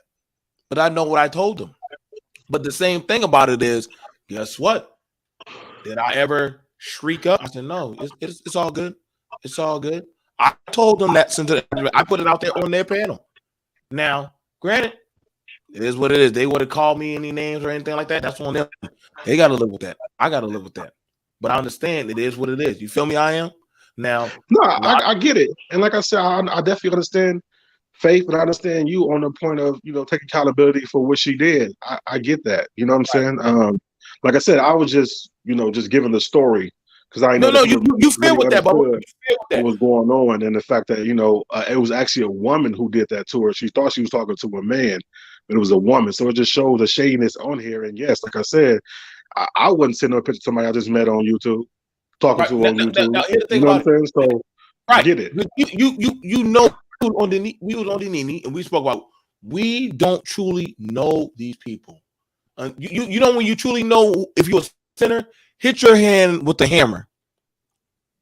But I know what I told them. But the same thing about it is, guess what? Did I ever shriek up? I said, no, it's all good. It's all good. I told them that since I put it out there on their panel. Now, granted, it is what it is. They would have called me any names or anything like that. That's on them. They got to live with that. I got to live with that. But I understand it is what it is. You feel me? I am. Now, no, I get it. And like I said, I definitely understand Faith, and I understand you on the point of, taking accountability for what she did. I get that. You know what I'm saying? Like I said, I was just, just giving the story because I know you feel with that, Bubba. What was going on, and the fact that it was actually a woman who did that to her. She thought she was talking to a man, but it was a woman. So it just shows the shadiness on here. And yes, like I said, I wouldn't send a picture of somebody I just met on YouTube, talking to on YouTube. Now, here's the thing you know what I'm saying? So I get it. We was on the Nini and we spoke about we don't truly know these people. You know when you truly know if you're a sinner, hit your hand with the hammer,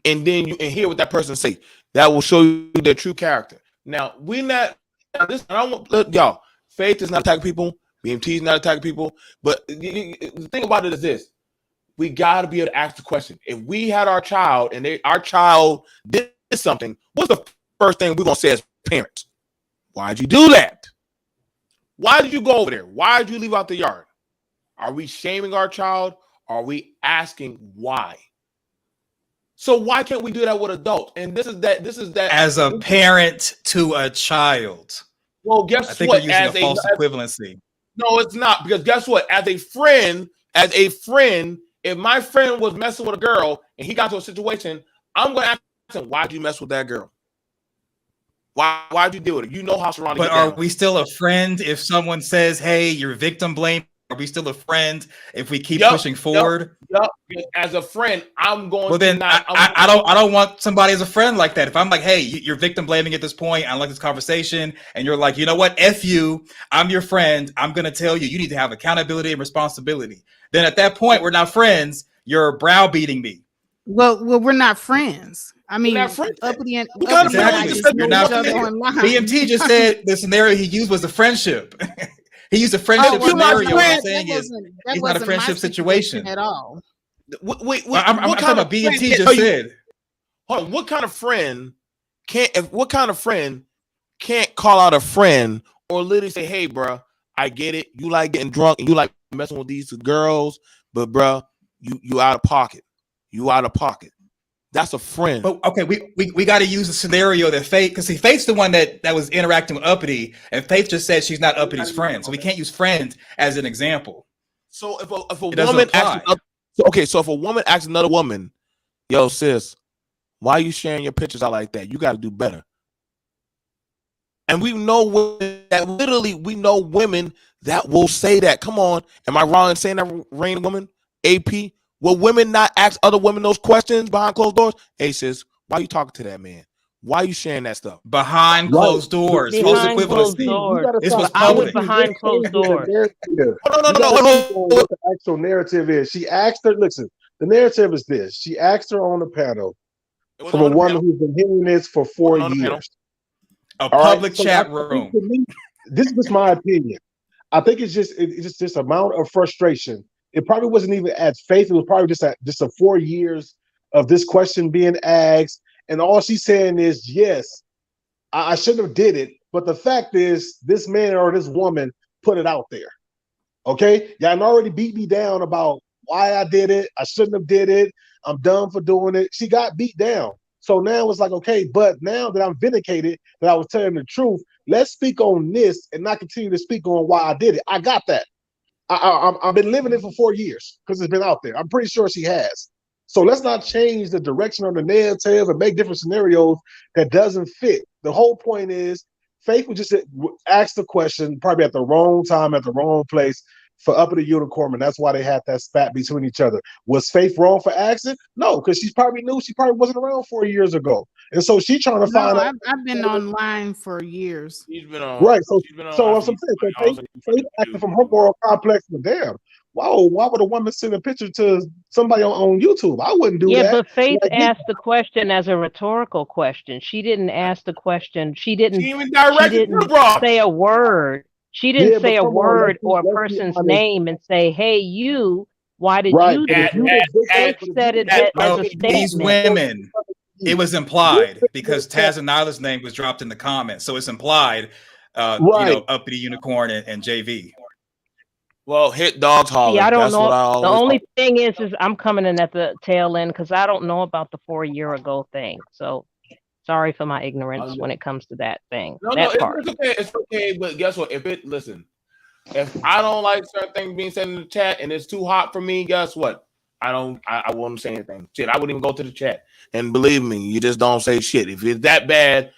and then you hear what that person say. That will show you their true character. Now we're not. I don't want y'all. Faith is not attacking people. BMT is not attacking people. But the thing about it is this: we got to be able to ask the question. If we had our child and our child did something, what's the first thing we're gonna say as parents? Why'd you do that? Why did you go over there? Why did you leave out the yard? Are we shaming our child? Are we asking why? So why can't we do that with adults? And this is that. As a parent to a child. Well, guess what? I think we're using a false equivalency. No, it's not, because guess what? As a friend, if my friend was messing with a girl and he got to a situation, I'm going to ask him, why'd you mess with that girl? Why'd you do it? You know how surrounding. But are we still a friend if someone says, hey, you're victim blaming? Are we still a friend if we keep pushing forward? Yep. As a friend, I'm going. Well, then I don't want somebody as a friend like that. If I'm like, hey, you're victim blaming at this point, I don't like this conversation, and you're like, you know what, F you, I'm your friend. I'm gonna tell you, you need to have accountability and responsibility. Then at that point, we're not friends. You're browbeating me. Well, we're not friends. I mean, uppity and exactly. You're not. BMT just said the scenario he used was a friendship. He used a friendship scenario. What I'm saying is, it's not a friendship situation at all. Wait, I'm talking about BMT just said. Hold on, what kind of friend can't call out a friend or literally say, hey, bro, I get it. You like getting drunk and you like messing with these girls, but bro, you out of pocket. You out of pocket. That's a friend. But okay, we got to use a scenario that Faith, because Faith's the one that was interacting with Uppity, and Faith just said she's not Uppity friend, so we can't use friend as an example. So if a woman if a woman asks another woman, yo sis, why are you sharing your pictures out like that? You got to do better. And we know we know women that will say that. Come on, am I wrong in saying that, Rain Woman? AP? Will women not ask other women those questions behind closed doors? Hey, sis, why are you talking to that man? Why are you sharing that stuff? Behind closed doors. Behind closed doors. This was public. Behind closed doors. No. What the actual narrative is. She asked her, listen, the narrative is this. She asked her on the panel from a woman who's been hearing this for 4 years. A public chat room. This is my opinion. I think it's just this amount of frustration. It probably wasn't even at Faith. It was probably just a 4 years of this question being asked. And all she's saying is, yes, I shouldn't have did it. But the fact is, this man or this woman put it out there. Okay? Y'all already beat me down about why I did it. I shouldn't have did it. I'm dumb for doing it. She got beat down. So now it's like, okay, but now that I'm vindicated that I was telling the truth, let's speak on this and not continue to speak on why I did it. I got that. I've been living it for 4 years because it's been out there. I'm pretty sure she has. So let's not change the direction of the narrative and make different scenarios that doesn't fit. The whole point is Faith would just ask the question probably at the wrong time, at the wrong place for Uppity Unicorn, and that's why they had that spat between each other. Was Faith wrong for asking? No, because she probably knew she probably wasn't around 4 years ago. And so she's trying to find out. I've been online for years. She's been on. Right. She's been on So our I'm saying, feed. Faith acting from her moral complex, but damn, whoa, why would a woman send a picture to somebody on YouTube? I wouldn't do that. Yeah, but Faith Like, asked the question as a rhetorical question. She didn't ask the question. She didn't even directed her, bro. say a word. She didn't say a come on, word or a let's be person's honest. name and say, "Hey, you, why did Right. you do That- this?" Faith said it as No, a these statement. women, it was implied because Taz and Nyla's name was dropped in the comments, so it's implied. You know, Uppity Unicorn and JV. Well, hit dogs holler. See, I don't That's know. what I The always only thing is I'm coming in at the tail end because I don't know about the 4 year ago thing. So sorry for my ignorance when it comes to that thing. No, that part. it's okay. It's okay. But guess what? If I don't like certain things being said in the chat and it's too hot for me, guess what? I won't say anything. Shit, I wouldn't even go to the chat. And believe me, you just don't say shit. If it's that bad,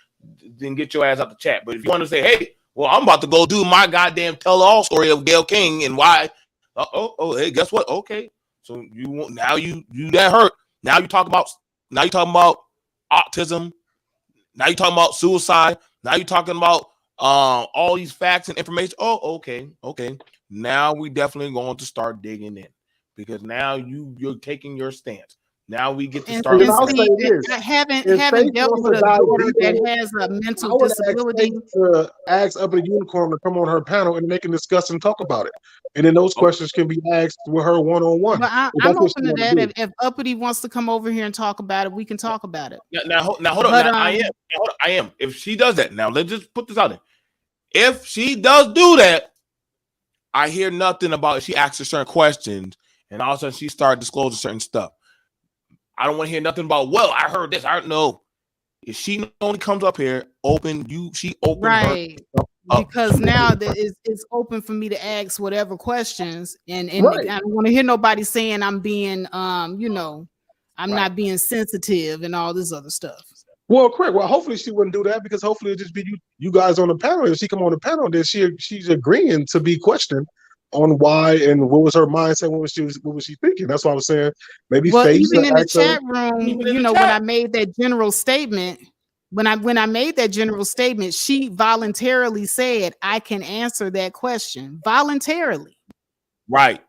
then get your ass out the chat. But if you want to say, hey, well, I'm about to go do my goddamn tell-all story of Gayle King and why. Hey, guess what? Okay, so you that hurt. Now you talking about autism. Now you talking about suicide. Now you talking about all these facts and information. Oh, okay. Now we definitely going to start digging in because now you're taking your stance. Now we get to start. I'll say this. I haven't If Faith dealt wants with to a dive daughter deeper, that has a I mental would disability. ask Uppity Unicorn to come on her panel and they can discuss and talk about it. And then those questions can be asked with her one-on-one. But I'm open to that. If Uppity wants to come over here and talk about it, we can talk about it. Now hold on. I am. If she does that, now let's just put this out there. If she does do that, I hear nothing about it. She asks her certain questions, and all of a sudden she starts disclosing certain stuff. I don't want to hear nothing about, well, I heard this. I don't know. If she only comes up here, she opened right. her because now it's open for me to ask whatever questions, and right. I don't want to hear nobody saying I'm being I'm not being sensitive and all this other stuff. Well, correct. Well, hopefully she wouldn't do that because hopefully it'd just be you guys on the panel. If she come on the panel, then she's agreeing to be questioned on why and what was her mindset, what was she thinking. That's what I was saying. Maybe even in the chat room, when I made that general statement, when I made that general statement, she voluntarily said I can answer that question voluntarily. Right.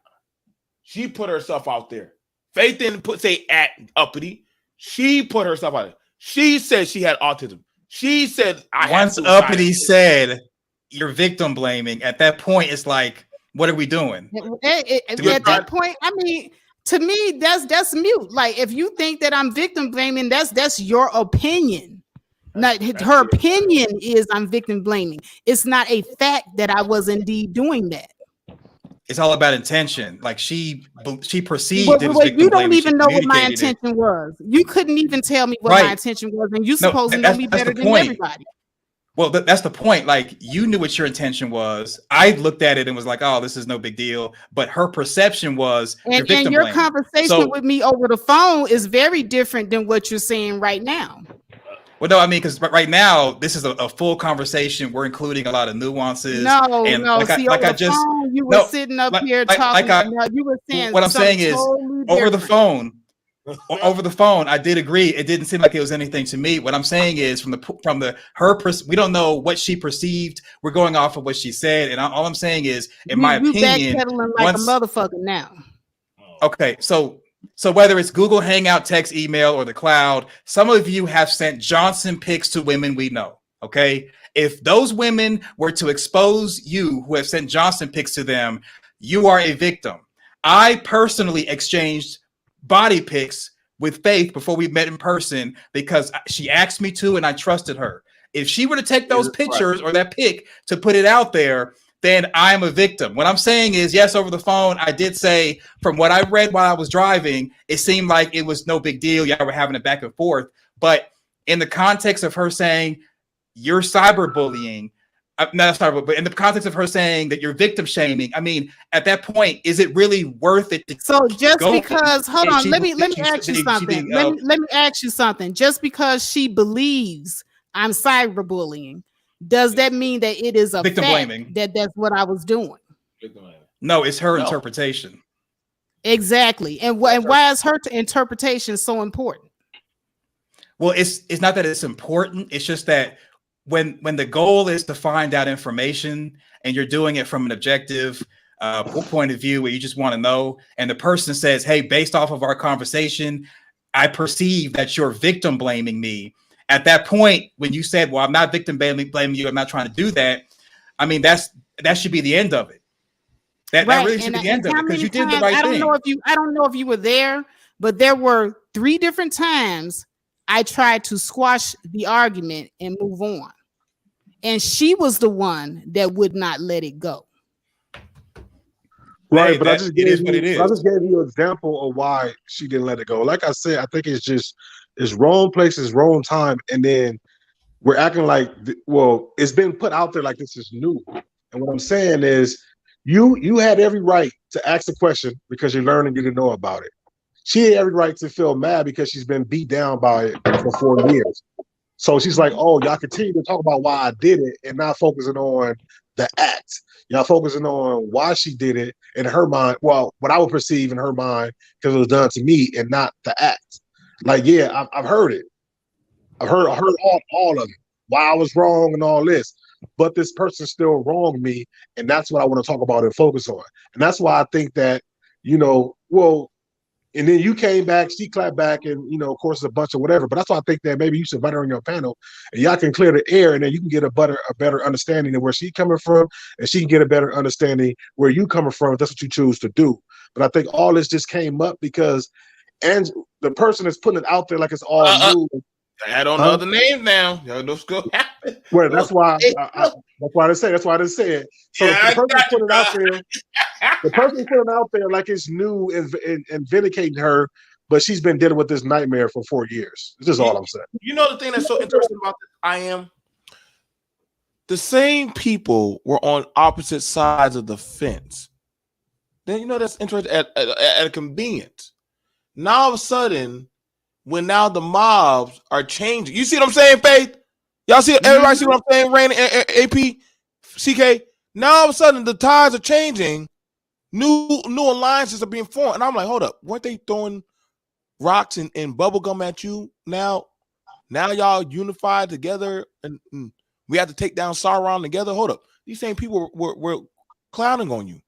She put herself out there. Faith didn't say at Uppity. She put herself out there. She said she had autism. She said once Uppity said you're victim blaming, at that point it's like, what are we doing? At that point, I mean, to me, that's mute. Like, if you think that I'm victim blaming, that's your opinion. Her opinion is I'm victim blaming. It's not a fact that I was indeed doing that. It's all about intention. Like she perceived it was victim you don't blaming. even know what my intention was. You couldn't even tell me what my intention was, and you supposed to know me better than everybody. Well, that's the point. Like, you knew what your intention was. I looked at it and was like, "Oh, this is no big deal." But her perception was, and your conversation with me over the phone is very different than what you're saying right now. Well, no, I mean, because right now this is a full conversation. We're including a lot of nuances. No. See, over the phone, you were sitting up here talking. You were saying what I'm saying is totally over the phone. Over the phone, I did agree. It didn't seem like it was anything to me. What I'm saying is, we don't know what she perceived. We're going off of what she said, and all I'm saying is, in my opinion, backpedaling like a motherfucker now. Okay, so whether it's Google Hangout, text, email, or the cloud, some of you have sent Johnson pics to women we know. Okay, if those women were to expose you who have sent Johnson pics to them, you are a victim. I personally exchanged body pics with Faith before we met in person because she asked me to and I trusted her. If she were to take those pictures or that pic to put it out there, then I'm a victim. What I'm saying is, yes, over the phone, I did say, from what I read while I was driving, it seemed like it was no big deal. Y'all were having it back and forth. But in the context of her saying, you're cyberbullying, not cyber, but in the context of her saying that you're victim shaming, I mean, at that point, is it really worth it to So just go? because, hold on, let me ask you she something. being, Let me ask you something. Just because she believes I'm cyberbullying, does that mean that it is a victim fact blaming? that's what I was doing? No, it's her interpretation. Exactly. And why is her interpretation so important? Well, it's not that it's important. It's just that when the goal is to find out information and you're doing it from an objective point of view where you just want to know, and the person says, hey, based off of our conversation, I perceive that you're victim blaming me. At that point, when you said, well, I'm not victim blaming you, I'm not trying to do that, I mean, that should be the end of it. That really should be the end of it, because you did the right thing. I don't know if you were there, but there were 3 different times I tried to squash the argument and move on. And she was the one that would not let it go. Right, Hey, but I just gave you an example of why she didn't let it go. Like I said, I think it's wrong places, wrong time, and then we're acting like, well, it's been put out there like this is new. And what I'm saying is, you had every right to ask a question because you're learning, you didn't know about it. She had every right to feel mad because she's been beat down by it for 4 years. So she's like, oh, y'all continue to talk about why I did it and not focusing on the act. Y'all focusing on why she did it in her mind. Well, what I would perceive in her mind, because it was done to me and not the act. Like, yeah, I've heard it. I heard all of it. Why I was wrong and all this. But this person still wronged me. And that's what I want to talk about and focus on. And that's why I think that, well, and then you came back, she clapped back, and of course, it's a bunch of whatever. But that's why I think that maybe you should invite her on your panel, and y'all can clear the air, and then you can get a better understanding of where she's coming from, and she can get a better understanding where you coming from. If that's what you choose to do. But I think all this just came up because, and the person that's putting it out there like it's all new. Add on other names now. Y'all know what's gonna happen. Well, that's why. That's why I didn't say it. That's why I didn't say it. So Yeah, the person put it out there. The person put it out there like it's new and vindicating her, but she's been dealing with this nightmare for 4 years. This is all I'm saying. You know the thing that's so interesting about this? I am the same people were on opposite sides of the fence. Then that's interesting at a convenience. Now all of a sudden, when now the mobs are changing, you see what I'm saying, Faith? Y'all see? Everybody see what I'm saying? Rain, AP, CK. Now all of a sudden the tides are changing. New alliances are being formed, and I'm like, hold up, weren't they throwing rocks and bubble gum at you? Now y'all unified together, and we had to take down Sauron together. Hold up, these same people were clowning on you,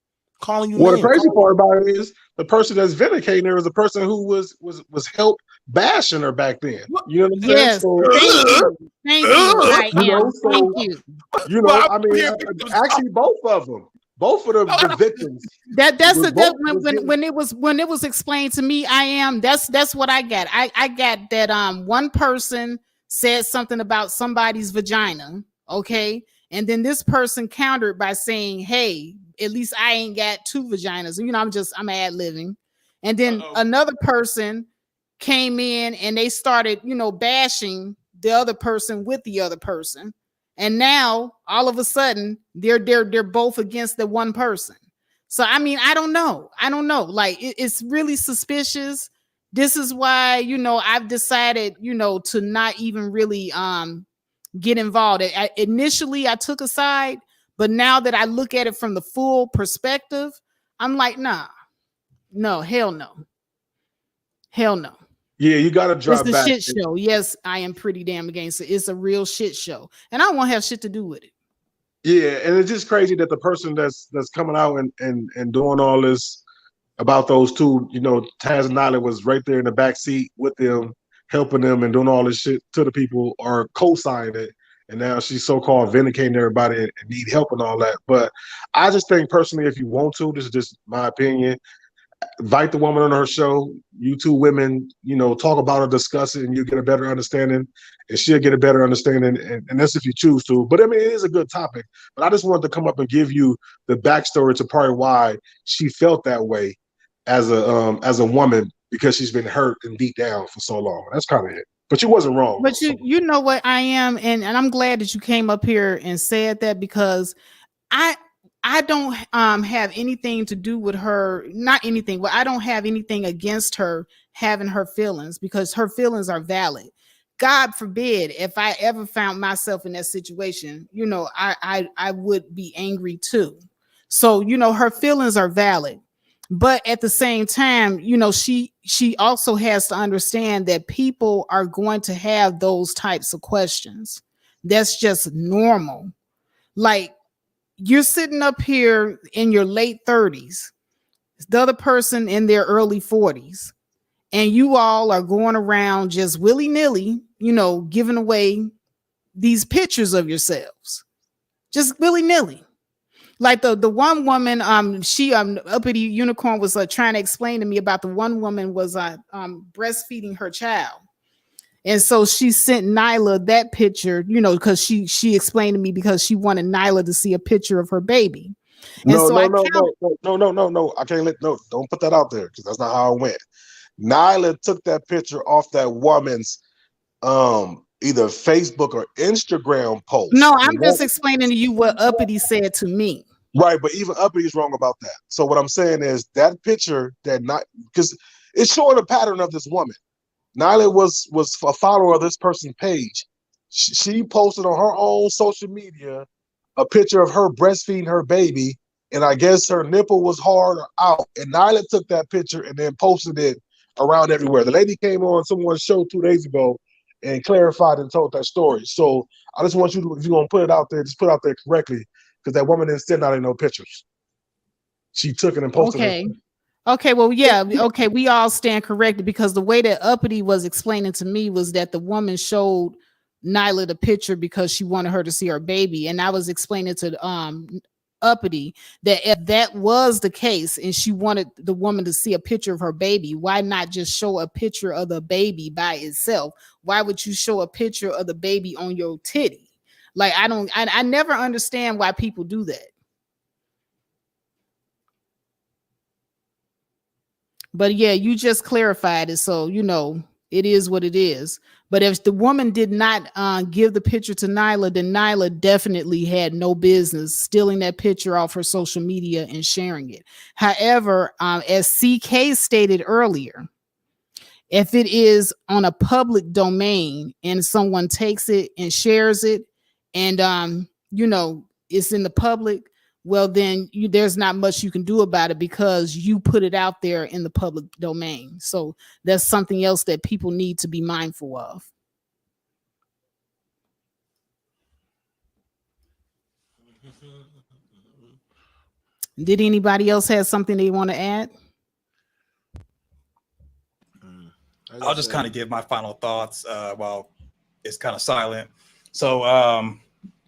calling you. Well, names, the crazy part about it is the person that's vindicating her is the person who was helped bashing her back then. You know what I'm saying? Yes. So, thank you. I am. Thank you. I mean, actually, both of them. Both of the victims. When it was explained to me, that's what I got. I got that one person said something about somebody's vagina, okay? And then this person countered by saying, hey, at least I ain't got 2 vaginas. I'm ad-libbing. And then another person came in and they started, bashing the other person with the other person. And now all of a sudden they're both against the one person. So I mean, I don't know. Like it's really suspicious. This is why, I've decided, to not even really get involved. Initially I took a side, but now that I look at it from the full perspective, I'm like, nah, no, hell no. Hell no. Yeah, you got to drop back. It's a shit show. Yes, I am pretty damn against it. It's a real shit show. And I don't want to have shit to do with it. Yeah, and it's just crazy that the person that's coming out and doing all this about those 2, Taz and Nyla was right there in the back seat with them, helping them and doing all this shit to the people or co-signing it. And now she's so-called vindicating everybody and need help and all that. But I just think personally, if you want to, this is just my opinion, invite the woman on her show. You two women, talk about it, discuss it, and you get a better understanding, and she'll get a better understanding. And that's if you choose to. But I mean, it is a good topic. But I just wanted to come up and give you the backstory to probably why she felt that way as a woman, because she's been hurt and beat down for so long. That's kind of it. But you wasn't wrong. But you know what I am, and I'm glad that you came up here and said that, because I don't have anything to do with her, not anything, but I don't have anything against her having her feelings, because her feelings are valid. God forbid if I ever found myself in that situation, I would be angry too. So, her feelings are valid. But at the same time, she also has to understand that people are going to have those types of questions. That's just normal. Like, you're sitting up here in your late 30s, the other person in their early 40s, and you all are going around just willy-nilly, giving away these pictures of yourselves. Just willy-nilly. Like the one woman, she Uppity Unicorn was trying to explain to me about the one woman was breastfeeding her child. And so she sent Nyla that picture, because she explained to me because she wanted Nyla to see a picture of her baby. And No. I can't don't put that out there, because that's not how it went. Nyla took that picture off that woman's either Facebook or Instagram post. No, I'm just explaining to you what Uppity said to me. Right, but even Uppity is wrong about that. So what I'm saying is that picture because it's showing a pattern of this woman. Nyla was a follower of this person's page. She posted on her own social media a picture of her breastfeeding her baby, and I guess her nipple was hard or out. And Nyla took that picture and then posted it around everywhere. The lady came on someone's show 2 days ago and clarified and told that story. So I just want you to, if you're gonna put it out there, just put it out there correctly, because that woman didn't send out any no pictures. She took it and posted it. Okay, well, yeah, okay, we all stand corrected, because the way that Uppity was explaining to me was that the woman showed Nyla the picture because she wanted her to see her baby, and I was explaining to Uppity that if that was the case and she wanted the woman to see a picture of her baby, why not just show a picture of the baby by itself? Why would you show a picture of the baby on your titty? Like, I never understand why people do that. But yeah, you just clarified it, so it is what it is. But if the woman did not give the picture to Nyla, then Nyla definitely had no business stealing that picture off her social media and sharing it. However, as CK stated earlier, if it is on a public domain and someone takes it and shares it, and it's in the public, well, then there's not much you can do about it, because you put it out there in the public domain. So that's something else that people need to be mindful of. Did anybody else have something they want to add? I'll just kind of give my final thoughts while it's kind of silent. So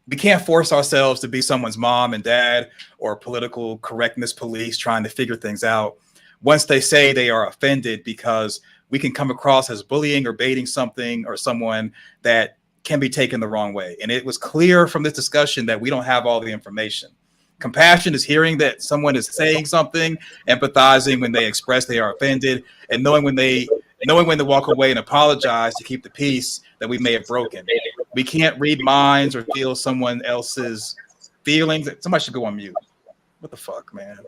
we can't force ourselves to be someone's mom and dad or political correctness police trying to figure things out. Once they say they are offended, because we can come across as bullying or baiting something or someone that can be taken the wrong way. And it was clear from this discussion that we don't have all the information. Compassion is hearing that someone is saying something, empathizing when they express they are offended, and knowing when to walk away and apologize to keep the peace that we may have broken. We can't read minds or feel someone else's feelings. Somebody should go on mute. What the fuck, man?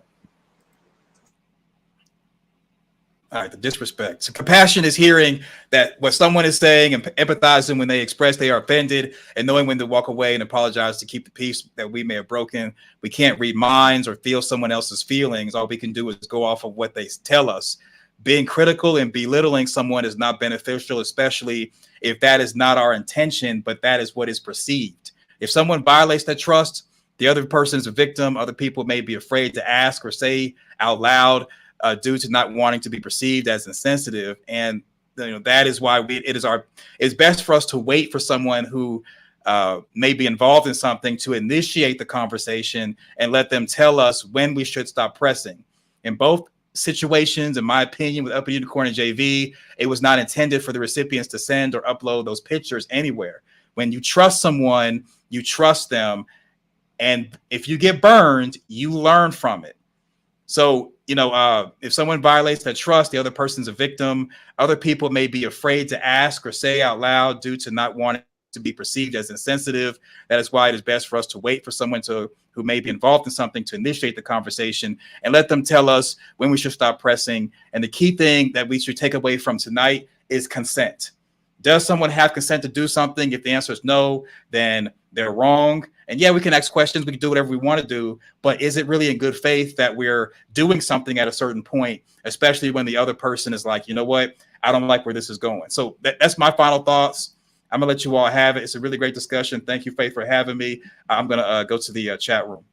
All right, the disrespect. So compassion is hearing that what someone is saying and empathizing when they express they are offended, and knowing when to walk away and apologize to keep the peace that we may have broken. We can't read minds or feel someone else's feelings. All we can do is go off of what they tell us. Being critical and belittling someone is not beneficial, especially if that is not our intention, but that is what is perceived. If someone violates that trust, the other person is a victim. Other people may be afraid to ask or say out loud due to not wanting to be perceived as insensitive. And that is why it's best for us to wait for someone who may be involved in something to initiate the conversation and let them tell us when we should stop pressing. In both situations, in my opinion, with Upper Unicorn and JV, it was not intended for the recipients to send or upload those pictures anywhere. When you trust someone, you trust them. And if you get burned, you learn from it. So, if someone violates that trust, the other person's a victim. Other people may be afraid to ask or say out loud due to not wanting to be perceived as insensitive. That is why it is best for us to wait for someone who may be involved in something to initiate the conversation and let them tell us when we should stop pressing. And the key thing that we should take away from tonight is consent. Does someone have consent to do something? If the answer is no, then they're wrong. And yeah, we can ask questions. We can do whatever we want to do. But is it really in good faith that we're doing something at a certain point, especially when the other person is like, you know what? I don't like where this is going. So that's my final thoughts. I'm going to let you all have it. It's a really great discussion. Thank you, Faith, for having me. I'm going to go to the chat room.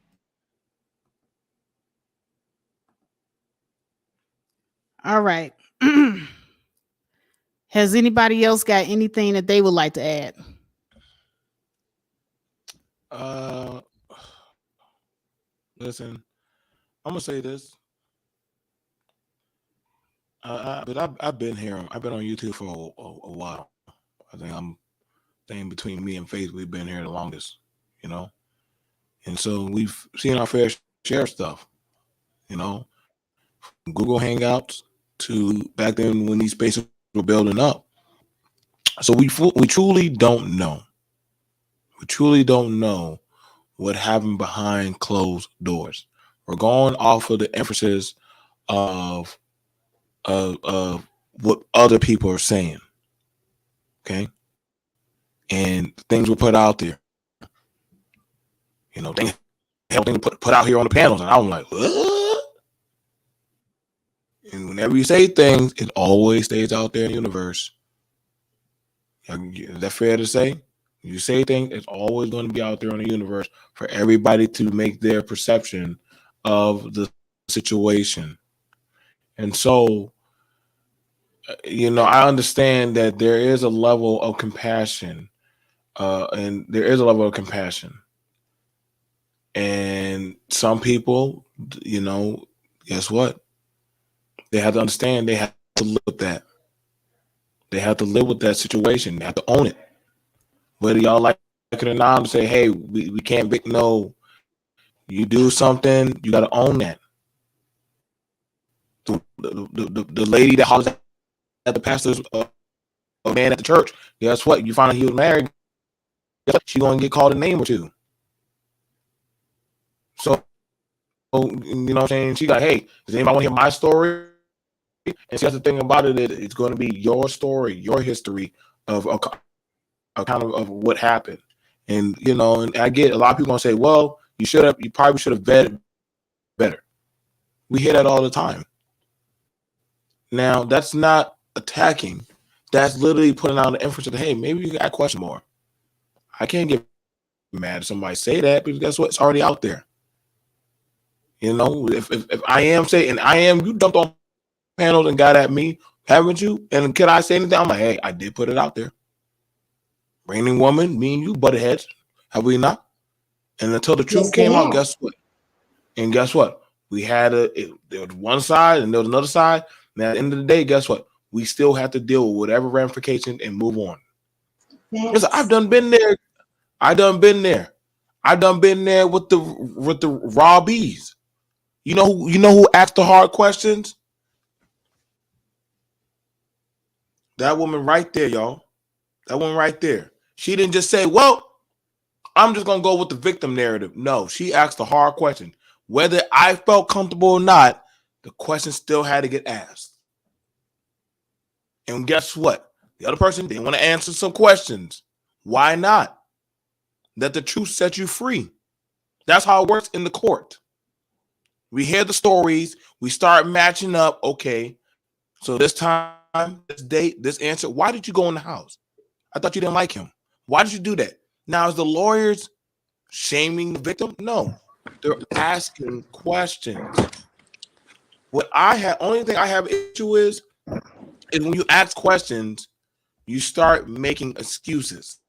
All right. Has anybody else got anything that they would like to add? Listen, I'm gonna say this. But I've been here. I've been on YouTube for a while. I think I'm saying between me and Faith, we've been here the longest, and so we've seen our fair share of stuff, from Google Hangouts to back then when these spaces were building up. So we truly don't know. We truly don't know what happened behind closed doors. We're going off of the emphasis of what other people are saying. Okay. And things were put out there. Things put out here on the panels. And I'm like, what? And whenever you say things, it always stays out there in the universe. Is that fair to say? You say things, it's always going to be out there in the universe for everybody to make their perception of the situation. And so, I understand that there is a level of compassion, and there is a level of compassion. And some people, guess what? They have to understand they have to live with that. They have to live with that situation. They have to own it. Whether y'all like it or not, say, hey, we can't no. You do something, you got to own that. The lady that hollers at the pastor's man at the church, guess what? You find out he was married, she's going to get called a name or two. So, what I'm saying? She got, hey, does anybody want to hear my story? And see, that's the thing about it, it's going to be your story, your history of a kind of what happened. And, and I get a lot of people going to say, well, you probably should have vetted better. We hear that all the time. Now, that's not attacking. That's literally putting out an emphasis that, hey, maybe you got to question more. I can't get mad if somebody say that, because guess what? It's already out there. If I am saying, and you dumped on panels and got at me, haven't you? And can I say anything? I'm like, hey, I did put it out there. Reigning woman, me and you butted heads, have we not? And until the truth came out, guess what? And guess what? We had there was one side and there was another side. And at the end of the day, guess what? We still have to deal with whatever ramifications and move on. Because I've done been there. I done been there with the raw bees. You know who asked the hard questions? That woman right there, y'all. That woman right there. She didn't just say, well, I'm just going to go with the victim narrative. No, she asked the hard question. Whether I felt comfortable or not, the question still had to get asked. And guess what? The other person didn't want to answer some questions. Why not? Let the truth set you free. That's how it works in the court. We hear the stories. We start matching up. Okay, so this time, this date, this answer. Why did you go in the house? I thought you didn't like him. Why did you do that? Now, is the lawyers shaming the victim? No. They're asking questions. Only thing I have issue is when you ask questions, you start making excuses.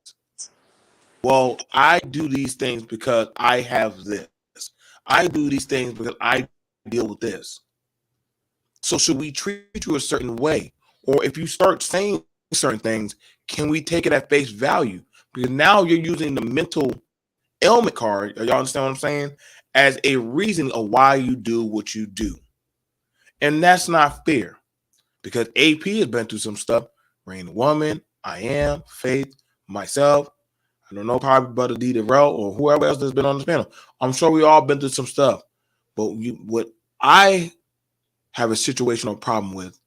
Well, I do these things because I have this. I do these things because I deal with this. So should we treat you a certain way? Or if you start saying certain things, can we take it at face value? Because now you're using the mental ailment card, y'all understand what I'm saying, as a reason of why you do what you do. And that's not fair, because AP has been through some stuff. Rain the Woman, I Am, Faith, myself. I don't know, probably Brother D. Darrell or whoever else that's been on this panel. I'm sure we all been through some stuff. But what I have a situational problem with,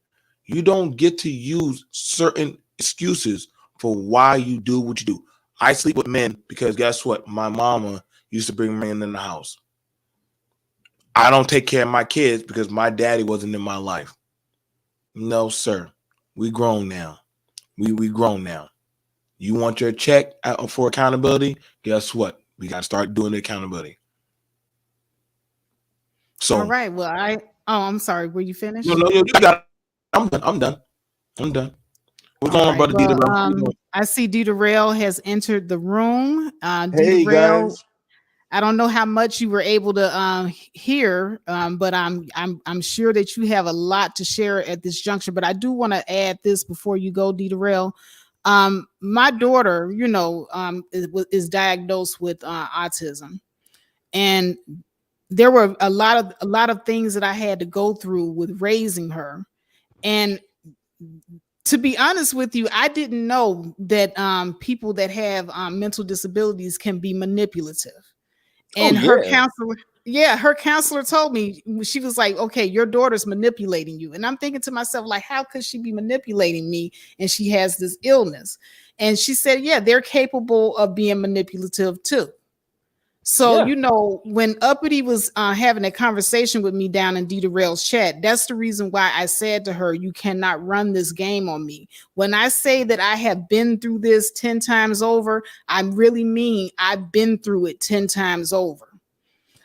you don't get to use certain excuses for why you do what you do. I sleep with men because guess what? My mama used to bring men in the house. I don't take care of my kids because my daddy wasn't in my life. No, sir. We grown now. We grown now. You want your check for accountability? Guess what? We got to start doing the accountability. So, all right. Well, I'm sorry. Were you finished? no, you got it. I'm done. What's going on, Brother D? I see D. Darrell has entered the room. Hey guys. I don't know how much you were able to hear, but I'm sure that you have a lot to share at this juncture. But I do want to add this before you go, D. Darrell. My daughter, is diagnosed with autism, and there were a lot of things that I had to go through with raising her. And to be honest with you, I didn't know that people that have mental disabilities can be manipulative. And her counselor told me, she was like, okay, your daughter's manipulating you. And I'm thinking to myself, like, how could she be manipulating me? And she has this illness. And she said, yeah, they're capable of being manipulative too. So, when Uppity was having a conversation with me down in D. Darrell's chat, that's the reason why I said to her, you cannot run this game on me. When I say that I have been through this 10 times over, I really mean I've been through it 10 times over.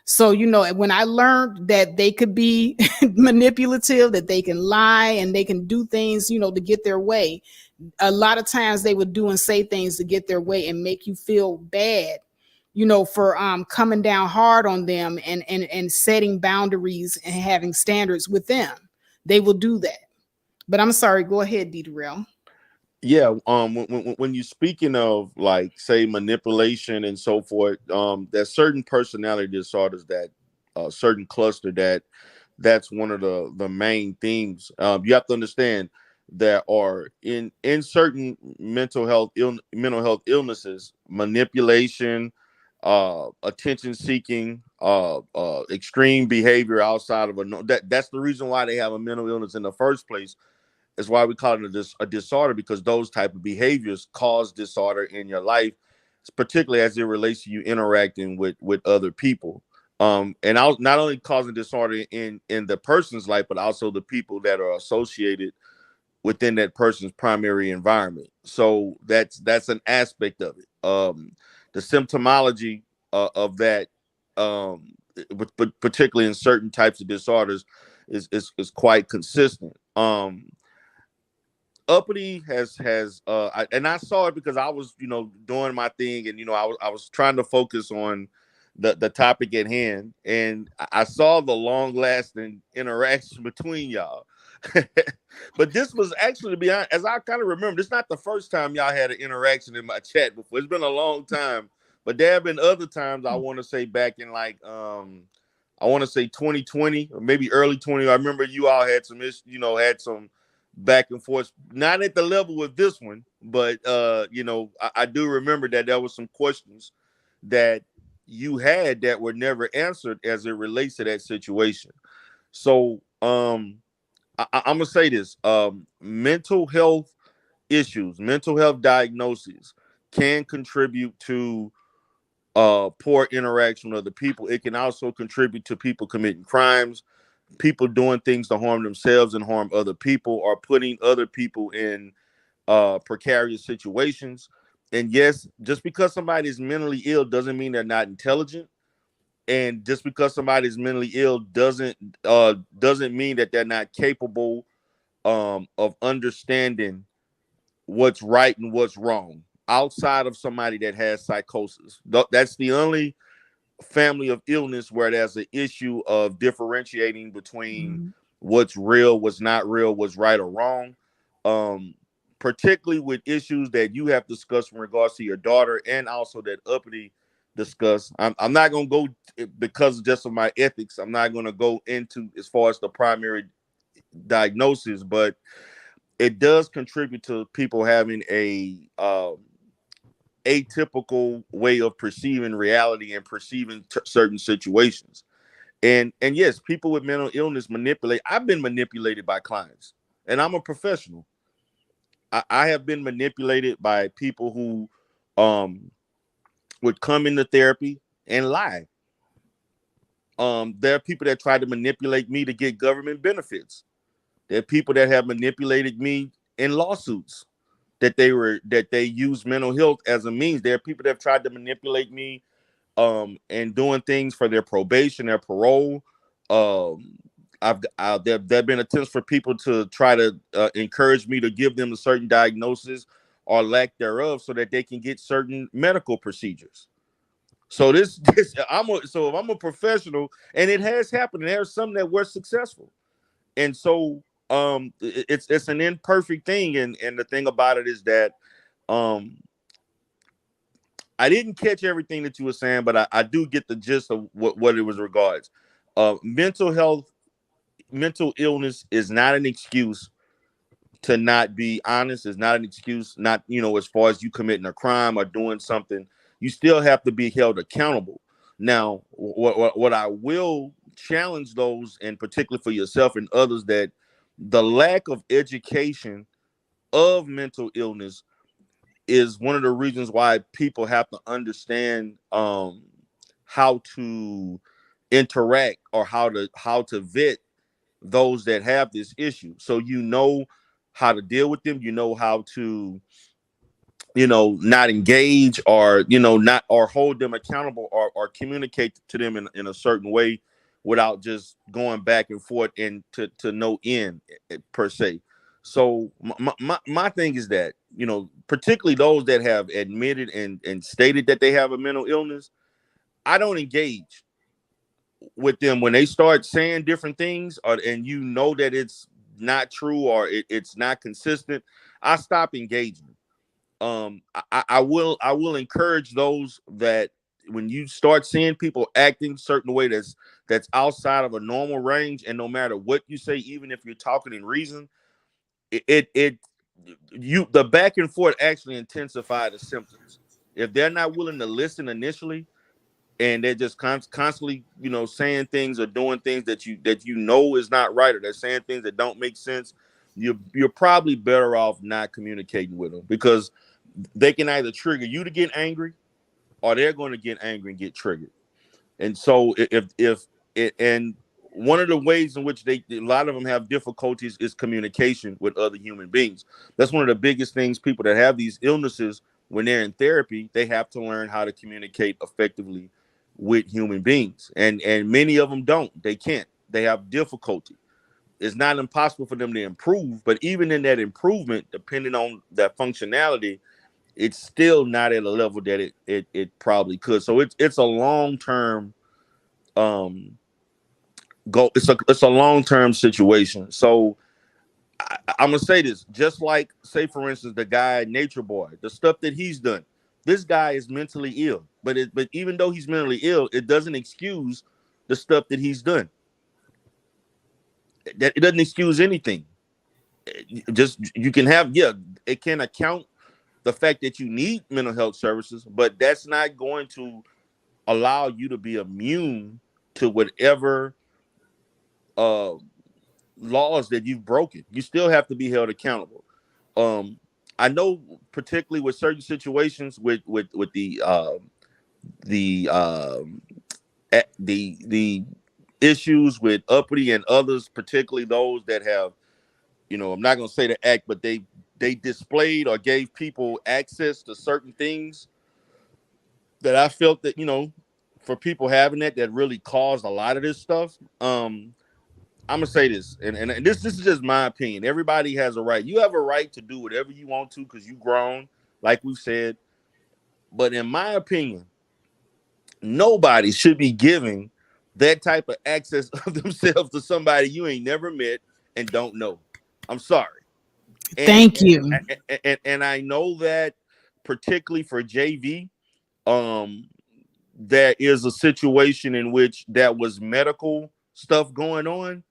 So, when I learned that they could be manipulative, that they can lie and they can do things, to get their way, a lot of times they would do and say things to get their way and make you feel bad, for coming down hard on them and setting boundaries and having standards with them. They will do that. But I'm sorry, go ahead, D. Darrell. Yeah, when you're speaking of, like, say, manipulation and so forth, there's certain personality disorders that certain cluster that's one of the main themes. You have to understand that are in certain mental health illnesses, manipulation, attention seeking, extreme behavior outside of that's the reason why they have a mental illness in the first place. Is why we call it a disorder, because those type of behaviors cause disorder in your life, particularly as it relates to you interacting with other people. And not only causing disorder in the person's life, but also the people that are associated within that person's primary environment. So that's an aspect of it. The symptomology of that, but particularly in certain types of disorders, is quite consistent. Uppity has and I saw it because I was doing my thing, and I was trying to focus on the topic at hand, and I saw the long lasting interaction between y'all. But this was actually, to be honest, as I kind of remember, this is not the first time y'all had an interaction in my chat before. It's been a long time, but there have been other times. I want to say back in I want to say 2020 or maybe early 20. I remember you all had some had some back and forth, not at the level with this one, but I do remember that there was some questions that you had that were never answered as it relates to that situation. So I'm gonna say this: mental health issues, mental health diagnoses can contribute to poor interaction with other people. It can also contribute to people committing crimes, people doing things to harm themselves and harm other people, or putting other people in precarious situations. And yes, just because somebody is mentally ill doesn't mean they're not intelligent. And just because somebody is mentally ill doesn't mean that they're not capable of understanding what's right and what's wrong outside of somebody that has psychosis. That's the only family of illness where there's an issue of differentiating between what's real, what's not real, what's right or wrong. Particularly with issues that you have discussed in regards to your daughter, and also that Uppity discussed. I'm not going to go, because just of my ethics, I'm not going to go into as far as the primary diagnosis, but it does contribute to people having a atypical way of perceiving reality and perceiving certain situations. And yes, people with mental illness manipulate. I've been manipulated by clients, and I'm a professional. I have been manipulated by people who would come into therapy and lie. There are people that tried to manipulate me to get government benefits. There are people that have manipulated me in lawsuits that they use mental health as a means. There are people that have tried to manipulate me and doing things for their probation, their parole. There have been attempts for people to try to encourage me to give them a certain diagnosis or lack thereof so that they can get certain medical procedures. So so if I'm a professional, and it has happened, and there's some that were successful. And so it's an imperfect thing, and the thing about it is that um I didn't catch everything that you were saying, but I do get the gist of what it was regards. Mental health, mental illness is not an excuse to not be honest. Is not an excuse, not, as far as you committing a crime or doing something. You still have to be held accountable. Now, what I will challenge those, and particularly for yourself and others, that the lack of education of mental illness is one of the reasons why people have to understand how to interact, or how to vet those that have this issue. So how to deal with them, how to not engage, or not, or hold them accountable, or communicate to them in a certain way without just going back and forth and to no end, per se. So my thing is that, particularly those that have admitted and stated that they have a mental illness, I don't engage with them when they start saying different things, and that it's not true, or it's not consistent. I stop engaging. I will encourage those that when you start seeing people acting certain way that's outside of a normal range, and no matter what you say, even if you're talking in reason, the back and forth actually intensify the symptoms. If they're not willing to listen initially, and they're just constantly, saying things or doing things that is not right, or they're saying things that don't make sense, you're probably better off not communicating with them, because they can either trigger you to get angry, or they're going to get angry and get triggered. And so and one of the ways in which a lot of them have difficulties is communication with other human beings. That's one of the biggest things. People that have these illnesses, when they're in therapy, they have to learn how to communicate effectively with human beings. And many of them don't. They can't. They have difficulty. It's not impossible for them to improve, but even in that improvement, depending on that functionality, it's still not at a level that it probably could. So it's a long-term go. It's a long-term situation. So I'm gonna say this, just like, say for instance, the guy Nature Boy, the stuff that he's done. This guy is mentally ill, but even though he's mentally ill, it doesn't excuse the stuff that he's done. That it doesn't excuse anything. Just you can have, it can account the fact that you need mental health services, but that's not going to allow you to be immune to whatever laws that you've broken. You still have to be held accountable. I know, particularly with certain situations, with the issues with Uppity and others, particularly those that have, I'm not going to say the act, but they displayed or gave people access to certain things that I felt that, for people having that really caused a lot of this stuff. I'm gonna say this, and this is just my opinion. Everybody has a right. You have a right to do whatever you want to, because you've grown, like we've said. But in my opinion, nobody should be giving that type of access of themselves to somebody you ain't never met and don't know. I'm sorry. Thank you. And I know that particularly for JV, there is a situation in which that was medical stuff going on,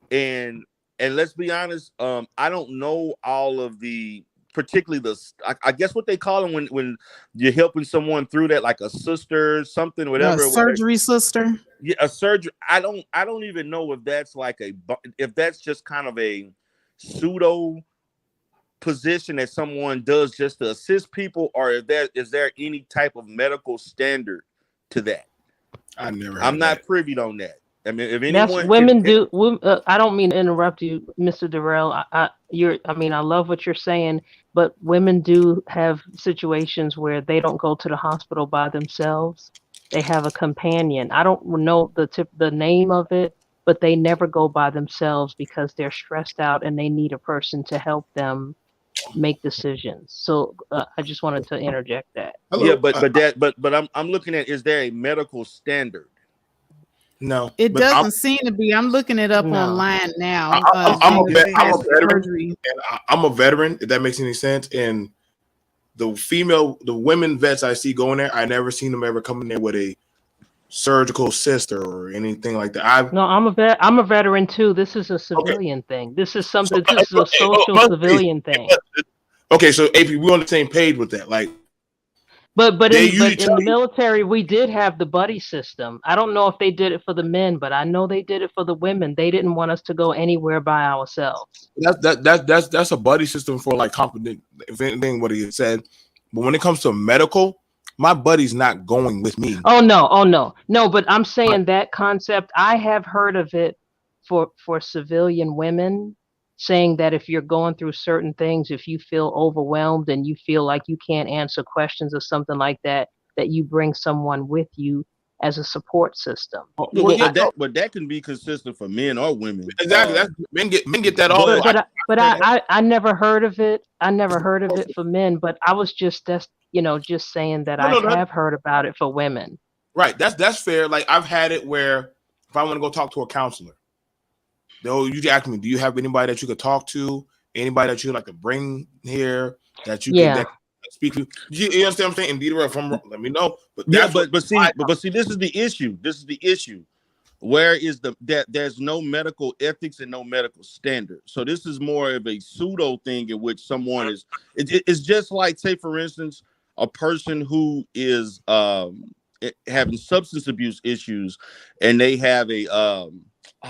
and let's be honest, I don't know all of the, particularly I guess what they call them when you're helping someone through that, like a sister, something, whatever. Surgery sister. Yeah, a surgery. I don't even know if that's like if that's just kind of a pseudo position that someone does just to assist people, or is there any type of medical standard to that? I'm not privy on that. I mean, if anyone women do. I don't mean to interrupt you, Mr. Darrell. I love what you're saying, but women do have situations where they don't go to the hospital by themselves. They have a companion. I don't know the name of it, but they never go by themselves because they're stressed out and they need a person to help them make decisions. So I just wanted to interject that. Hello. Yeah, but I'm looking at, is there a medical standard? No, it doesn't seem to be. I'm looking it up online now. I'm a veteran. I'm a veteran, if that makes any sense. And the women vets I see going there, I never seen them ever come in there with a surgical sister or anything like that. I'm a veteran too. This is a civilian thing. This is something. This is a social civilian thing. Okay, so AP, we're on the same page with that. Like, but in the military, we did have the buddy system. I don't know if they did it for the men, but I know they did it for the women. They didn't want us to go anywhere by ourselves. That's a buddy system for like competent, if anything, what he said. But when it comes to medical, my buddy's not going with me. Oh no. But I'm saying that concept. I have heard of it for civilian women, saying that if you're going through certain things, if you feel overwhelmed and you feel like you can't answer questions or something like that, that you bring someone with you as a support system. But that can be consistent for men or women. Exactly. Men get that all. But I never heard of it. I never heard of it for men. But I was just saying that I have heard about it for women. Right. That's fair. Like, I've had it where if I want to go talk to a counselor, they'll usually ask me, do you have anybody that you could talk to? Anybody that you'd like to bring here that you can speak to? You understand what I'm saying? Indeed, if I'm wrong, let me know. But see, this is the issue. This is the issue. Where is that there's no medical ethics and no medical standard. So this is more of a pseudo thing in which someone is. It's just like, say, for instance, a person who is having substance abuse issues, and they have a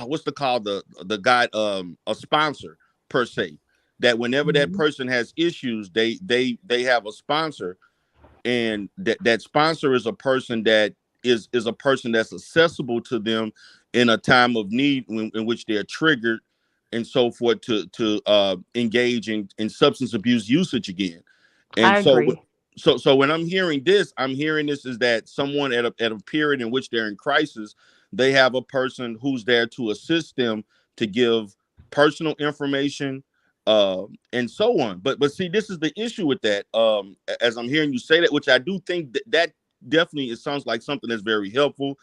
what's the guy, a sponsor per se, that whenever that person has issues, they have a sponsor, and that sponsor is a person that is a person that's accessible to them in a time of need in which they're triggered and so forth to engage in substance abuse usage again. And I agree. So when I'm hearing this is that someone at a period in which they're in crisis, they have a person who's there to assist them, to give personal information, and so on. But see, this is the issue with that. As I'm hearing you say that, which I do think that definitely, it sounds like something that's very helpful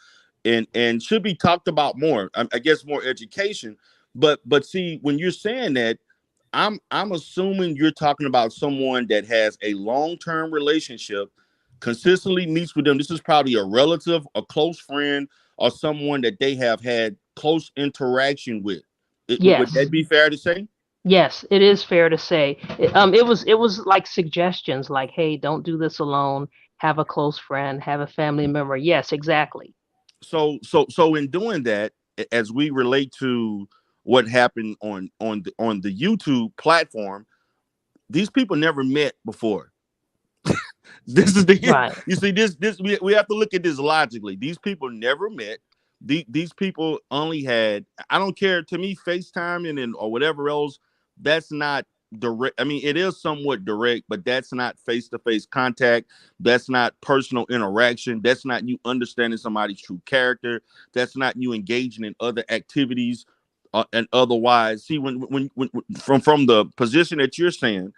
and should be talked about more. I guess more education. But see, when you're saying that, I'm assuming you're talking about someone that has a long-term relationship, consistently meets with them. This is probably a relative, a close friend, or someone that they have had close interaction with. Yes. Would that be fair to say? Yes, it is fair to say. It was like suggestions, like, hey, don't do this alone. Have a close friend, have a family member. Yes, exactly. So in doing that, as we relate to what happened on the YouTube platform, these people never met before. This is right. You see, this we have to look at this logically. These people never met. These people only had, I don't care, to me, FaceTime or whatever else, that's not direct. I mean, it is somewhat direct, but that's not face-to-face contact. That's not personal interaction. That's not you understanding somebody's true character. That's not you engaging in other activities and otherwise. See, when from the position that you're saying,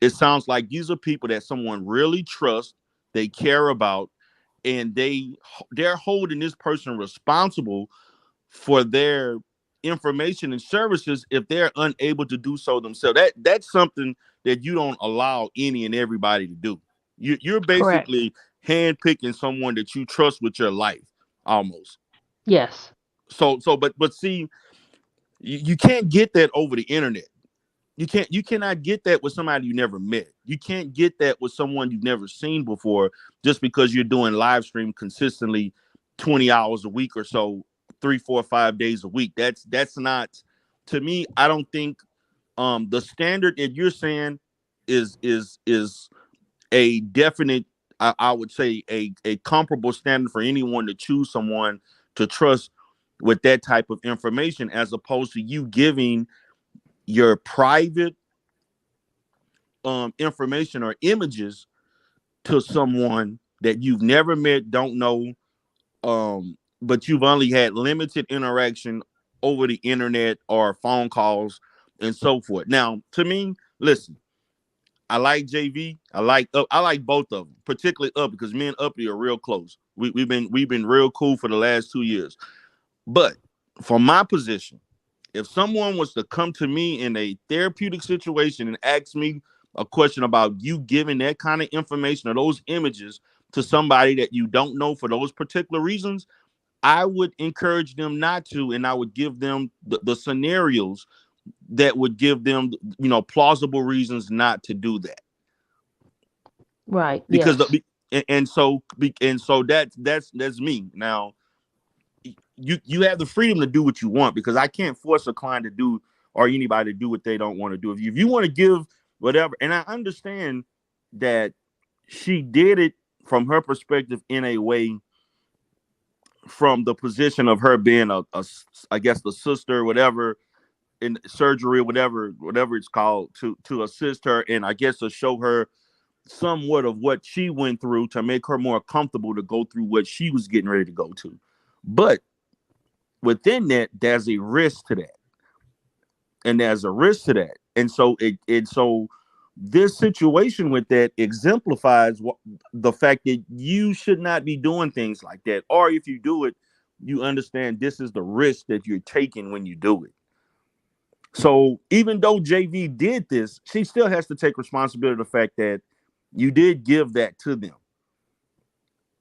it sounds like these are people that someone really trusts, they care about, and they're holding this person responsible for their information and services if they're unable to do so themselves. That's something that you don't allow any and everybody to do. You're Correct. basically handpicking someone that you trust with your life, almost. Yes. But see, you can't get that over the internet. You cannot get that with somebody you never met. You can't get that with someone you've never seen before just because you're doing live stream consistently 20 hours a week or so, 3, 4, 5 days a week. That's not, to me, I don't think the standard that you're saying is a definite, I would say a comparable standard for anyone to choose someone to trust with that type of information, as opposed to you giving your private information or images to someone that you've never met, don't know, but you've only had limited interaction over the internet or phone calls and so forth. Now, to me, listen, I like JV. I like both of them, particularly Up, because me and Uppy are real close. We've been real cool for the last 2 years. But from my position, if someone was to come to me in a therapeutic situation and ask me a question about you giving that kind of information or those images to somebody that you don't know for those particular reasons, I would encourage them not to, and I would give them the scenarios that would give them, plausible reasons not to do that. Right. Because Yes. that's me. Now, you have the freedom to do what you want, because I can't force a client to do, or anybody to do what they don't want to do. If you want to give whatever, and I understand that she did it from her perspective in a way, from the position of her being a I guess the sister, whatever, in surgery, whatever it's called, to assist her, and I guess to show her somewhat of what she went through to make her more comfortable to go through what she was getting ready to go to. But within that, there's a risk to that. And there's a risk to that. And so this situation with that exemplifies the fact that you should not be doing things like that. Or if you do it, you understand this is the risk that you're taking when you do it. So even though JV did this, she still has to take responsibility of the fact that you did give that to them.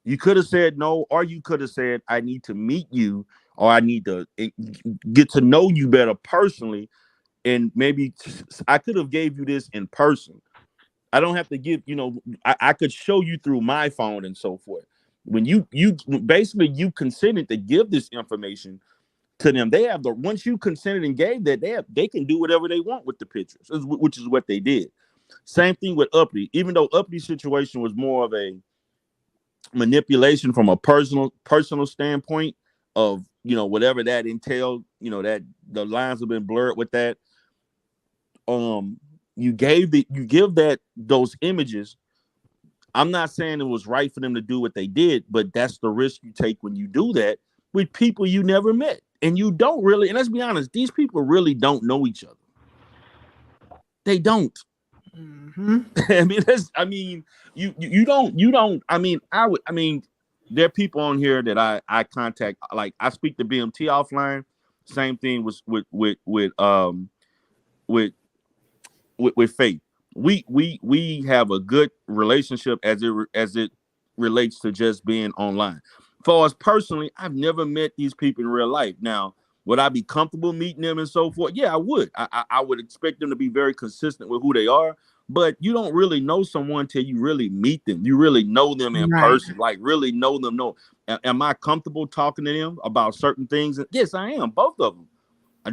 You could have said no, or you could have said, I need to meet you, or I need to get to know you better personally. And maybe I could have gave you this in person. I don't have to give, I could show you through my phone and so forth. When you basically you consented to give this information to them, they have once you consented and gave that, they can do whatever they want with the pictures, which is what they did. Same thing with Uppy. Even though Uppy's situation was more of a manipulation from a personal standpoint of, whatever that entailed, that the lines have been blurred with that. You give those images. I'm not saying it was right for them to do what they did, but that's the risk you take when you do that with people you never met. And you don't really, and let's be honest, these people really don't know each other. They don't. Mm-hmm. You don't. There are people on here that I contact. Like, I speak to BMT offline. Same thing with Faith. We have a good relationship as it relates to just being online. For us personally, I've never met these people in real life. Now, would I be comfortable meeting them and so forth? Yeah, I would. I would expect them to be very consistent with who they are. But you don't really know someone till you really meet them. You really know them in Right. person, like really know them. Am I comfortable talking to them about certain things? Yes, I am. Both of them.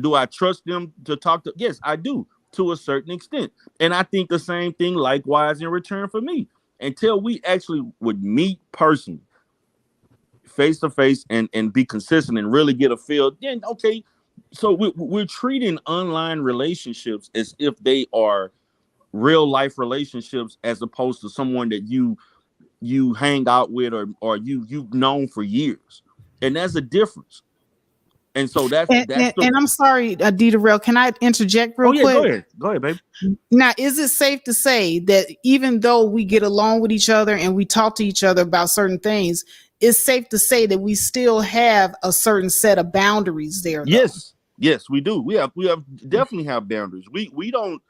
Do I trust them to talk to? Yes, I do, to a certain extent. And I think the same thing likewise in return for me. Until we actually would meet personally, face to face, and be consistent and really get a feel, then okay. So we're treating online relationships as if they are real life relationships, as opposed to someone that you hang out with, or you've known for years. And there's a difference. And so that's and I'm sorry, Dita, can I interject real oh yeah, quick? go ahead, baby. Now, is it safe to say that even though we get along with each other and we talk to each other about certain things, it's safe to say that we still have a certain set of boundaries there, though? Yes, we do. We have definitely have boundaries. We don't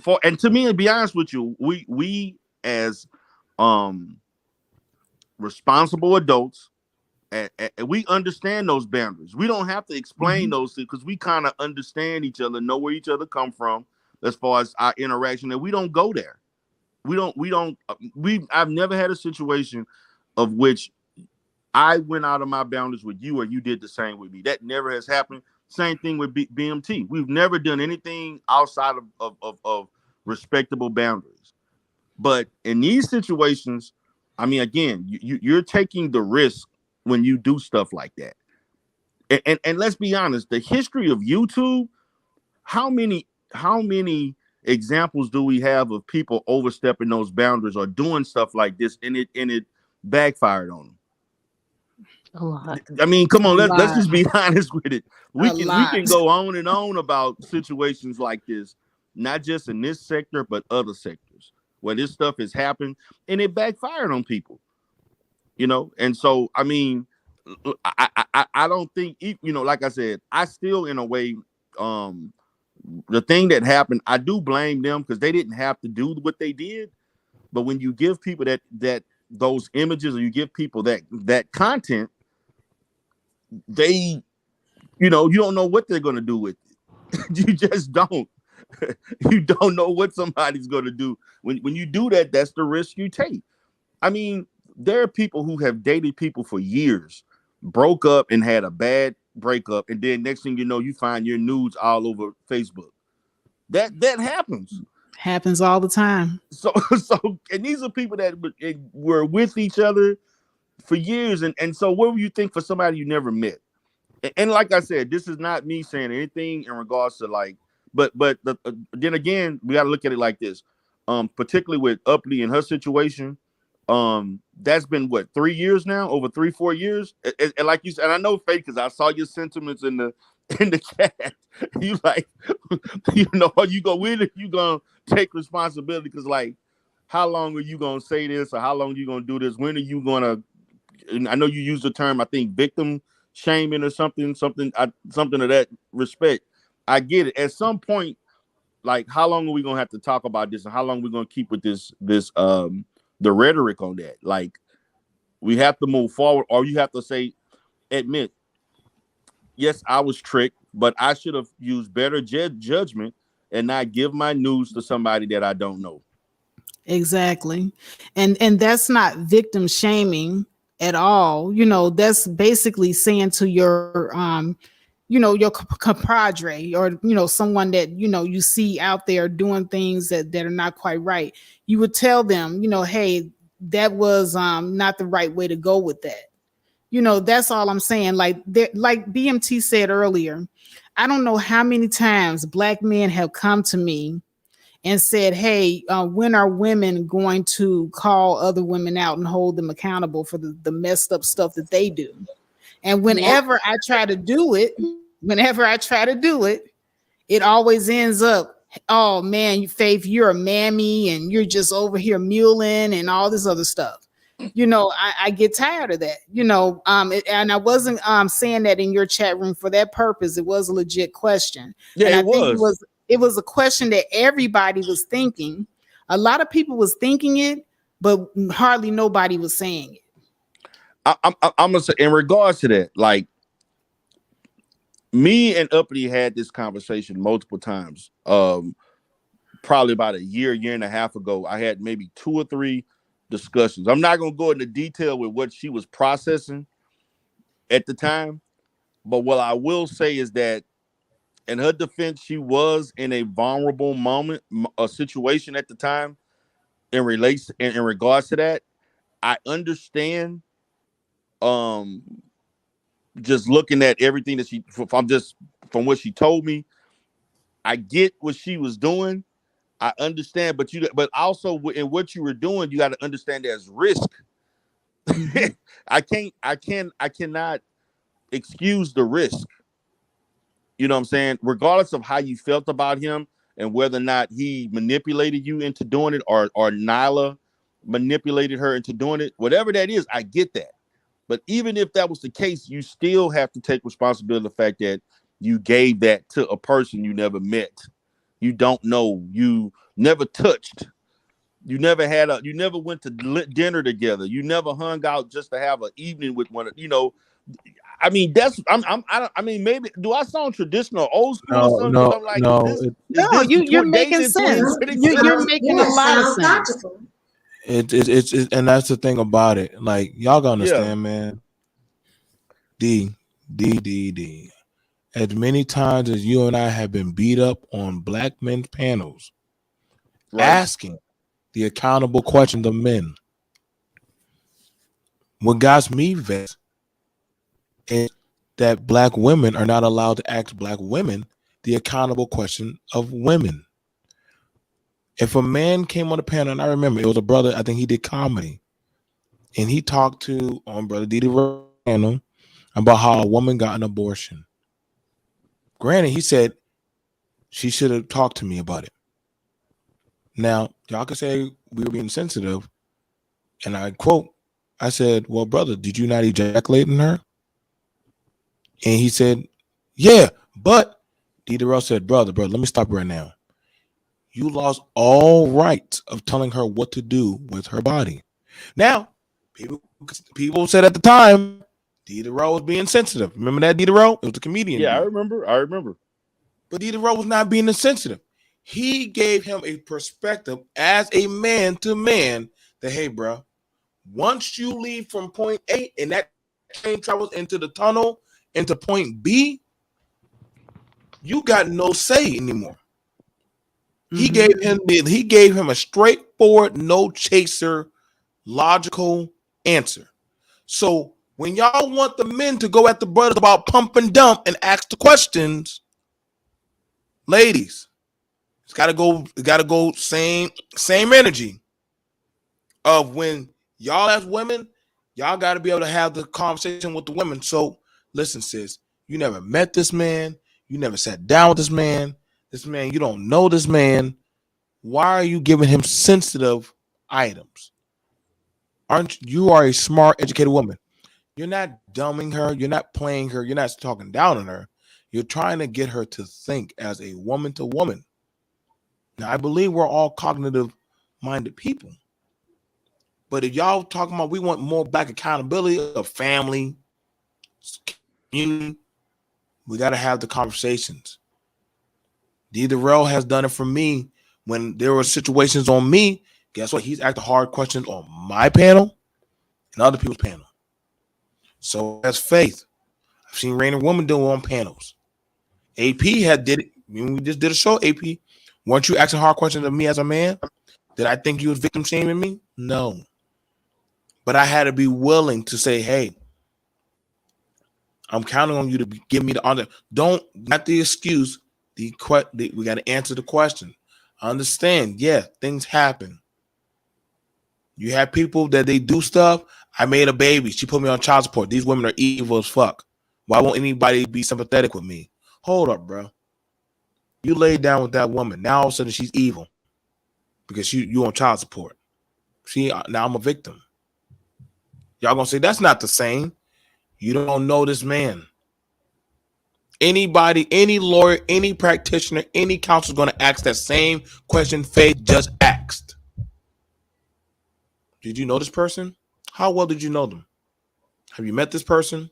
for and to me, to be honest with you, we as responsible adults, and we understand those boundaries. We don't have to explain those things because we kind of understand each other, know where each other come from as far as our interaction, and we don't go there. I've never had a situation of which I went out of my boundaries with you or you did the same with me. That never has happened. Same thing with BMT. We've never done anything outside of respectable boundaries. But in these situations, I mean, again, you're taking the risk when you do stuff like that. And let's be honest, the history of YouTube, how many examples do we have of people overstepping those boundaries or doing stuff like this and it backfired on them? A lot. I mean, come on, let's lot. just be honest with it. We can lot. go on and on about situations like this, not just in this sector, but other sectors where this stuff has happened and it backfired on people. You know, and so I mean, I don't think, you know, like I said, I still in a way, the thing that happened, I do blame them because they didn't have to do what they did. But when you give people that those images or you give people that content, they, you know, you don't know what they're going to do with it. You just don't. You don't know what somebody's going to do. When you do that, that's the risk you take. I mean, there are people who have dated people for years, broke up and had a bad breakup, and then next thing you know, you find your nudes all over Facebook. That happens. Happens all the time. So and these are people that were with each other for years, and so what would you think for somebody you never met? And like I said, this is not me saying anything in regards to like, but then again, we got to look at it like this. Particularly with Uppity and her situation, that's been what, 3 years now, over 3-4 years, and like you said, and I know Faith because I saw your sentiments in the chat. You like, you know, you go with it, you gonna take responsibility because like, how long are you gonna say this or how long are you gonna do this? When are you gonna? And I know you use the term, I think, victim shaming or something of that respect. I get it. At some point, like, how long are we gonna have to talk about this, and how long are we gonna keep with this the rhetoric on that? Like, we have to move forward, or you have to say, admit, yes, I was tricked, but I should have used better judgment and not give my news to somebody that I don't know. Exactly. And that's not victim shaming at all. You know, that's basically saying to your you know, your compadre, or, you know, someone that, you know, you see out there doing things that are not quite right. You would tell them, you know, hey, that was not the right way to go with that. You know, that's all I'm saying. Like BMT said earlier, I don't know how many times Black men have come to me and said, hey, when are women going to call other women out and hold them accountable for the messed up stuff that they do? And whenever I try to do it, it always ends up, oh man, Faith, you're a mammy and you're just over here muling and all this other stuff. You know, I get tired of that, you know, and I wasn't saying that in your chat room for that purpose. It was a legit question. Yeah, and I it think was. it was a question that everybody was thinking. A lot of people was thinking it, but hardly nobody was saying it. I'm gonna say in regards to that, like, me and Uppity had this conversation multiple times. Probably about a year and a half ago, I had maybe 2 or 3 discussions. I'm not gonna go into detail with what she was processing at the time, but what I will say is that in her defense, she was in a vulnerable moment, a situation at the time in regards to that. I understand. Just looking at everything that from what she told me, I get what she was doing. I understand, but also in what you were doing, you got to understand there's risk. I cannot excuse the risk. You know what I'm saying? Regardless of how you felt about him and whether or not he manipulated you into doing it, or Nyla manipulated her into doing it, whatever that is, I get that. But even if that was the case, you still have to take responsibility for the fact that you gave that to a person you never met, you don't know, you never touched, you never went to dinner together, you never hung out just to have an evening with one. I mean, I mean, maybe do I sound traditional, old school or something? Because I'm like, no. is No, this you're dating making in sense. No, 2026? You're making a yeah, lot of sounds sense. logical. And that's the thing about it. Like, y'all gotta Yeah, understand, man. D. As many times as you and I have been beat up on black men's panels, right. asking the accountable questions of men, what got me vexed is that black women are not allowed to ask black women the accountable question of women. If a man came on the panel, and I remember it was a brother, I think he did comedy, and he talked to brother Didi Rano about how a woman got an abortion. Granted, he said she should have talked to me about it. Now, y'all can say we were being sensitive, and I quote, I said, well, brother, did you not ejaculate in her? And he said, yeah, but Diderot said, brother, let me stop right now. You lost all rights of telling her what to do with her body. Now, people said at the time, Diderot was being sensitive. Remember that Diderot? It was a comedian. Yeah, I dude. remember. But Diderot was not being insensitive. He gave him a perspective as a man to man that, hey, bro, once you leave from point A and that train travels into the tunnel into point B, you got no say anymore. He gave him a straightforward, no chaser, logical answer. So when y'all want the men to go at the brothers about pump and dump and ask the questions, ladies, it's gotta go same energy of when y'all as women, y'all gotta be able to have the conversation with the women. So listen, sis, you never met this man, you never sat down with this man, you don't know this man. Why are you giving him sensitive items? You are a smart, educated woman. You're not dumbing her, you're not playing her, you're not talking down on her. You're trying to get her to think as a woman to woman. Now, I believe we're all cognitive minded people. But if y'all talking about we want more black accountability of family, community, we got to have the conversations. Darrell has done it for me when there were situations on me. Guess what? He's asked the hard questions on my panel and other people's panel. So that's faith. I've seen Rainer Woman do it on panels. AP had did it. When we just did a show, AP, weren't you asking hard questions of me as a man? Did I think you was victim shaming me? No. But I had to be willing to say, hey, I'm counting on you to give me the honor. Don't, not the excuse. We got to answer the question. I understand. Yeah, things happen. You have people that they do stuff. I made a baby. She put me on child support. These women are evil as fuck. Why won't anybody be sympathetic with me? Hold up, bro. You laid down with that woman. Now all of a sudden she's evil because you on child support. See, now I'm a victim. Y'all gonna say that's not the same. You don't know this man. Anybody, any lawyer, any practitioner, any counselor is going to ask that same question Faith just asked. Did you know this person? How well did you know them? Have you met this person?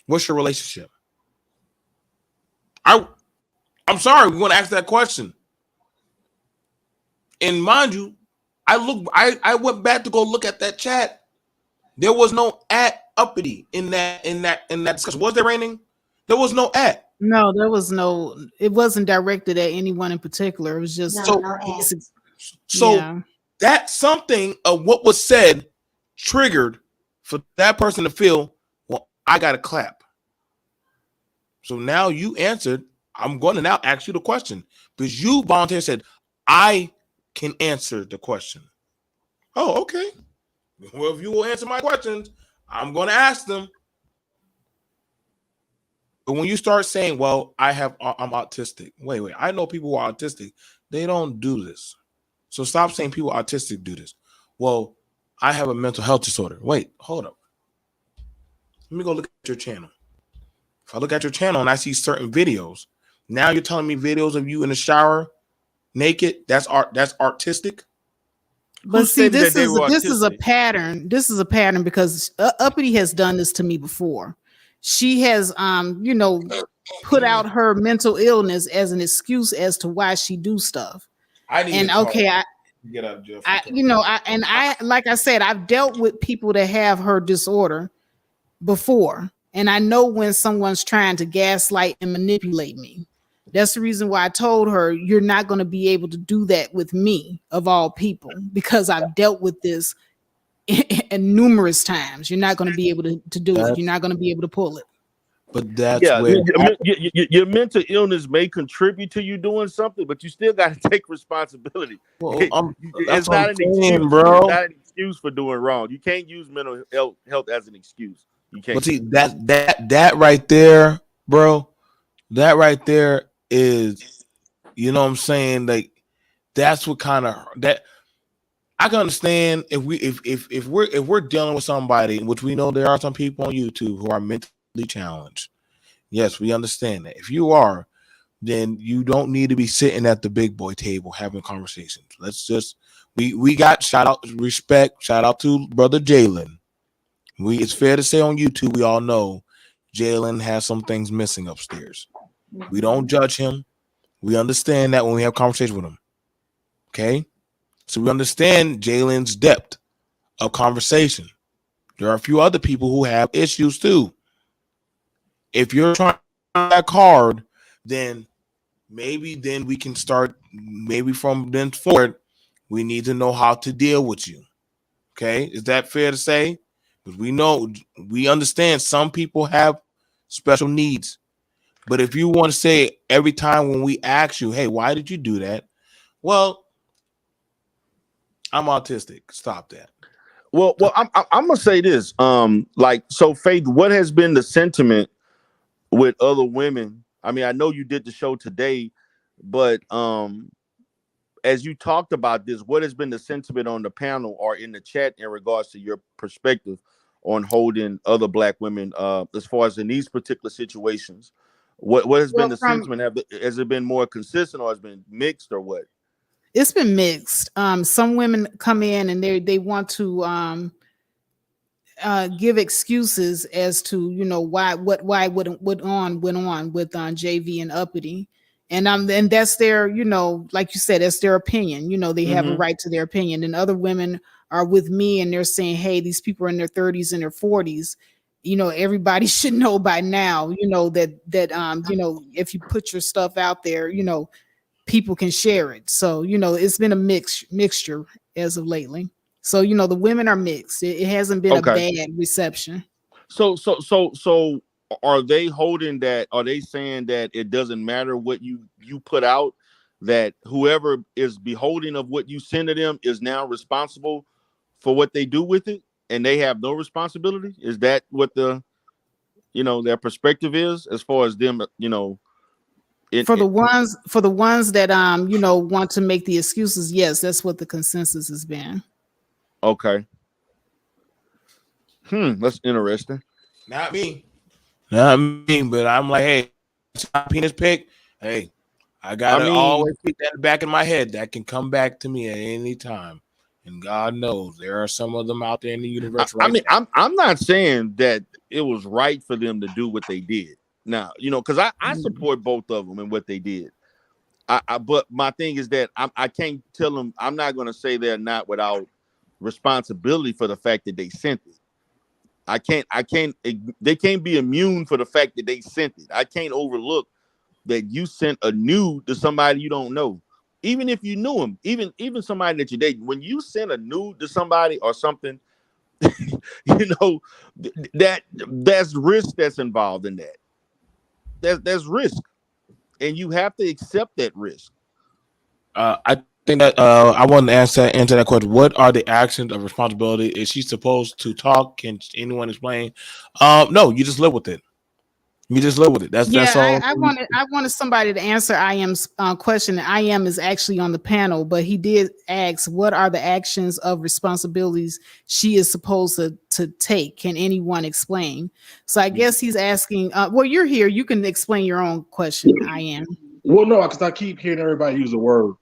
What's your relationship? I'm sorry, we want to ask that question. And mind you, I went back to go look at that chat. There was no uppity in that discussion. Was there, Raining? There was no at. No, there was no. It wasn't directed at anyone in particular. It was just so that something of what was said triggered for that person to feel, well, I got to clap. So now you answered. I'm going to now ask you the question because you voluntarily said I can answer the question. Oh, okay. Well, if you will answer my questions, I'm going to ask them. But when you start saying, "Well, I'm autistic," wait, I know people who are autistic. They don't do this. So stop saying people autistic do this. Well, I have a mental health disorder. Wait, hold up. Let me go look at your channel. If I look at your channel and I see certain videos, now you're telling me videos of you in the shower naked. That's art. That's artistic. But Who see, stated that they were this is a autistic? pattern. This is a pattern because Uppity has done this to me before. She has, put out her mental illness as an excuse as to why she do stuff. I need And to talk. okay, Get up, Jeff. like I said, I've dealt with people that have her disorder before, and I know when someone's trying to gaslight and manipulate me. That's the reason why I told her you're not going to be able to do that with me, of all people, because I've dealt with this and numerous times. You're not going to be able to do it. You're not going to be able to pull it. But that's Yeah, where your mental illness may contribute to you doing something, but you still got to take responsibility. It's not an excuse, bro. It's not an excuse for doing wrong. You can't use mental health as an excuse. You can't. But see, that right there, bro. That right there is, you know what I'm saying? Like, that's what kind of that I can understand if we're dealing with somebody, which we know there are some people on YouTube who are mentally challenged. Yes, we understand that. If you are, then you don't need to be sitting at the big boy table having conversations. Let's just we got shout out to brother Jalen. It's fair to say on YouTube we all know Jalen has some things missing upstairs. We don't judge him. We understand that when we have conversations with him. Okay? So we understand Jalen's depth of conversation. There are a few other people who have issues too. If you're trying that card, then maybe we can start, maybe from then forward, we need to know how to deal with you. Okay? Is that fair to say? Because we understand some people have special needs. But if you want to say every time when we ask you, hey, why did you do that? Well, I'm autistic. Stop that. Well, I'm gonna say this. So Faith, what has been the sentiment with other women? I mean, I know you did the show today, but as you talked about this, what has been the sentiment on the panel or in the chat in regards to your perspective on holding other Black women, as far as in these particular situations? What has been the sentiment? Has it been more consistent, or has it been mixed, or what? It's been mixed. Some women come in and they want to give excuses as to why what went on with JV and Uppity, and that's their, like you said, that's their opinion. They have a right to their opinion. And other women are with me and they're saying, hey, these people are in their 30s and their 40s. Everybody should know by now, that if you put your stuff out there, people can share it. So, it's been a mixture as of lately. So, the women are mixed. It hasn't been a bad reception. So are they holding that? Are they saying that it doesn't matter what you put out, that whoever is beholding of what you send to them is now responsible for what they do with it, and they have no responsibility? Is that what their perspective is, as far as them, for the ones that want to make the excuses? Yes, that's what the consensus has been. Okay. That's interesting. Not me, but I'm like, hey, penis pick. Hey, I gotta always keep that in the back of my head. That can come back to me at any time, and God knows there are some of them out there in the universe. I'm not saying that it was right for them to do what they did. Now, because I support both of them and what they did. But my thing is that I can't tell them. I'm not going to say they're not without responsibility for the fact that they sent it. They can't be immune for the fact that they sent it. I can't overlook that you sent a nude to somebody you don't know, even if you knew him, even somebody that you date. When you send a nude to somebody or something, that's risk that's involved in that. There's risk, and you have to accept that risk. I think that I want to answer that question. What are the actions of responsibility? Is she supposed to talk? Can anyone explain? No, you just live with it. You just live with it. That's all. I wanted somebody to answer IM's question. IM is actually on the panel, but he did ask, what are the actions of responsibilities she is supposed to take? Can anyone explain? So I guess he's asking, well, you're here. You can explain your own question, IM. Well, no, because I keep hearing everybody use the word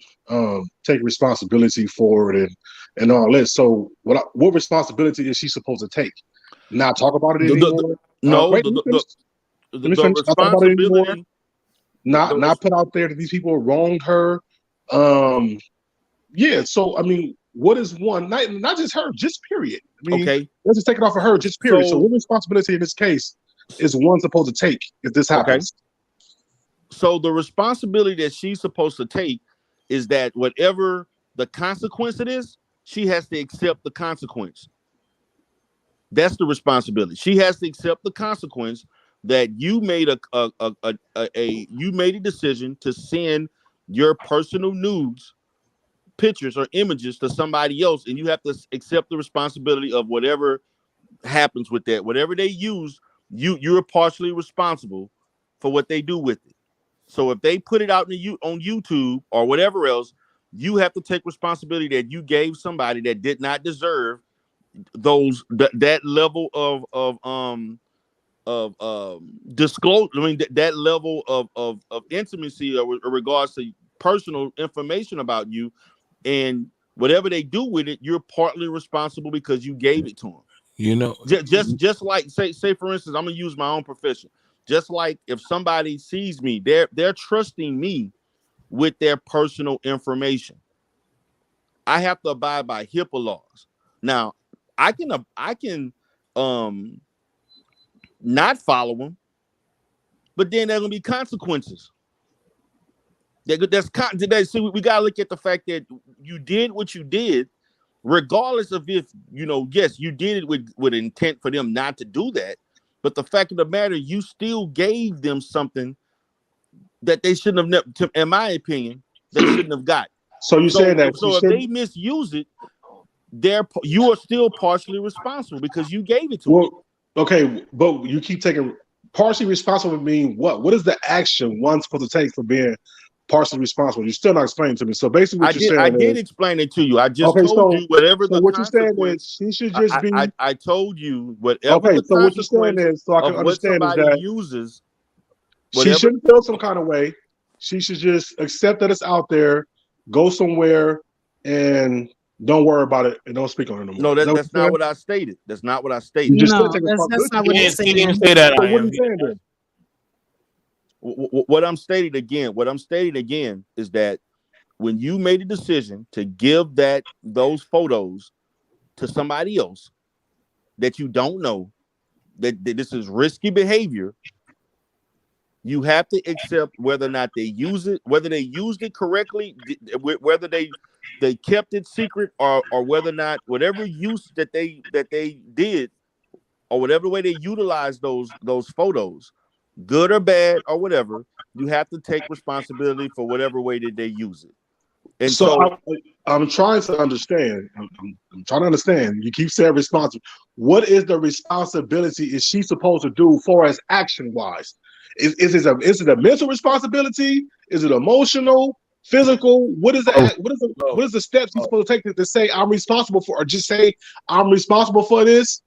take responsibility for it and all this. So what responsibility is she supposed to take? Not talk about it anymore? The responsibility, not put out there that these people wronged her. Yeah. So I mean, what is one? Not just her, just period. I mean, okay. Let's just take it off of her, just period. So what responsibility in this case is one supposed to take if this happens? Okay. So the responsibility that she's supposed to take is that whatever the consequence it is, she has to accept the consequence. That's the responsibility. She has to accept the consequence that you made you made a decision to send your personal nudes, pictures or images to somebody else, and you have to accept the responsibility of whatever happens with that. Whatever they use, you're partially responsible for what they do with it. So if they put it out on YouTube or whatever else, you have to take responsibility that you gave somebody that did not deserve that level of disclosure. I mean that level of intimacy or regards to personal information about you, and whatever they do with it, you're partly responsible because you gave it to them. You know, just like say for instance, I'm gonna use my own profession. Just like if somebody sees me, they're trusting me with their personal information. I have to abide by HIPAA laws. Now, I can not follow them, but then there's gonna be consequences. See, we gotta look at the fact that you did what you did, regardless of if yes, you did it with intent for them not to do that. But the fact of the matter, you still gave them something that they shouldn't have, in my opinion, they shouldn't have got. So you're saying that if they misuse it, you are still partially responsible because you gave it to them. Okay, but you keep taking partially responsible mean what? What is the action one's supposed to take for being partially responsible? You're still not explaining to me. So basically, what you're saying I did explain it to you. I just told you whatever the what consequence. You're saying is she should just be. I told you whatever the so consequence what you're saying is, so I can understand is that uses. She shouldn't feel some kind of way. She should just accept that it's out there, go somewhere, and don't worry about it, and don't speak on it no more. No, that's not what I stated. That's not what I stated. No, that's not what he's saying. He didn't say that. So what are you saying then? What I'm stating again is that when you made a decision to give those photos to somebody else that you don't know, that this is risky behavior, you have to accept whether or not they use it, whether they used it correctly, whether they kept it secret, or whether or not whatever use that they did, or whatever way they utilized those photos, good or bad or whatever, you have to take responsibility for whatever way that they use it. And so I'm trying to understand. I'm trying to understand. You keep saying responsible. What is the responsibility is she supposed to do for as action wise? Is it a mental responsibility? Is it emotional, physical? What is what is the steps she's supposed to take to say I'm responsible for, or just say I'm responsible for this?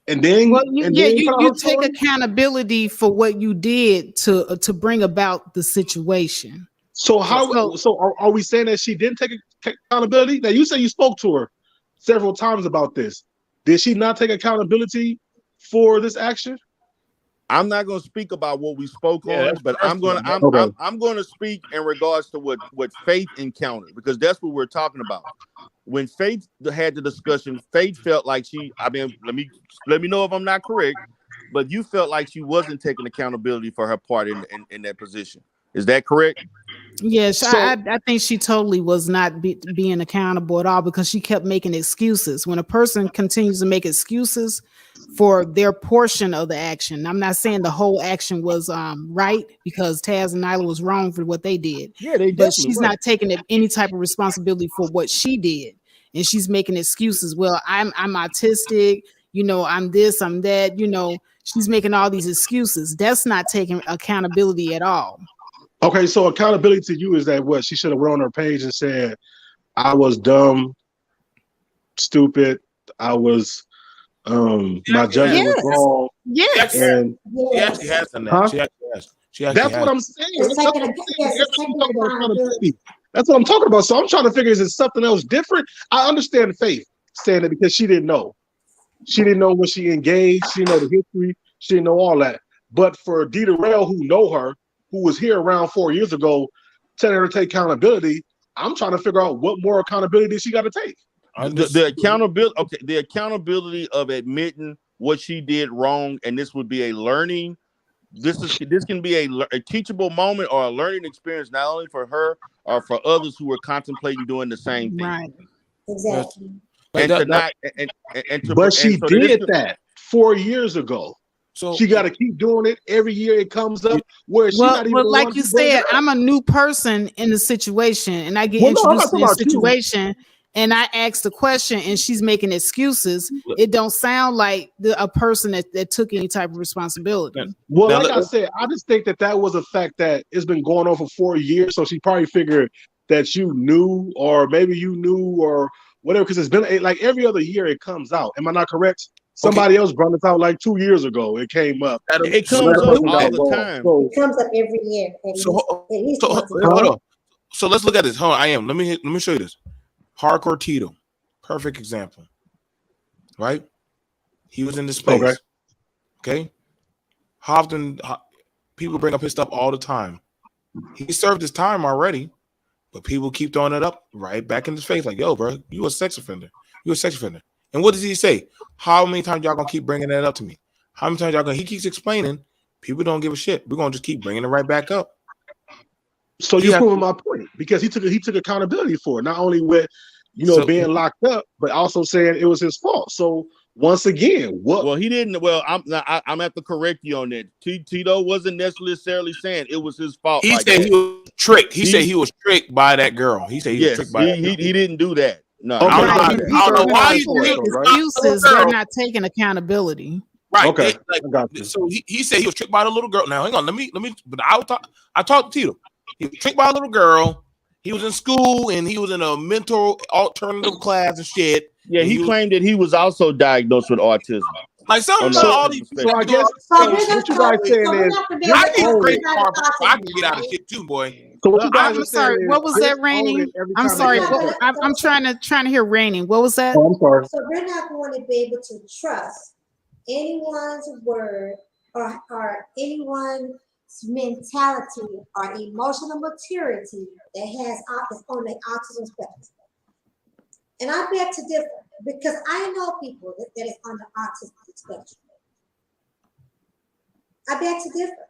And then, you take accountability for what you did to bring about the situation. So are we saying that she didn't take accountability? Now you say you spoke to her several times about this. Did she not take accountability for this action? I'm not going to speak about what we spoke on, but I'm going to speak in regards to what Faith encountered, because that's what we're talking about. When Faith had the discussion, Faith felt like let me know if I'm not correct, but you felt like she wasn't taking accountability for her part in that position. Is that correct? Yes, I think she totally was not being accountable at all, because she kept making excuses. When a person continues to make excuses for their portion of the action, I'm not saying the whole action was right, because Taz and Nyla was wrong for what they did. Yeah, but she's not taking any type of responsibility for what she did, and she's making excuses. Well, I'm autistic. I'm this, I'm that, she's making all these excuses. That's not taking accountability at all. Okay, so accountability to you is that what she should have went on her page and said, I was dumb, stupid, I was my judgment was wrong. Yes. And She actually has done that. Huh? She actually has. That's what I'm saying. It's That's what taking I'm saying. yes, That's it's what I'm taking talking about, accountability. accountability. That's what I'm talking about. So I'm trying to figure, is it something else different? I understand Faith saying that because she didn't know. She didn't know when she engaged. She didn't know the history. She didn't know all that. But for Dita Rail, who know her, who was here around 4 years ago, telling her to take accountability, I'm trying to figure out what more accountability did she got to take. The accountability, okay, the accountability of admitting what she did wrong, and this would be a learning. This can be a teachable moment or a learning experience, not only for her or for others who are contemplating doing the same thing. Right. Exactly. And to not and to But she so did that 4 years ago. So she got to keep doing it every year. It comes up where she's not even. Well, like you said, I'm a new person in the situation, and I get introduced to the situation, and I ask the question, and she's making excuses. It don't sound like a person that took any type of responsibility. Well, like I said, I just think that was a fact that it's been going on for 4 years. So she probably figured that you knew, or maybe you knew, or whatever, because it's been like every other year it comes out. Am I not correct? Somebody else brought this out like 2 years ago. It came up. It comes up all the time. So, it comes up every year. Hold on. So let's look at this. Hold on, let me show you this. Hardcore Tito, perfect example. Right? He was in the space. Okay. Often people bring up his stuff all the time. He served his time already, but people keep throwing it up right back in his face, like, "Yo, bro, you a sex offender. You a sex offender." And what does he say? How many times y'all gonna keep bringing that up to me? How many times y'all gonna? He keeps explaining. People don't give a shit. We're gonna just keep bringing it right back up. So you're proving my point, because he took accountability for it, not only with being locked up, but also saying it was his fault. So once again, what? Well, he didn't. Well, I'm have to correct you on that. Tito wasn't necessarily saying it was his fault. He said he was tricked. He said he was tricked by that girl. He said he was tricked by that girl. He didn't do that. No, I don't know why he did excuses. They're not taking accountability. Right. Okay. So he said he was tricked by the little girl. Now hang on. Let me. But I talked to Tito. He was tricked by a little girl. He was in school and he was in a mental alternative class and shit. Yeah, he claimed that he was also diagnosed with autism. Like all these. So I guess what you guys saying is, I can get out of shit too, boy. So what you guys I'm sorry. What was that, Raining? I'm sorry. I'm trying to hear Raining. What was that? Oh, I'm sorry. So we're not going to be able to trust anyone's word or anyone's mentality or emotional maturity that is on the autism spectrum. And I beg to differ, because I know people that is on the autism spectrum. I beg to differ.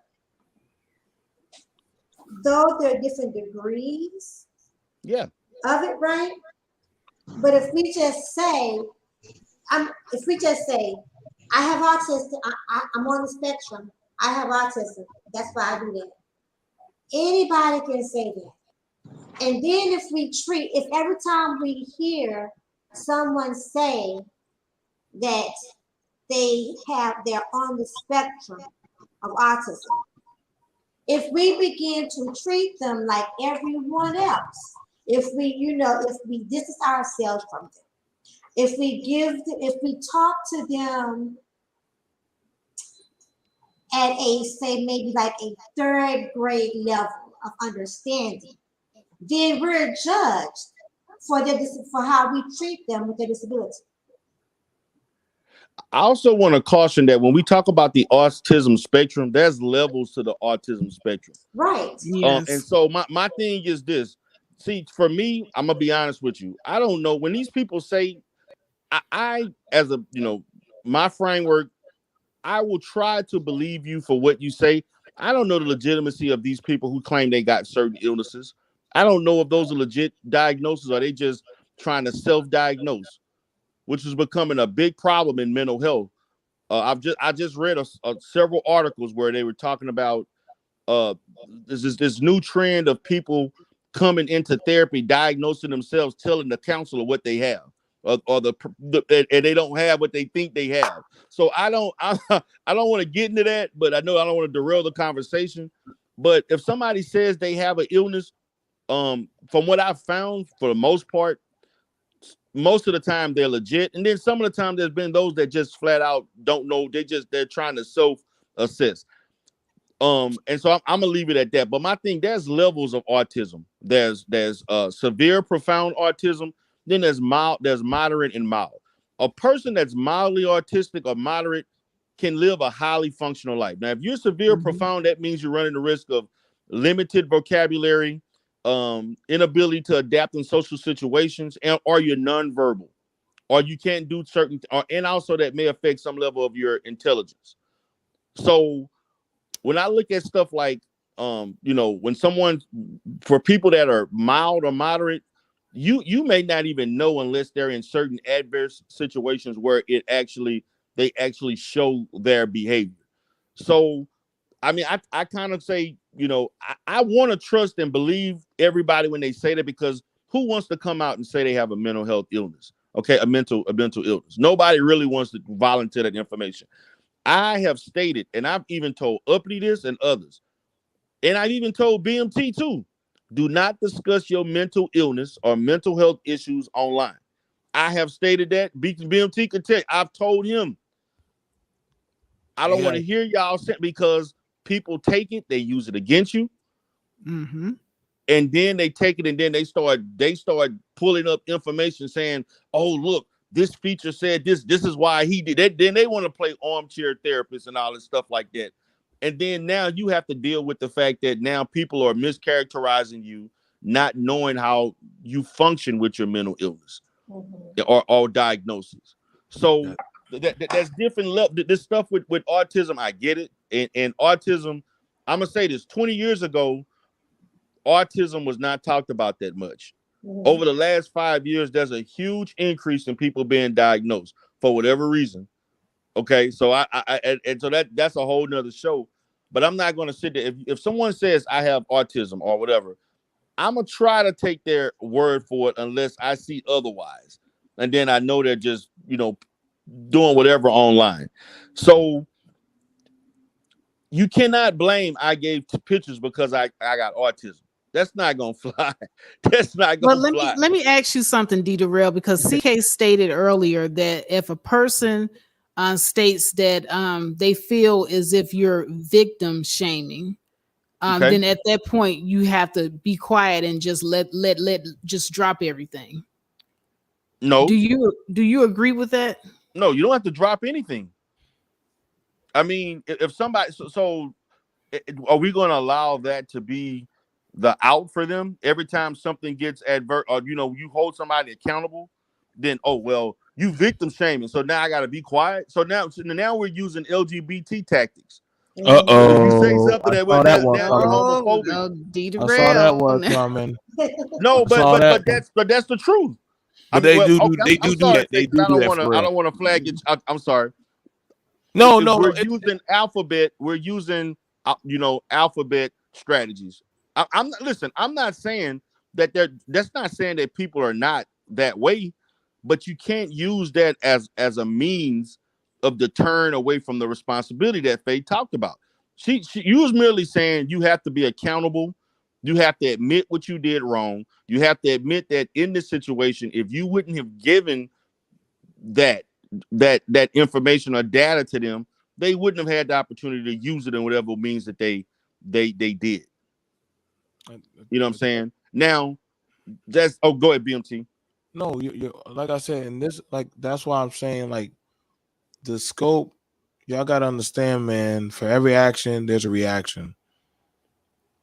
Though there are different degrees of it, right? But if we just say, I have autism, I'm on the spectrum, I have autism, that's why I do that. Anybody can say that. And then if every time we hear someone say that they're on the spectrum of autism, if we begin to treat them like everyone else, if we distance ourselves from them, if we talk to them at maybe like a third grade level of understanding, then we're judged for how we treat them with their disability. I also want to caution that when we talk about the autism spectrum, there's levels to the autism spectrum. Right. Yes. And so my thing is this. See, for me, I'm gonna be honest with you. I don't know when these people say, I as a my framework, I will try to believe you for what you say. I don't know the legitimacy of these people who claim they got certain illnesses. I don't know if those are legit diagnoses or they just trying to self-diagnose, which is becoming a big problem in mental health. I just read several articles where they were talking about this new trend of people coming into therapy, diagnosing themselves, telling the counselor what they have. or and they don't have what they think they have. So I don't want to get into that, but I know I don't want to derail the conversation. But if somebody says they have an illness, from what I've found, for the most part, most of the time they're legit, and then some of the time there's been those that just flat out don't know. They're trying to self-assess. And so I'm gonna leave it at that. But my thing, there's levels of autism. There's severe, profound autism. Then there's mild, there's moderate and mild. A person that's mildly autistic or moderate can live a highly functional life. Now, if you're severe, profound, that means you're running the risk of limited vocabulary, inability to adapt in social situations, or you're nonverbal, or you can't do certain, and also that may affect some level of your intelligence. So when I look at stuff like, when someone, for people that are mild or moderate, you may not even know unless they're in certain adverse situations where they actually show their behavior. So, I mean, I kind of say, I want to trust and believe everybody when they say that, because who wants to come out and say they have a mental health illness? Okay, a mental illness. Nobody really wants to volunteer that information. I have stated, and I've even told Uppity this and others, and I've even told BMT too, do not discuss your mental illness or mental health issues online. I have stated that. BMT can tell you, I've told him, I don't want to hear y'all say, because people take it, they use it against you. And then they take it and then they start pulling up information saying, oh, look, this feature said this is why he did that. Then they want to play armchair therapist and all this stuff like that. And then now you have to deal with the fact that now people are mischaracterizing you, not knowing how you function with your mental illness or diagnosis. So that's different level. This stuff with autism, I get it. And autism, I'm gonna say this, 20 years ago, autism was not talked about that much. Over the last 5 years, there's a huge increase in people being diagnosed for whatever reason. Okay, so and so that's a whole nother show. But I'm not going to sit there. If someone says I have autism or whatever, I'm gonna try to take their word for it unless I see otherwise, and then I know they're just doing whatever online. So you cannot blame I gave pictures because I got autism. That's not gonna fly. That's not gonna fly. Let me ask you something, D. Darrell, because CK stated earlier that if a person states that they feel as if you're victim shaming, then at that point you have to be quiet and just let just drop everything. No. Do you agree with that? No, you don't have to drop anything. I mean, if somebody, are we going to allow that to be the out for them every time something gets adverse, or you hold somebody accountable? Then you victim shaming, so now I got to be quiet. So now we're using LGBT tactics. Uh oh. So you say something that now you're homophobic. I saw that one coming. No, but that's the truth. But they do that. They do I don't want to. I don't want to flag it. I'm sorry. No. We're using alphabet. We're using alphabet strategies. I'm not saying that that's not saying that people are not that way, but you can't use that as a means of deterring away from the responsibility that Faye talked about. She was merely saying you have to be accountable. You have to admit what you did wrong. You have to admit that in this situation, if you wouldn't have given that information or data to them, they wouldn't have had the opportunity to use it in whatever means that they did. You know what I'm saying? Now, go ahead, BMT. No, you like I said, and this that's why I'm saying the scope. Y'all gotta understand, man. For every action, there's a reaction.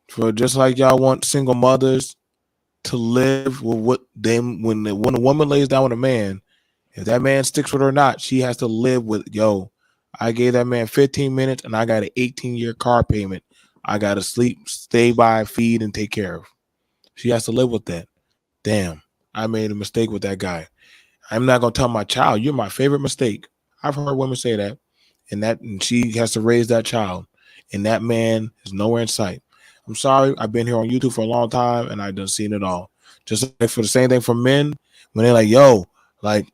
For just like y'all want single mothers to live with what them when a woman lays down with a man, if that man sticks with her or not, she has to live with I gave that man 15 minutes and I got an 18-year car payment. I gotta sleep, stay by, feed, and take care of. She has to live with that. Damn, I made a mistake with that guy. I'm not gonna tell my child, you're my favorite mistake. I've heard women say that, and she has to raise that child, and that man is nowhere in sight. I'm sorry, I've been here on YouTube for a long time, and I've done seen it all. Just like for the same thing for men, when they're like, Like,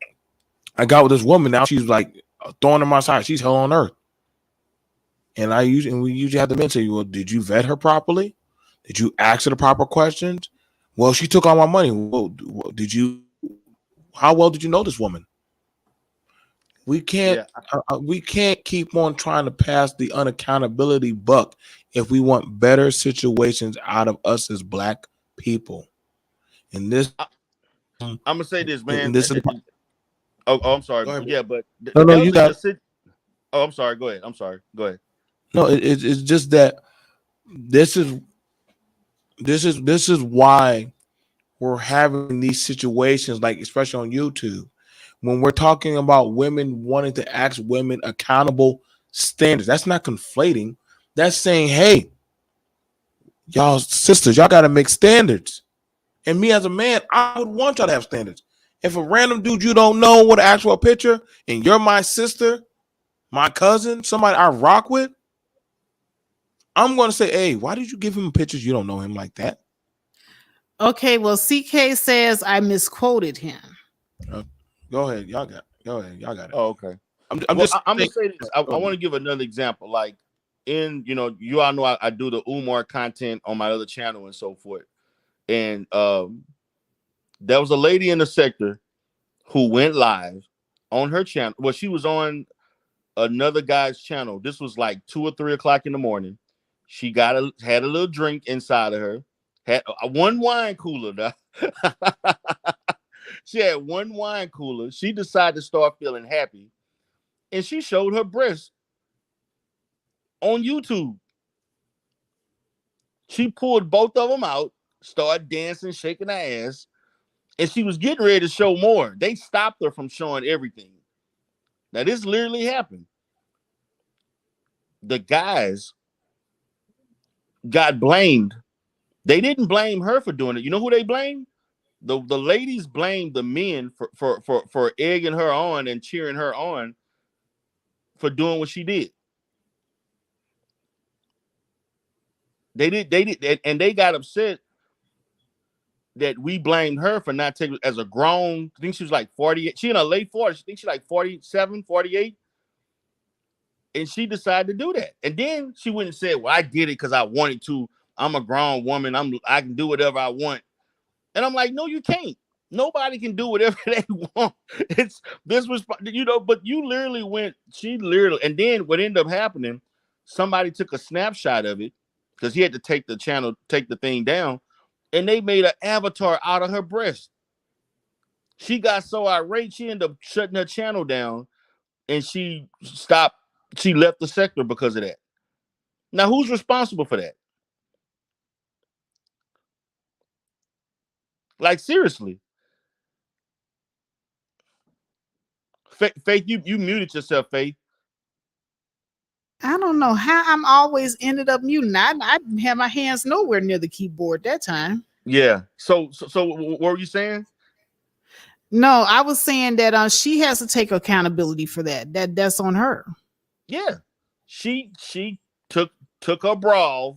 I got with this woman now. She's like thorn in my side. She's hell on earth. And we usually have the men say, well, did you vet her properly? Did you ask her the proper questions? Well, she took all my money. Well, how well did you know this woman? We can't keep on trying to pass the unaccountability buck if we want better situations out of us as black people. And this, I'm gonna say this, man. and this is I'm sorry. ahead, Yeah, but no, that you was got. Oh, I'm sorry. Go ahead. I'm sorry. Go ahead. No, it's just that this is why we're having these situations, like especially on YouTube, when we're talking about women wanting to ask women accountable standards. That's not conflating. That's saying, hey, y'all sisters, y'all got to make standards. And me as a man, I would want y'all to have standards. If a random dude you don't know with an actual picture and you're my sister, my cousin, somebody I rock with, I'm going to say, hey, why did you give him pictures? You don't know him like that. Okay, well, CK says I misquoted him. Go ahead. Y'all got it. Oh, okay. I'm gonna say this. I want to give another example. Like you all know I do the Umar content on my other channel and so forth. And there was a lady in the sector who went live on her channel. Well, she was on another guy's channel. This was like 2 or 3 o'clock in the morning. She had a little drink inside of her, had one wine cooler. She had one wine cooler. She decided to start feeling happy, and she showed her breasts on YouTube. She pulled both of them out, started dancing, shaking her ass, and she was getting ready to show more. They stopped her from showing everything. Now, this literally happened. The guys got blamed. They didn't blame her for doing it. You know who they blamed? The ladies blamed the men for egging her on and cheering her on for doing what she did. They did, and they got upset that we blamed her for not taking as a grown. I think she was like 48. She in her late 40s. I think she's like 47, 48. And she decided to do that. And then she went and said, well, I did it because I wanted to. I'm a grown woman. I can do whatever I want. And I'm like, no, you can't. Nobody can do whatever they want. It's this was, but you literally and then what ended up happening, somebody took a snapshot of it because he had to take the thing down, and they made an avatar out of her breast. She got so irate, she ended up shutting her channel down, and she left the sector because of that. Now, who's responsible for that? Like, seriously. Faith, you muted yourself, Faith. I don't know how I'm always ended up muting. I didn't have my hands nowhere near the keyboard that time. Yeah. So what were you saying? No, I was saying that she has to take accountability for that. That's on her. Yeah. She took her bra off,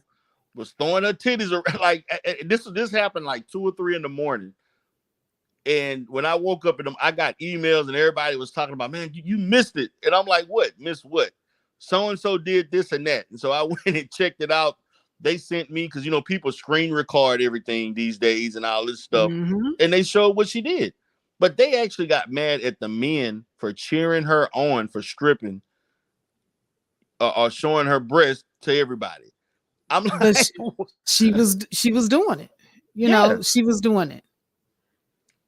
was throwing her titties around. Like, this happened like 2 or 3 in the morning. And when I woke up I got emails and everybody was talking about, man, you missed it. And I'm like, what? Missed what? So-and-so did this and that. And so I went and checked it out. They sent me, because, people screen record everything these days and all this stuff. Mm-hmm. And they showed what she did. But they actually got mad at the men for cheering her on for stripping or showing her breast to everybody. I'm like, but she was doing it. You know, she was doing it.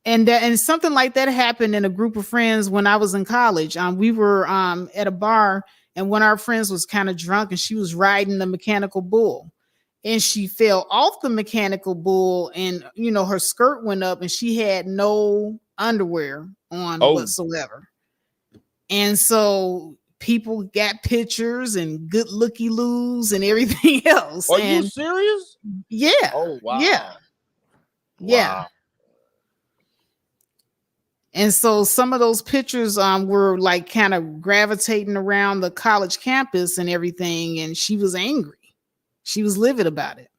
And something like that happened in a group of friends when I was in college. We were at a bar, and one of our friends was kind of drunk, and she was riding the mechanical bull, and she fell off the mechanical bull, and her skirt went up, and she had no underwear on whatsoever. And so people got pictures and good looky loos and everything else. Are you serious? Yeah. Oh wow. Yeah. Wow. And so some of those pictures were like kind of gravitating around the college campus and everything. And she was angry. She was livid about it.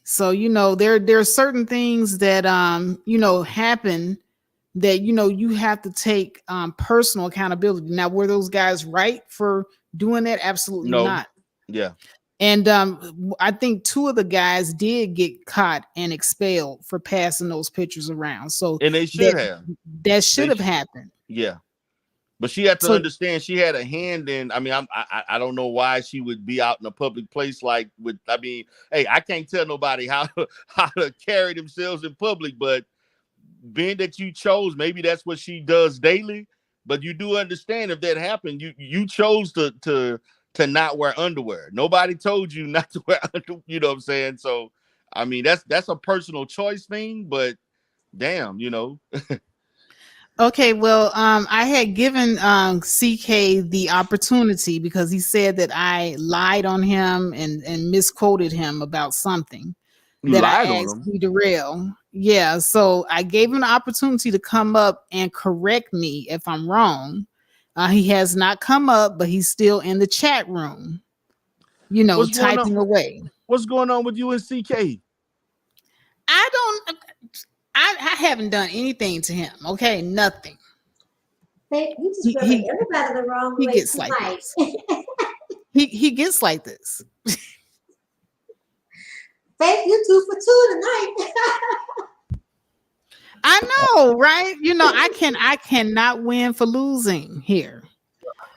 So, there are certain things that happen that you have to take personal accountability. Now, were those guys right for doing that? Absolutely No. not. Yeah. And I think two of the guys did get caught and expelled for passing those pictures around. So And they should have. that should They have should. happened. Yeah. But she had to So understand she had a hand in. I mean, I don't know why she would be out in a public place like with. I mean, hey, I can't tell nobody how to carry themselves in public, but being that you chose, maybe that's what she does daily. But you do understand if that happened, you chose to not wear underwear. Nobody told you not to wear underwear. You know what I'm saying? So, I mean, that's a personal choice thing. But damn, okay, well, I had given CK the opportunity because he said that I lied on him and misquoted him about something you that lied I on asked them. D. Darrell. Yeah, so I gave him the opportunity to come up and correct me if I'm wrong. He has not come up, but he's still in the chat room, What's going typing on? away. What's going on with you and CK? I haven't done anything to him. Okay, nothing. Faith, you just He rubbing he, everybody the wrong he way gets like tonight. this. He gets like this. Faith, you 2 for 2 tonight. I know, right? I cannot win for losing here.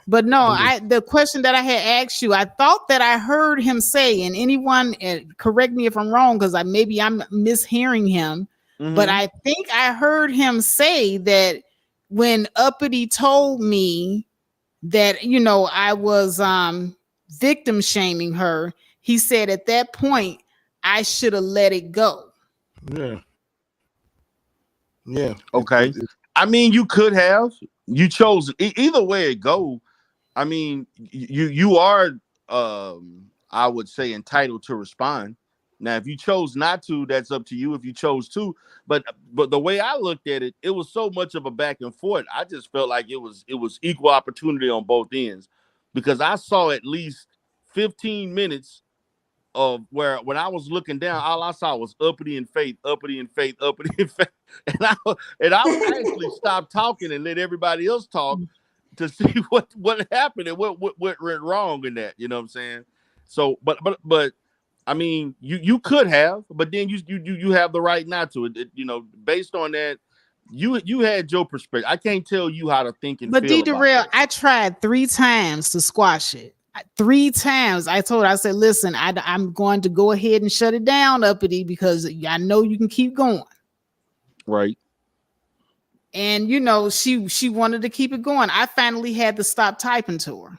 But no, the question that I had asked you, I thought that I heard him say, and anyone correct me if I'm wrong, because I'm mishearing him. Mm-hmm. But I think I heard him say that when Uppity told me that I was victim shaming her, he said at that point I should have let it go. Yeah. Yeah. Okay. I mean, you could have. You chose either way it go. I mean, you are I would say entitled to respond. Now, if you chose not to, that's up to you. If you chose to, but the way I looked at it, it was so much of a back and forth. I just felt like it was equal opportunity on both ends, because I saw at least 15 minutes of where when I was looking down, all I saw was Uppity and Faith, Uppity and Faith, Uppity and Faith, and I actually stopped talking and let everybody else talk to see what happened and what went wrong in that. You know what I'm saying? So, but I mean, you could have, but then you have the right not to. Based on that, you had your perspective. I can't tell you how to think and But feel D. about Darrell, that. I tried 3 times to squash it. 3 times. I said, listen, I'm going to go ahead and shut it down, Uppity, because I know you can keep going. Right. And she wanted to keep it going. I finally had to stop typing to her.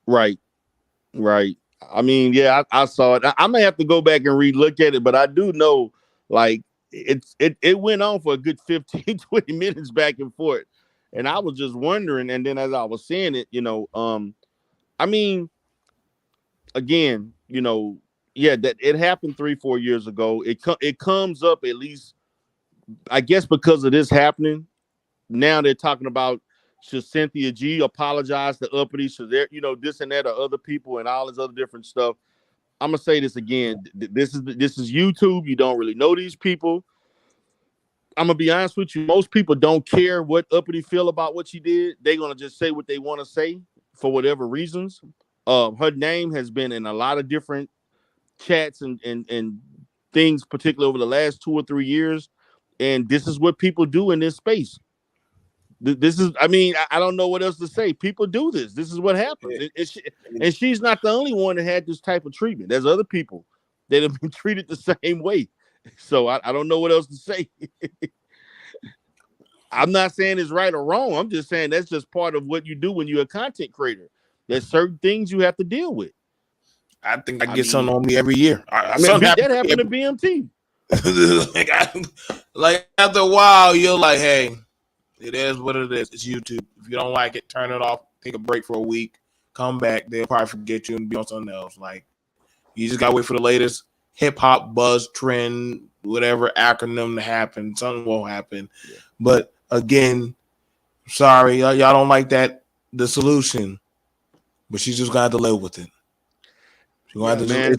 Right. I mean, yeah, I saw it. I may have to go back and re-look at it, but I do know, like, it went on for a good 15, 20 minutes back and forth. And I was just wondering, and then as I was saying it, I mean, again, yeah, that it happened 3-4 years ago. It comes up at least, I guess, because of this happening. Now they're talking about, should Cynthia G apologize to Uppity? Should there, this and that, or other people and all this other different stuff. I'm gonna say this again. This is YouTube. You don't really know these people. I'm gonna be honest with you. Most people don't care what Uppity feel about what she did. They're gonna just say what they want to say for whatever reasons. Her name has been in a lot of different chats and things, particularly over the last 2 or 3 years. And this is what people do in this space. This is, I mean, I don't know what else to say. People do this. This is what happens. And she's not the only one that had this type of treatment. There's other people that have been treated the same way. So I don't know what else to say. I'm not saying it's right or wrong. I'm just saying that's just part of what you do when you're a content creator. There's certain things you have to deal with. I think I get something on me every year. That happened to BMT. like after a while, you're like, hey, it is what it is. It's YouTube. If you don't like it, turn it off. Take a break for a week. Come back. They'll probably forget you and be on something else. Like, you just gotta wait for the latest hip hop buzz trend, whatever acronym to happen. Something will happen. Yeah. But again, sorry, y'all don't like that. The solution, but she's just gonna have to live with it. She's gonna have to man.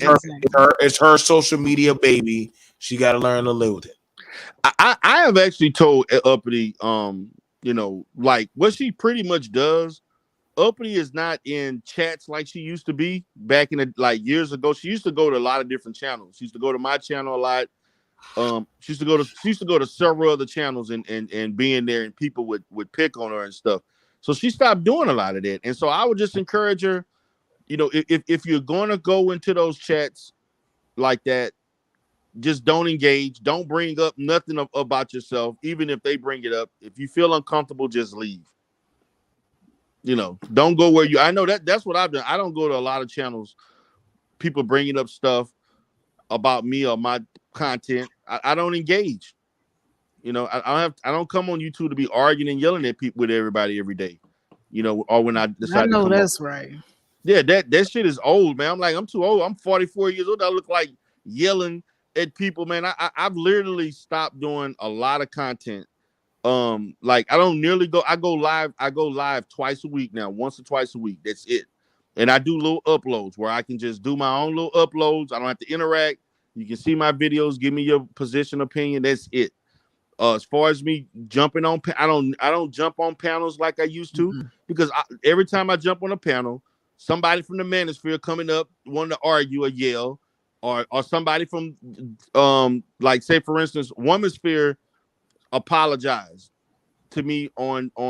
it's her social media baby. She got to learn to live with it. I have actually told Uppity, you know, like what she pretty much does. Uppity is not in chats like she used to be back in the like years ago. She used to go to a lot of different channels. She used to go to my channel a lot. She used to go to several other channels and be in there, and people would pick on her and stuff. So she stopped doing a lot of that. And so I would just encourage her, you know, if you're gonna go into those chats like that, just don't engage. Don't bring up nothing about yourself, even if they bring it up. If you feel uncomfortable, just leave. You know, don't go where you. I know that's what I've done. I don't go to a lot of channels. People bringing up stuff about me or my content. I don't engage. You know, I don't come on YouTube to be arguing and yelling at people with everybody every day. You know, or when I decide I know to come that's up. right. Yeah, that shit is old, man. I'm too old. I'm 44 years old. I look like yelling at people, man. I've literally stopped doing a lot of content. Like I don't nearly go. I go live twice a week now, once or twice a week. That's it. And I do little uploads where I can just do my own little uploads. I don't have to interact. You can see my videos. Give me your position, opinion. That's it. As far as me jumping on, I don't jump on panels like I used to, because every time I jump on a panel, somebody from the manosphere coming up wanting to argue or yell, or somebody from like say for instance, Womansphere apologized to me on I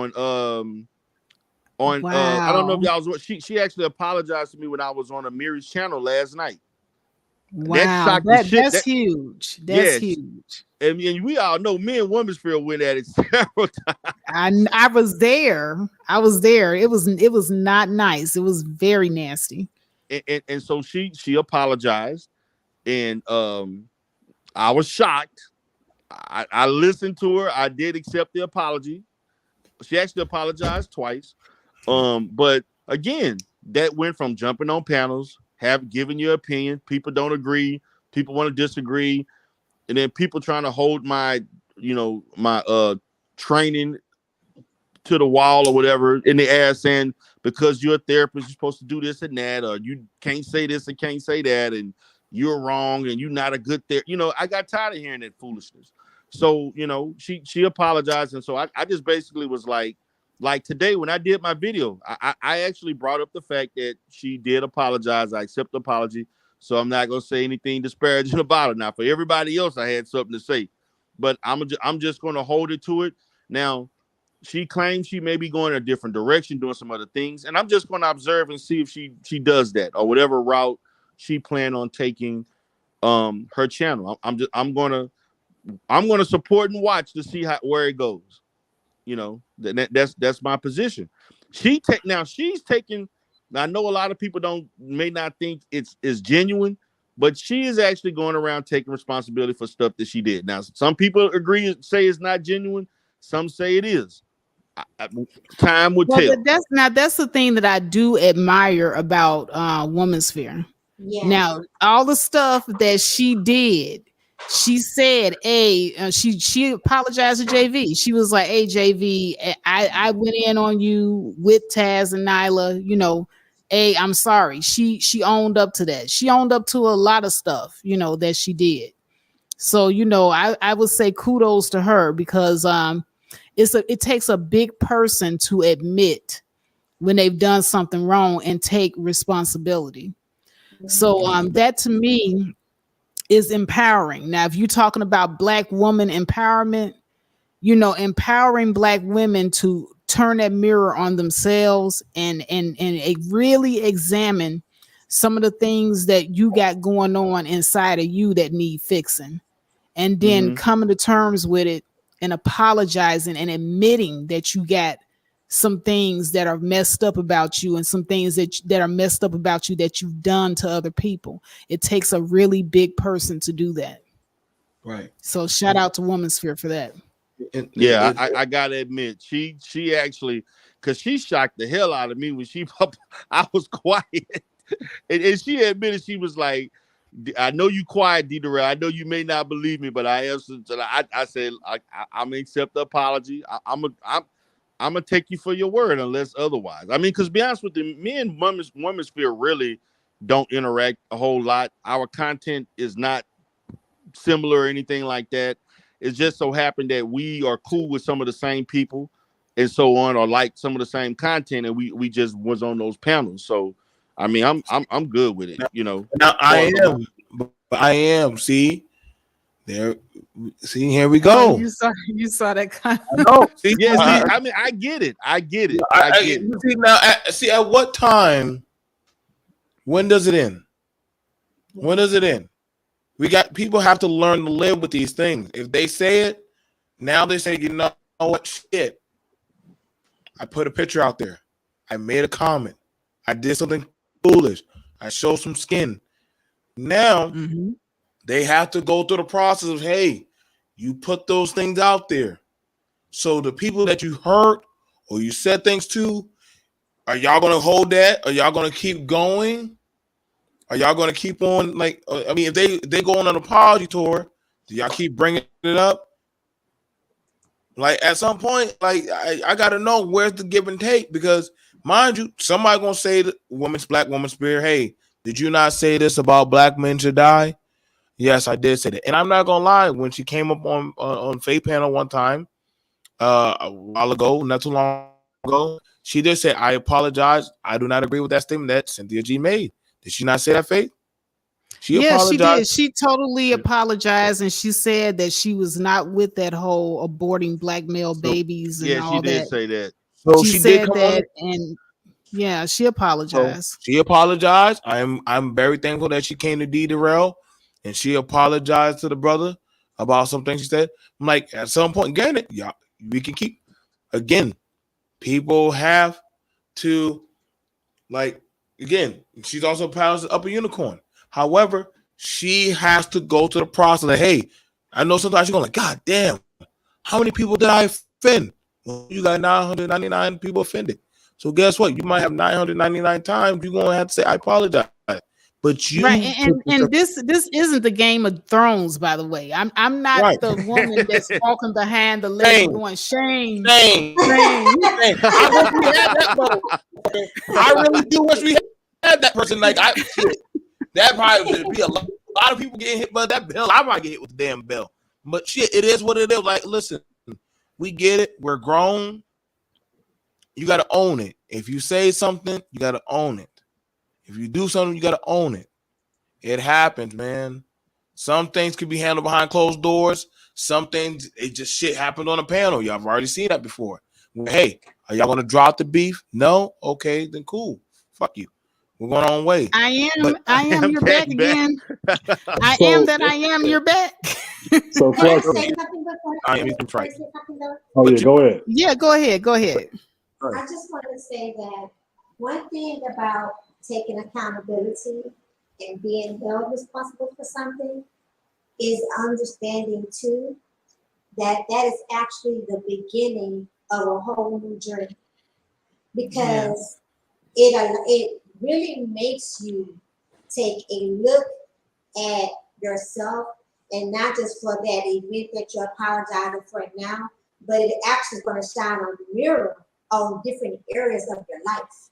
don't know if Wow. y'all was she actually apologized to me when I was on Amiri's channel last night. That Wow. shocked the shit. That's huge. That's Yeah, huge. and we all know me and Womansphere went at it several I was there. I was there. It was not nice. It was very nasty. and so she apologized, and I was shocked. I listened to her. I did accept the apology. She actually apologized twice. But again, that went from jumping on panels, have given your opinion. People don't agree. People want to disagree, and then people trying to hold my, you know, my training to the wall or whatever in the air, saying because you're a therapist, you're supposed to do this and that, or you can't say this and can't say that, and you're wrong and you're not a good therapist. You know, I got tired of hearing that foolishness. So, you know, she apologized. And so I just basically was like today when I did my video, I actually brought up the fact that she did apologize. I accept the apology. So I'm not going to say anything disparaging about it. Now, for everybody else, I had something to say, but I'm just going to hold it to it. Now, she claims she may be going a different direction, doing some other things, and I'm just going to observe and see if she does that or whatever route she planned on taking her channel. I'm going to support and watch to see where it goes. You know, that's my position. She's taking. I know a lot of people may not think it's genuine, but she is actually going around taking responsibility for stuff that she did. Now, some people say it's not genuine. Some say it is. Time would Well, tell. that's the thing that I do admire about Womansphere. Yes. Now, all the stuff that she did, she said, she apologized to JV. She was like, hey, JV, I went in on you with Taz and Nyla, you know, hey, I'm sorry. She owned up to that. She owned up to a lot of stuff, you know, that she did. So, you know, I would say kudos to her because it takes a big person to admit when they've done something wrong and take responsibility. So that to me is empowering. Now, if you're talking about Black woman empowerment, you know, empowering Black women to turn that mirror on themselves and really examine some of the things that you got going on inside of you that need fixing, and then coming to terms with it and apologizing and admitting that you got some things that are messed up about you and some things that are messed up about you that you've done to other people. It takes a really big person to do that. Right. So shout out to Womansphere for that. Yeah, I gotta admit, she actually, because she shocked the hell out of me when I was quiet, and she admitted, she was like, I know you quiet, Deidre. I know you may not believe me, but I answered. I said I'm gonna accept the apology. I'm gonna take you for your word unless otherwise. I mean, because be honest with you, me and Womansphere really don't interact a whole lot. Our content is not similar or anything like that. It just so happened that we are cool with some of the same people and so on, or like some of the same content, and we just was on those panels. So I mean, I'm good with it, you know. Now I am, but I am. See there. See, here we go. You saw that kind No, see, Yeah, see, I mean, I get it. I get it. See, now, see, at what time? When does it end? When does it end? We got people have to learn to live with these things. If they say it, now they say, you know what, shit. I put a picture out there. I made a comment. I did something foolish. I showed some skin. Now they have to go through the process of, hey, you put those things out there. So the people that you hurt or you said things to, are y'all going to hold that? Are y'all going to keep going? Are y'all going to keep on? Like, I mean, if they go on an apology tour, do y'all keep bringing it up? Like, at some point, like, I got to know where's the give and take, because mind you, somebody going to say the black woman spirit, hey, did you not say this about black men should die? Yes, I did say that. And I'm not going to lie, when she came up on Faith Panel one time, a while ago, not too long ago, she did say, I apologize. I do not agree with that statement that Cynthia G made. Did she not say that, Faith? She apologized. She did. She totally apologized, and she said that she was not with that whole aborting black male babies and all that. Yeah, she did say that. So she said that, and yeah, she apologized. So she apologized. I'm very thankful that she came to D Darrell and she apologized to the brother about some things she said. I'm like, at some point, again, yeah, we can keep again. People have to, like, again, she's also proud up a unicorn. However, she has to go to the process of, hey, I know sometimes you're going like, God damn, how many people did I offend? Well, you got 999 people offended. So guess what? You might have 999 times you're going to have to say, I apologize. But you right, and this isn't the Game of Thrones, by the way. I'm not right. the woman that's walking behind the lady going shame. I really do wish we had that person. Like that probably would be a lot of people getting hit by that bell. I might get hit with the damn bell. But shit, it is what it is. Like, listen, we get it. We're grown. You got to own it. If you say something, you got to own it. If you do something, you got to own it. It happens, man. Some things can be handled behind closed doors. Some things, it just shit happened on a panel. Y'all have already seen that before. Hey, are y'all going to drop the beef? No? Okay, then cool. Fuck you. We're going our own way. I am your back again. I am your back. So, I am right. Oh, yeah, go ahead. Yeah, go ahead. I just want to say that one thing about taking accountability and being held responsible for something is understanding too that is actually the beginning of a whole new journey, because it really makes you take a look at yourself, and not just for that event that you're apologizing for it now, but it actually is going to shine on the mirror on different areas of your life.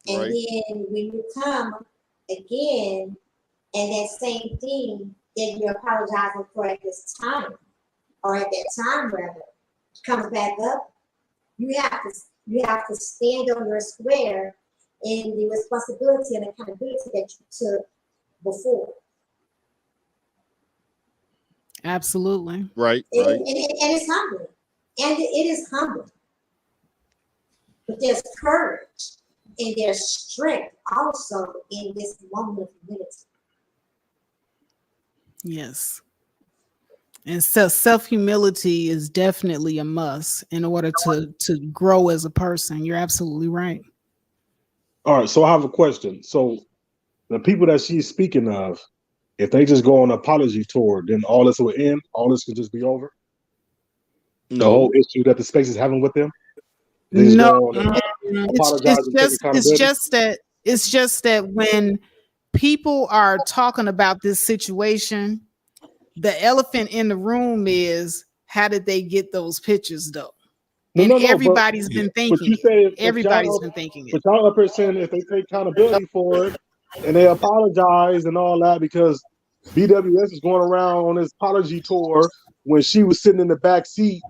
And then when you come again, and that same thing that you're apologizing for at this time, or at that time rather, comes back up, you have to stand on your square in the responsibility and accountability that you took before. Absolutely. Right. And it's humbling. And it is humbling. But there's courage and there's strength also in this moment of humility. Yes. And self-humility is definitely a must in order to grow as a person. You're absolutely right. All right, so I have a question. So the people that she's speaking of, if they just go on an apology tour, then all this will end? All this could just be over? No. The whole issue that the space is having with them? No, it's just that when people are talking about this situation, the elephant in the room is, how did they get those pictures though? And No. everybody's been But thinking you it. say, Everybody's been thinking it. but y'all up here saying if they take accountability for it and they apologize and all that, because BWS is going around on his apology tour when she was sitting in the back seat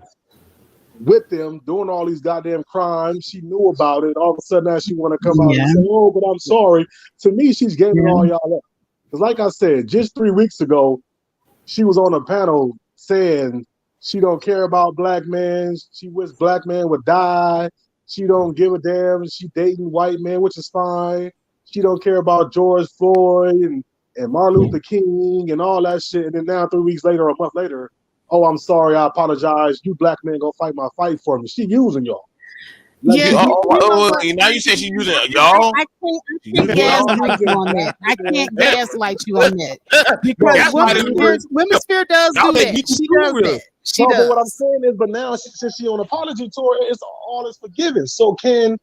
with them doing all these goddamn crimes. She knew about it. All of a sudden now she want to come out Yeah. and say, "Oh, but I'm sorry." To me, she's gaming Yeah. all y'all up. Because like I said, just 3 weeks ago, she was on a panel saying she don't care about black men. She wish black men would die. She don't give a damn. She dating white men, which is fine. She don't care about George Floyd and Martin Luther King and all that shit. And then now 3 weeks later, a month later, oh, I'm sorry, I apologize. You black men go fight my fight for me. She using y'all. Like, Yeah, you you know what? Now you said she's using y'all. I She can't using y'all. gaslight you on that. I can't gaslight you on that because That's why the Women's Sphere does y'all do make that. me She too does real. that. She no, but what I'm does. saying is, but now since she on apology tour, it's all is forgiven. So can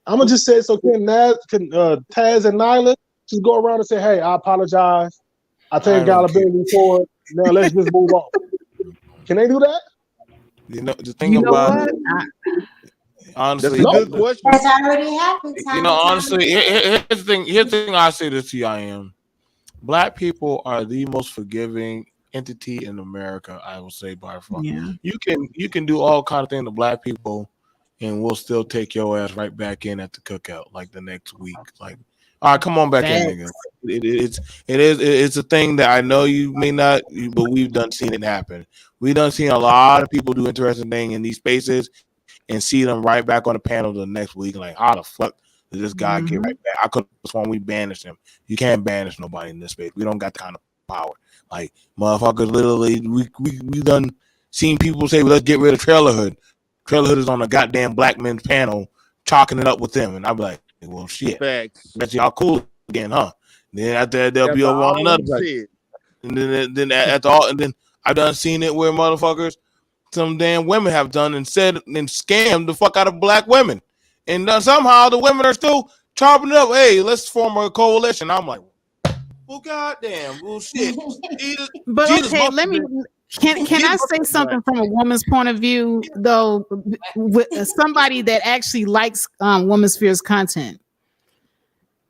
I'm gonna just say, so can Taz and Nyla just go around and say, "Hey, I apologize. I take I don't care. accountability for it. Now let's just move on." Can they do that? You know, the thing You know about what? it, That's honestly, a good question. That's already happened. you know, honestly, here's the thing. Here's the thing. I say this to you, I am. Black people are the most forgiving entity in America. I will say by far. Yeah. You can do all kind of things to black people, and we'll still take your ass right back in at the cookout like the next week. Like, all right, come on back in, nigga. It's a thing that I know you may not, but we've done seen it happen. We done seen a lot of people do interesting things in these spaces and see them right back on the panel the next week. Like, how the fuck did this guy get right back? I could have sworn we banished him. You can't banish nobody in this space. We don't got the kind of power. Like, motherfuckers, literally, we done seen people say, well, let's get rid of Trailer Hood. Trailer Hood is on a goddamn black men's panel, chalking it up with them. And I'm like, well, shit. Facts. Bet y'all cool again, huh? Then after that, they'll That's be over on all another he place. said. And then after all, and then I done seen it where motherfuckers, some damn women have done and said and scammed the fuck out of black women. And somehow the women are still chopping it up. Hey, let's form a coalition. I'm like, well, goddamn, well, shit. But Jesus, okay, let me. Can I say something from a woman's point of view, though? With somebody that actually likes Women's Sphere's content,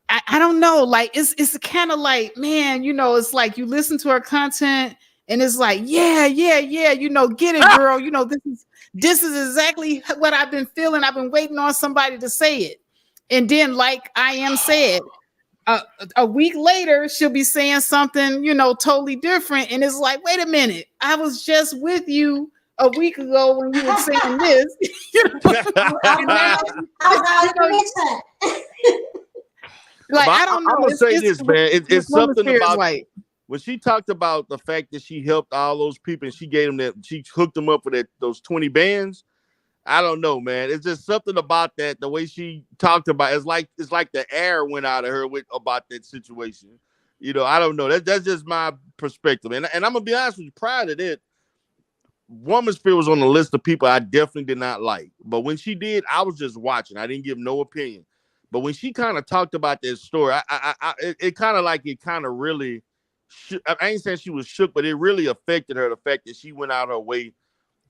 I don't know. Like it's kind of like, man, you know, it's like you listen to her content and it's like, yeah, you know, get it, girl. You know, this is exactly what I've been feeling. I've been waiting on somebody to say it, and then like I am said. A week later, she'll be saying something, you know, totally different. And it's like, wait a minute, I was just with you a week ago when you were saying this. Like, I don't know. I'm gonna say this, man. It's something about like when she talked about the fact that she helped all those people and she gave them that, she hooked them up with those 20 bands. I don't know, man. It's just something about that. The way she talked about it's like the air went out of her about that situation. You know, I don't know. That's just my perspective. And I'm gonna be honest with you. Prior to that, Woman's Sphere was on the list of people I definitely did not like. But when she did, I was just watching. I didn't give no opinion. But when she kind of talked about that story, it kind of really. I ain't saying she was shook, but it really affected her. The fact that she went out her way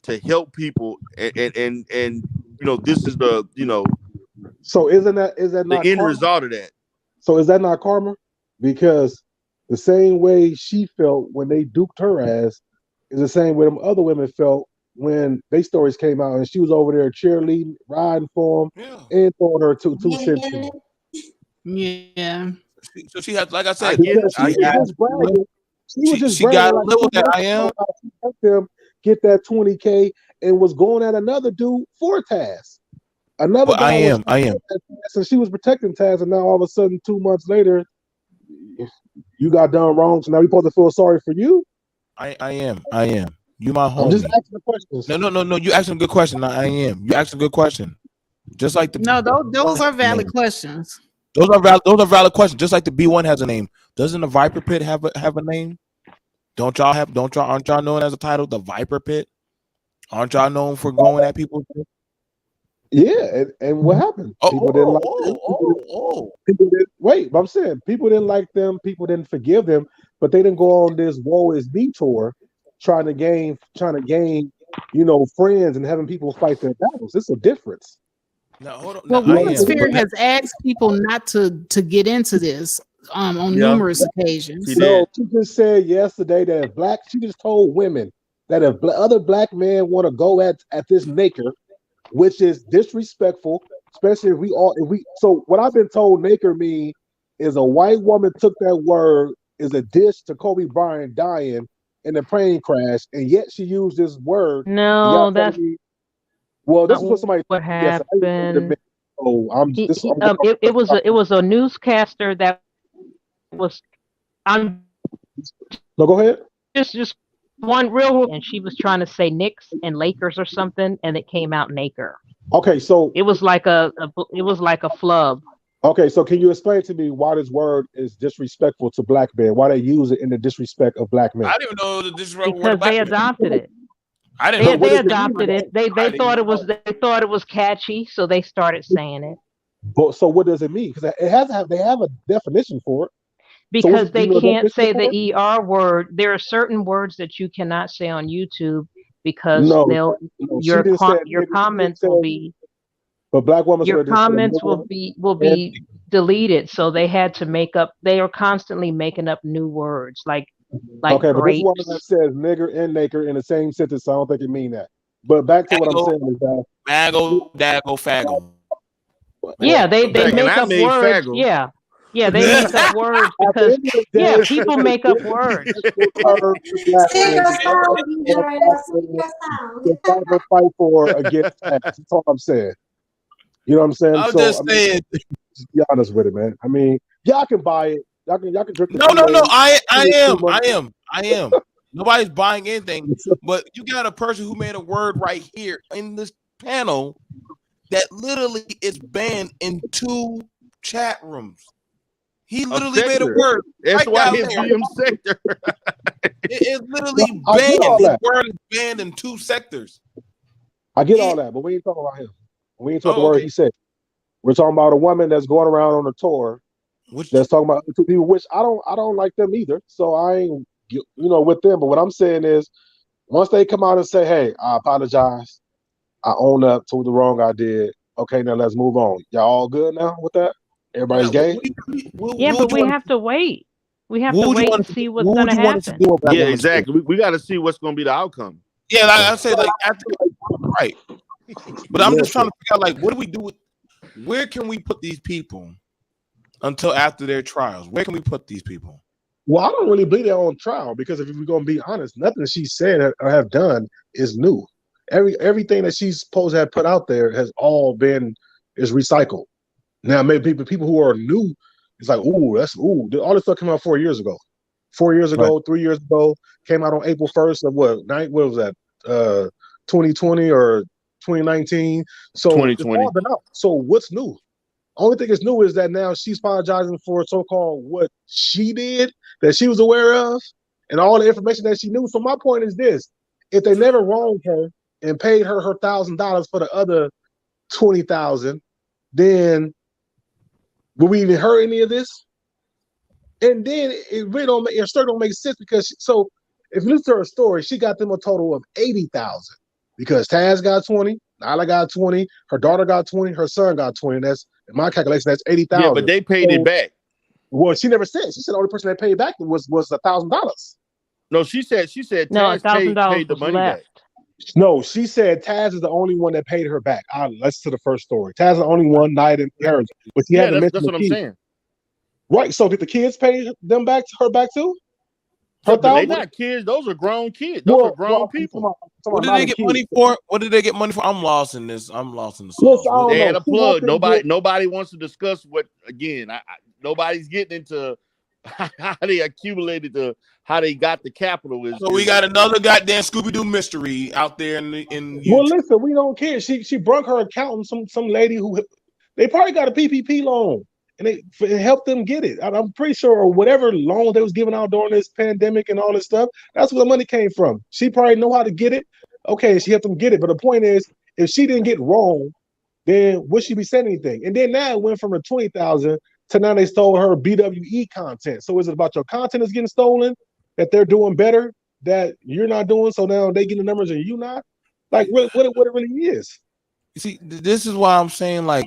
to help people, and you know, this is the, you know, so is that the not end karma? result of that? So is that not karma? Because the same way she felt when they duped her ass is the same way them other women felt when they stories came out and she was over there cheerleading, riding for them, and throwing her two cents to them. Yeah. So she had, like I said, Because she was just bragging like little that I am. she helped them get that 20K and was going at another dude for Taz. Another guy I am. So she was protecting Taz, and now all of a sudden, 2 months later, you got done wrong. So now we supposed to feel sorry for you? I am. You my homie. I'm just asking the questions. No. You asking a good question. I am. You asking a good question. Just like the those are valid questions. Those are valid questions. Just like the B1 has a name. Doesn't the Viper Pit have a name? Aren't y'all known as a title, the Viper Pit? Aren't y'all known for going at people? Yeah, and what happened? People didn't like them. People didn't wait. But I'm saying people didn't like them. People didn't forgive them. But they didn't go on this "woe is me" tour, trying to gain friends and having people fight their battles. It's a difference. Now hold on. Well, Now, I Yeah, am. Womensphere But has asked people not to get into this on Yeah, numerous she occasions. no, did. she just said yesterday that she just told women that if other black men want to go at this naker, which is disrespectful, especially so what I've been told naker mean is a white woman took that word as a diss to Kobe Bryant dying in the plane crash, and yet she used this word, and y'all No, telling that's me, well, this not is what somebody what told me yesterday. I didn't know what it happened. meant. So I'm He this he I'm it was a newscaster that was I'm no, go ahead. just one real, and she was trying to say Knicks and Lakers or something, and it came out Naker. Okay, so It was like it was like a flub can you explain to me why this word is disrespectful to black men? Why they use it in the disrespect of black men? I didn't even know that this is where the because black they man. adopted it. I didn't They know But what they this does it was mean adopted though? it. They I didn't thought even it was know. they thought it was catchy, so they started saying it But so what does it mean? Because it has to have they have a definition for it. So because do they you know the can't definition say for it? the word. There are certain words that you cannot say on YouTube because No, they'll no, she didn't say your nigga. She didn't comments say, will be but black women your said they said comments nigga will and be deleted. So they had to make up. They are constantly making up new words like okay, but this woman that grapes. says nigger and naker in the same sentence, so I don't think it mean that. But back to what I'm Dago, saying is that mago, dago, fago. Yeah, they Dang, and make I up made words. Faggle. Yeah, yeah, they make up words at the because end of the yeah, day, people it's a make up words. disrespectful term to black Sing men your because song, black Deidre. Sing men your song. to fight or fight for against facts. That's all I'm saying. You know what I'm saying? I was So I just mean, saying. just be honest with it, man. I mean, y'all can buy it. Y'all can drink the No, no, no. Kool-Aid. I am. 2 months. I am. Nobody's buying anything. But you got a person who made a word right here in this panel that literally is banned in 2 chat rooms. He A literally made a sector. word right down there. SYSBM sector. It is No, literally I get all banned. His that. word is banned in 2 sectors. I get He, all that, but we ain't talking about him. We ain't talking the oh, word okay. he said. We're talking about a woman that's going around on a tour Which that's talking about other 2 people, which I don't like them either. So I ain't with them. But what I'm saying is, once they come out and say, "Hey, I apologize. I own up to the wrong I did." Okay, now let's move on. Y'all all good now with that? yeah, Everybody's game. Yeah, what would but you we want? have to wait. We have to What would you wait want? and see what's What going would to you want us to happen. do with Black Yeah, Women's Spirit? exactly. We got to see what's going to be the outcome. Yeah, like I say, like after, right. But I'm just trying Listen, to figure out, like, what do we do with? Where can we put these people until after their trials? Where can we put these people? well, I don't really believe they're on trial because if we're gonna be honest, nothing she said or have done is new. Everything that she's supposed to have put out there has all been is recycled. Now, maybe people who are new, it's like, ooh, all this stuff came out 4 years ago. 4 years Right. ago, 3 years ago, came out on April 1st of what was that? 2020 or 2019. So it's all 2020. been out. So what's new? Only thing that's new is that now she's apologizing for so-called what she did that she was aware of and all the information that she knew. So my point is this: if they never wronged her and paid her $1,000 for the other 20,000, then will we even heard any of this? And then it really don't make sense because so if you listen to her story, she got them a total of 80,000 because Taz got 20, Nyla got 20, her daughter got 20, her son got 20. That's in my calculation, that's Yeah, but 80,000. they paid it So, back. well, she never said. She said the only person that paid back was $1,000. No, she said No, Taz $1,000 paid the was money back. left. No, she said Taz is the only one that paid her back. Let's to the first story. Taz is the only one, Nia didn't pay her, but she Yeah, hasn't mentioned that's the what I'm kids. saying. Right. So did the kids pay them back her back too? Her Yeah, but they thousand? not kids. Those are grown kids. Those are grown I'm people. talking What about did not they the get kids. money for? What did they get money for? I'm lost in this. I'm lost in the Listen, sauce. I don't They know. had a She walked plug. in with, Nobody wants to discuss what. Again, nobody's getting into how they accumulated how they got the capital. So we got another goddamn Scooby Doo mystery out there in well, YouTube. listen, we don't care. She brung her accountant, some lady who they probably got a PPP loan and it helped them get it. I'm pretty sure whatever loan they was giving out during this pandemic and all this stuff, that's where the money came from. She probably know how to get it. Okay, she helped them get it. But the point is, if she didn't get wrong, then would she be saying anything? And then now it went from the 20,000 to now they stole her BWE content. So is it about your content is getting stolen that they're doing better that you're not doing? So now they get the numbers and you not? Like what it really is. You see, this is why I'm saying like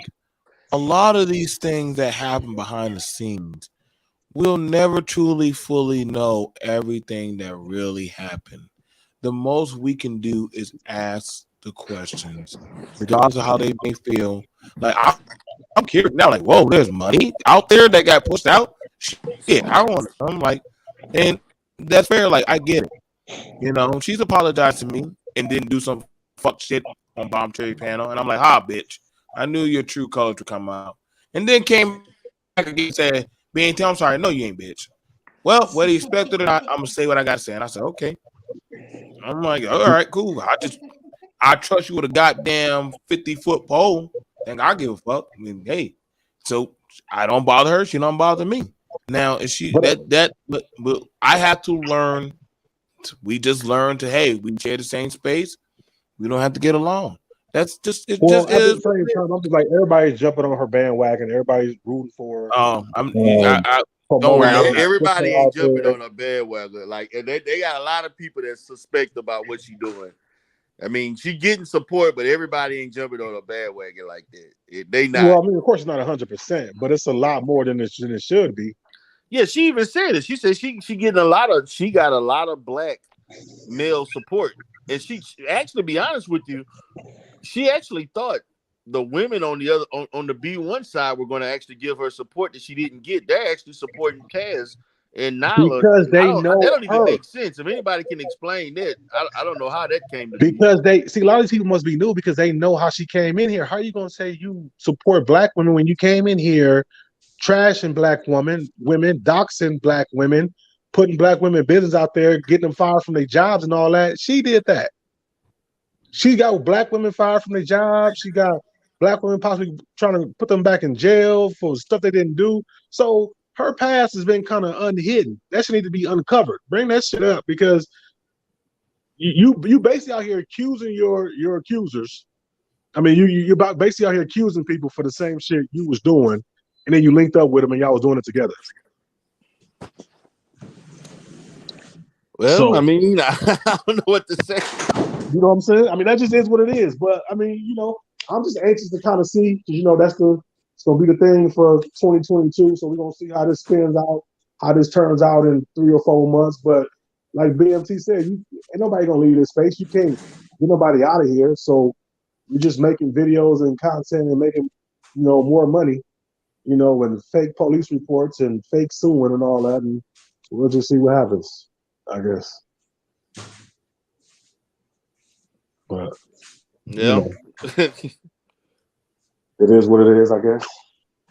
a lot of these things that happen behind the scenes, we'll never truly fully know everything that really happened. The most we can do is ask the questions, regardless of how they may feel. Like I'm curious now, like, whoa, there's money out there that got pushed out. Shit, I want. I'm like, and that's fair. Like, I get it. You know, she's apologized to me and didn't do some fuck shit on Bomb Cherry panel, and I'm like, bitch, I knew your true colors would come out, and then came back again and said, "BNT, I'm sorry, no, you ain't, bitch." Well, whether you expect it or not, I'm gonna say what I gotta say, and I said, okay. I'm like, all right, cool. I trust you with a goddamn 50-foot pole. Think I give a fuck. I mean, hey, so I don't bother her. She don't bother me. Now, is she but I have to learn. We just learn to, hey, we share the same space. We don't have to get along. That's just it. Well, Just at the is. same time, I'm just like everybody's jumping on her bandwagon. Everybody's rooting for her. I don't worry. Promoting I'm her, not. putting Everybody her ain't out jumping there. on a bandwagon. Like, and they got a lot of people that suspect about what she doing. I mean, she getting support, but everybody ain't jumping on a bandwagon like that. They not. Well, I mean, of course, it's not 100%, but it's a lot more than it should be. Yeah, she even said it. She said she getting she got a lot of black male support. And she actually, be honest with you, she actually thought the women on the other on the B1 side were going to actually give her support that she didn't get. They're actually supporting Kaz and Nyla. Because I they don't that know don't even her. make sense. If anybody can explain that, I don't know how that came to be. Because they see a lot of these people must be new because they know how she came in here. How are you gonna say you support black women when you came in here trashing black women, doxing black women, putting black women business out there, getting them fired from their jobs and all that? She did that. She got black women fired from their jobs. She got black women possibly trying to put them back in jail for stuff they didn't do. So her past has been kind of unhidden. That should need to be uncovered. Bring that shit up because you basically out here accusing your accusers. I mean, you about basically out here accusing people for the same shit you was doing, and then you linked up with them and y'all was doing it together. Well, So I mean, I don't know what to say. you know what I'm saying? I mean, that just is what it is. But I mean, I'm just anxious to kind of see because it's gonna be the thing for 2022. So we're gonna see how this spins out, how this turns out in 3 or 4 months. But like BMT said, ain't nobody gonna leave this space. You can't get nobody out of here. So you're just making videos and content and making, more money, and fake police reports and fake suing and all that. And we'll just see what happens, I guess. But, Yeah. it is what it is, I guess.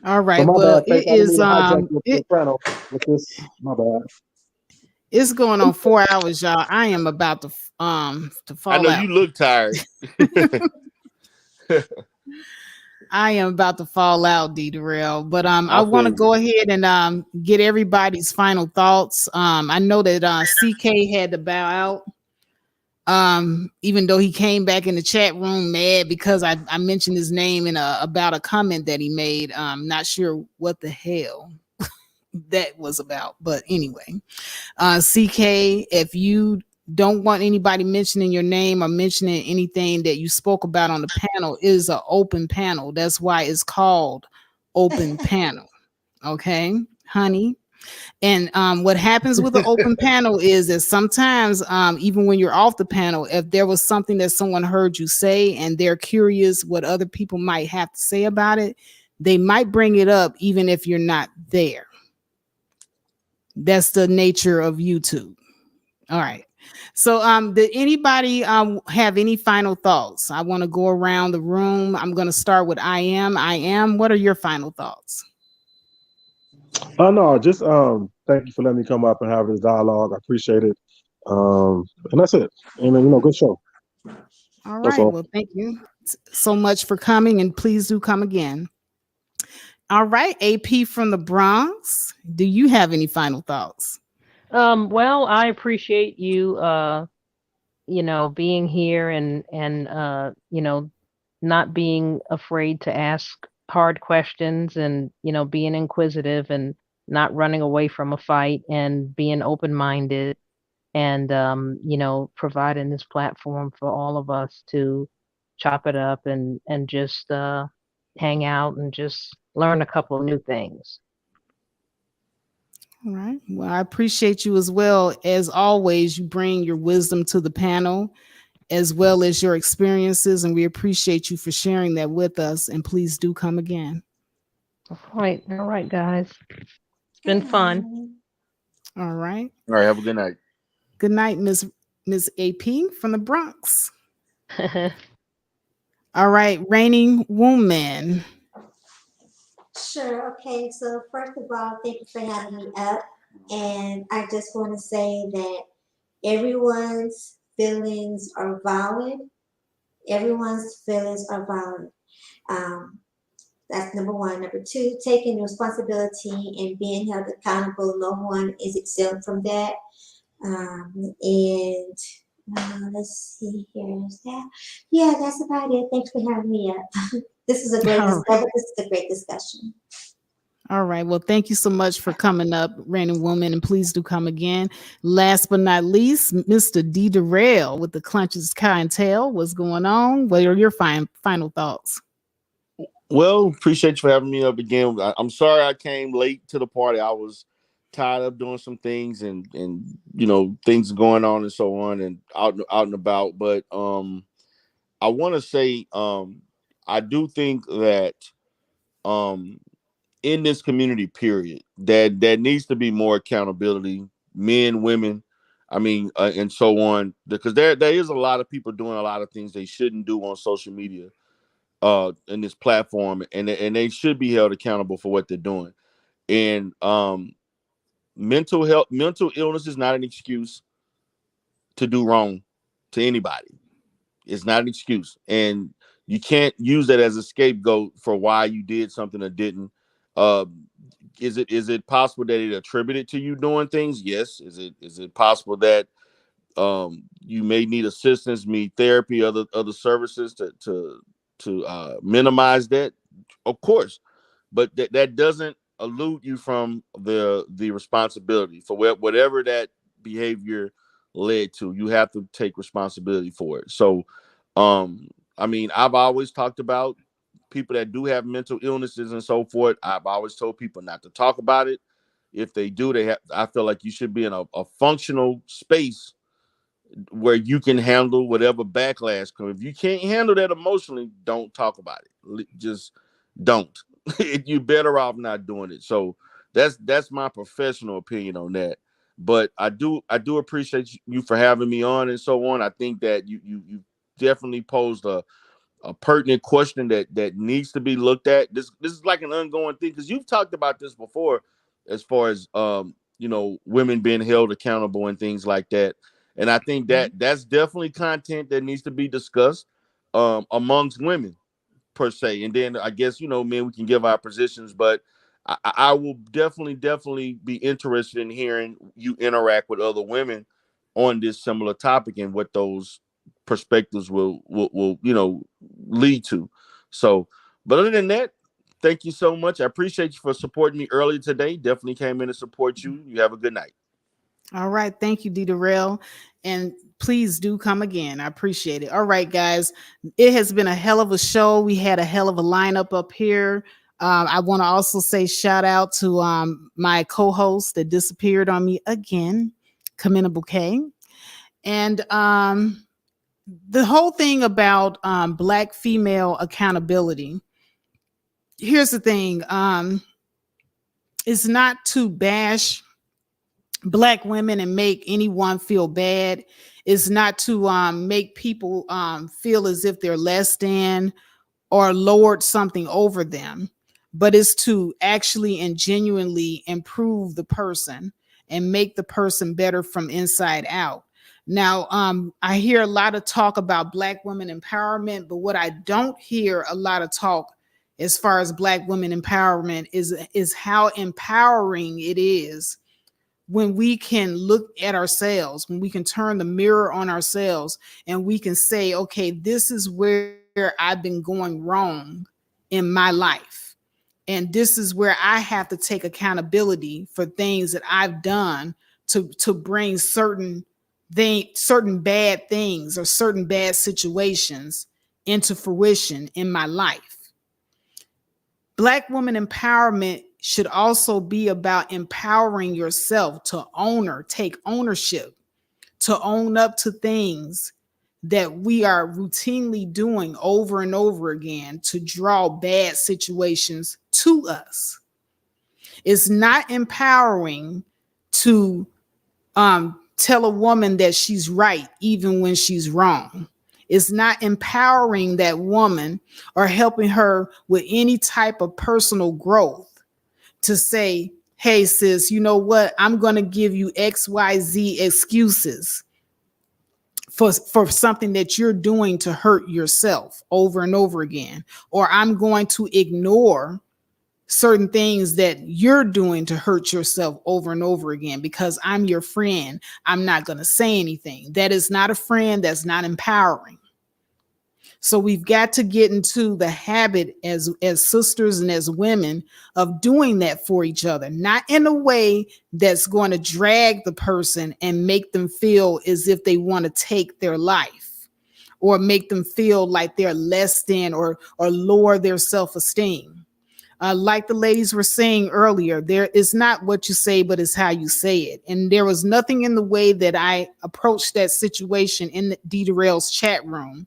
All So right. my Well, bad, Faith. I didn't mean to hijack your soprano with this. My bad. it's going on 4 hours, y'all. I am about to I fall know out. you look tired. I am about to fall out, D Darrell. But I want to feel go ahead and get everybody's final thoughts. I know that CK had to bow out. Even though he came back in the chat room mad because I mentioned his name in about a comment that he made. Not sure what the hell that was about, but anyway, CK, if you don't want anybody mentioning your name or mentioning anything that you spoke about on the panel, it is an open panel. That's why it's called open panel. Okay, honey. And what happens with the open panel is that sometimes, even when you're off the panel, if there was something that someone heard you say and they're curious what other people might have to say about it, they might bring it up even if you're not there. That's the nature of YouTube. All right. So did anybody have any final thoughts? I want to go around the room. I'm going to start with I am. What are your final thoughts? Oh no, just thank you for letting me come up and have this dialogue. I appreciate it. And that's it. And good show. All That's right. all. Well, thank you so much for coming, and please do come again. All right, AP from the Bronx. Do you have any final thoughts? Well, I appreciate you being here and not being afraid to ask hard questions and being inquisitive and not running away from a fight and being open-minded and providing this platform for all of us to chop it up and just hang out and just learn a couple of new things. All right. Well, I appreciate you as well. As always, you bring your wisdom to the panel as well as your experiences, and we appreciate you for sharing that with us. And please do come again. All right, guys. It's been fun. All right. All right. Have a good night. Good night, Miss AP from the Bronx. All right, reigning woman. Sure. Okay. So first of all, thank you for having me up. And I just want to say that everyone's feelings are valid. Everyone's feelings are valid. Um, that's number one. Number two, taking responsibility and being held accountable. No one is exempt from that. And let's see here. Is that? Yeah, that's about it. Thanks for having me up. This is a great discussion. All right. Well, thank you so much for coming up, reigning woman, and please do come again. Last but not least, Mr. D. Durrell with the Clunches Clientele. What's going on? What are your final thoughts? Well, appreciate you for having me up again. I'm sorry I came late to the party. I was tied up doing some things and things going on and so on and out and about. But I want to say I do think that in this community period that needs to be more accountability, men, women, and so on, because there is a lot of people doing a lot of things they shouldn't do on social media in this platform, and they should be held accountable for what they're doing. And mental illness is not an excuse to do wrong to anybody. It's not an excuse, and you can't use that as a scapegoat for why you did something or didn't. Is it possible that it attributed to you doing things? Yes. Is it possible that you may need assistance, need therapy, other services to minimize that? Of course, but that doesn't elude you from the responsibility for whatever that behavior led to. You have to take responsibility for it. So I've always talked about people that do have mental illnesses and so forth. I've always told people not to talk about it. If they do, I feel like you should be in a functional space where you can handle whatever backlash comes. If you can't handle that emotionally, don't talk about it. Just don't. You're better off not doing it. So that's my professional opinion on that. But I do appreciate you for having me on and so on. I think that you definitely posed a pertinent question that needs to be looked at. This is like an ongoing thing, because you've talked about this before, as far as women being held accountable and things like that. And I think that's definitely content that needs to be discussed amongst women per se. And then I guess men, we can give our positions, but I will definitely be interested in hearing you interact with other women on this similar topic and what those perspectives will lead to. So, but other than that, thank you so much. I appreciate you for supporting me earlier today. Definitely came in to support you. You have a good night. All right. Thank you, D. Durrell. And please do come again. I appreciate it. All right, guys. It has been a hell of a show. We had a hell of a lineup up here. I want to also say shout out to my co-host that disappeared on me again, Commendable K. And the whole thing about Black female accountability. Here's the thing. It's not to bash Black women and make anyone feel bad. It's not to make people feel as if they're less than or lord something over them, but it's to actually and genuinely improve the person and make the person better from inside out. Now, I hear a lot of talk about Black women empowerment, but what I don't hear a lot of talk as far as Black women empowerment is how empowering it is when we can look at ourselves, when we can turn the mirror on ourselves and we can say, okay, this is where I've been going wrong in my life. And this is where I have to take accountability for things that I've done to bring certain certain bad things or certain bad situations into fruition in my life. Black woman empowerment should also be about empowering yourself to take ownership, to own up to things that we are routinely doing over and over again to draw bad situations to us. It's not empowering to tell a woman that she's right even when she's wrong. It's not empowering that woman or helping her with any type of personal growth to say, hey, sis, you know what? I'm going to give you XYZ excuses for something that you're doing to hurt yourself over and over again. Or I'm going to ignore certain things that you're doing to hurt yourself over and over again because I'm your friend. I'm not going to say anything. That is not a friend. That's not empowering. So we've got to get into the habit as sisters and as women of doing that for each other, not in a way that's going to drag the person and make them feel as if they want to take their life or make them feel like they're less than or lower their self-esteem. Like the ladies were saying earlier, there is not what you say, but it's how you say it. And there was nothing in the way that I approached that situation in D. Durrell's chat room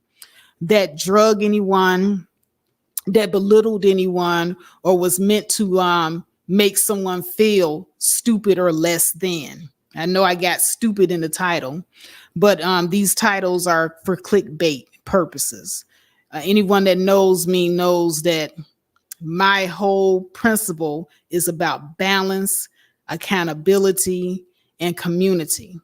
that drug anyone, that belittled anyone, or was meant to make someone feel stupid or less than. I know I got stupid in the title, but these titles are for clickbait purposes. Anyone that knows me knows that my whole principle is about balance, accountability, and community.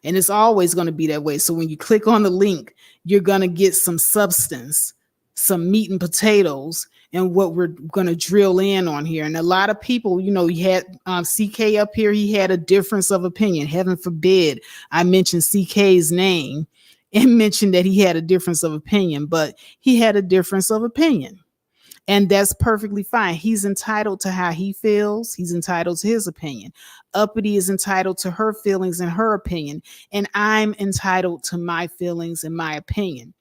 And it's always going to be that way. So when you click on the link, you're going to get some substance, some meat and potatoes, and what we're going to drill in on here. And a lot of people, you know, you had CK up here. He had a difference of opinion. Heaven forbid I mentioned CK's name and mentioned that he had a difference of opinion, but he had a difference of opinion. And that's perfectly fine. He's entitled to how he feels. He's entitled to his opinion. Uppity is entitled to her feelings and her opinion. And I'm entitled to my feelings and my opinion.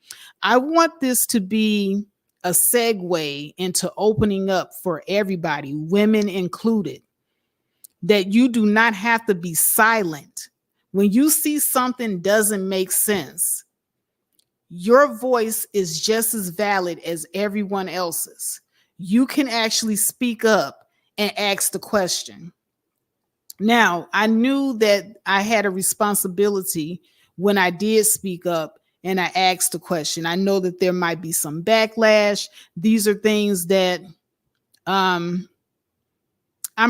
I want this to be a segue into opening up for everybody, women included, that you do not have to be silent. When you see something doesn't make sense, your voice is just as valid as everyone else's. You can actually speak up and ask the question. Now, I knew that I had a responsibility when I did speak up and I asked the question. I know that there might be some backlash. These are things that I'm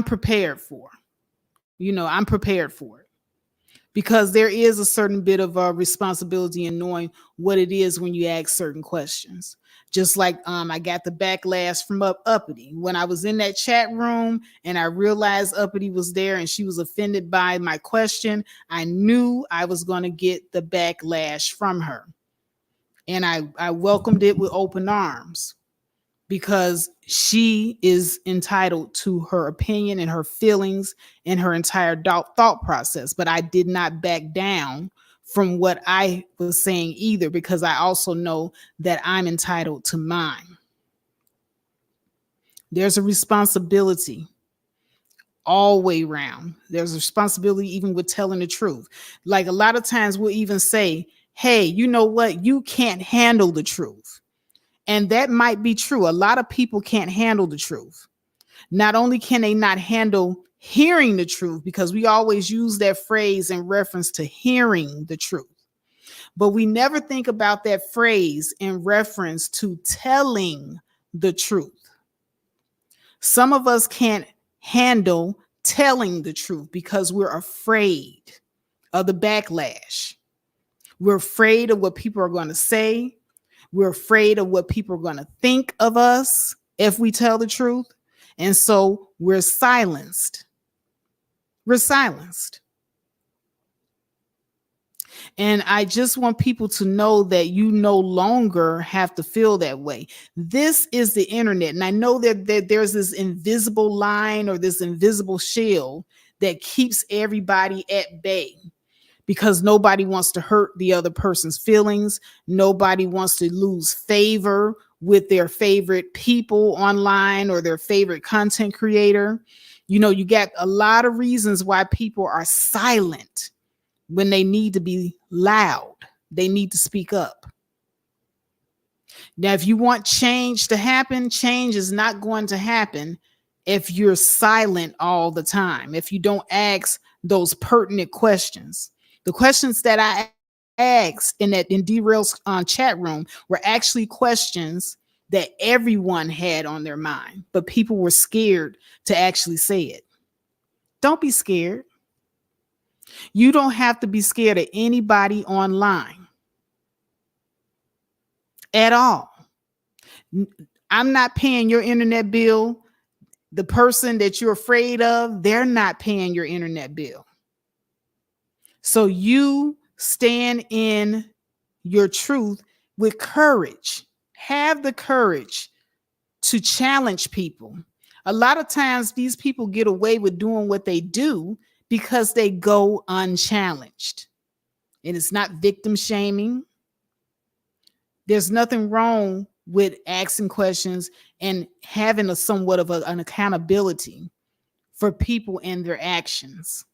prepared for. You know, I'm prepared for it. Because there is a certain bit of responsibility in knowing what it is when you ask certain questions. Just like I got the backlash from Uppity. When I was in that chat room and I realized Uppity was there and she was offended by my question, I knew I was going to get the backlash from her. And I welcomed it with open arms, because she is entitled to her opinion and her feelings and her entire thought process. But I did not back down from what I was saying either, because I also know that I'm entitled to mine. There's a responsibility all the way around. There's a responsibility even with telling the truth. Like a lot of times we'll even say, hey, you know what? You can't handle the truth. And that might be true. A lot of people can't handle the truth. Not only can they not handle hearing the truth, because we always use that phrase in reference to hearing the truth, but we never think about that phrase in reference to telling the truth. Some of us can't handle telling the truth because we're afraid of the backlash. We're afraid of what people are going to say. We're afraid of what people are going to think of us if we tell the truth. And so we're silenced. We're silenced. And I just want people to know that you no longer have to feel that way. This is the internet. And I know that there's this invisible line or this invisible shield that keeps everybody at bay, because nobody wants to hurt the other person's feelings. Nobody wants to lose favor with their favorite people online or their favorite content creator. You know, you got a lot of reasons why people are silent when they need to be loud. They need to speak up. Now, if you want change to happen, change is not going to happen if you're silent all the time, if you don't ask those pertinent questions. The questions that I asked in Derail's chat room were actually questions that everyone had on their mind, but people were scared to actually say it. Don't be scared. You don't have to be scared of anybody online at all. I'm not paying your internet bill. The person that you're afraid of, they're not paying your internet bill. So you stand in your truth with courage. Have the courage to challenge people. A lot of times these people get away with doing what they do because they go unchallenged. And it's not victim shaming. There's nothing wrong with asking questions and having a somewhat of an accountability for people and their actions.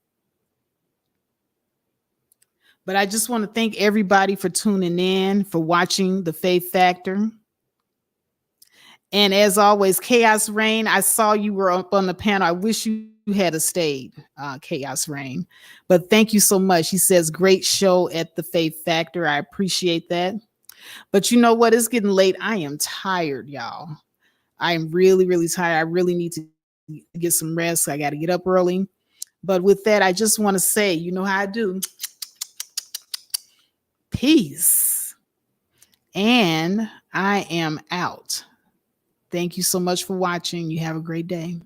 But I just want to thank everybody for tuning in, for watching The Faith Factor. And as always, Chaos Rain, I saw you were up on the panel. I wish you had stayed, Chaos Rain. But thank you so much. He says, great show at The Faith Factor. I appreciate that. But you know what? It's getting late. I am tired, y'all. I am really, really tired. I really need to get some rest. I got to get up early. But with that, I just want to say, you know how I do. Peace. And I am out. Thank you so much for watching. You have a great day.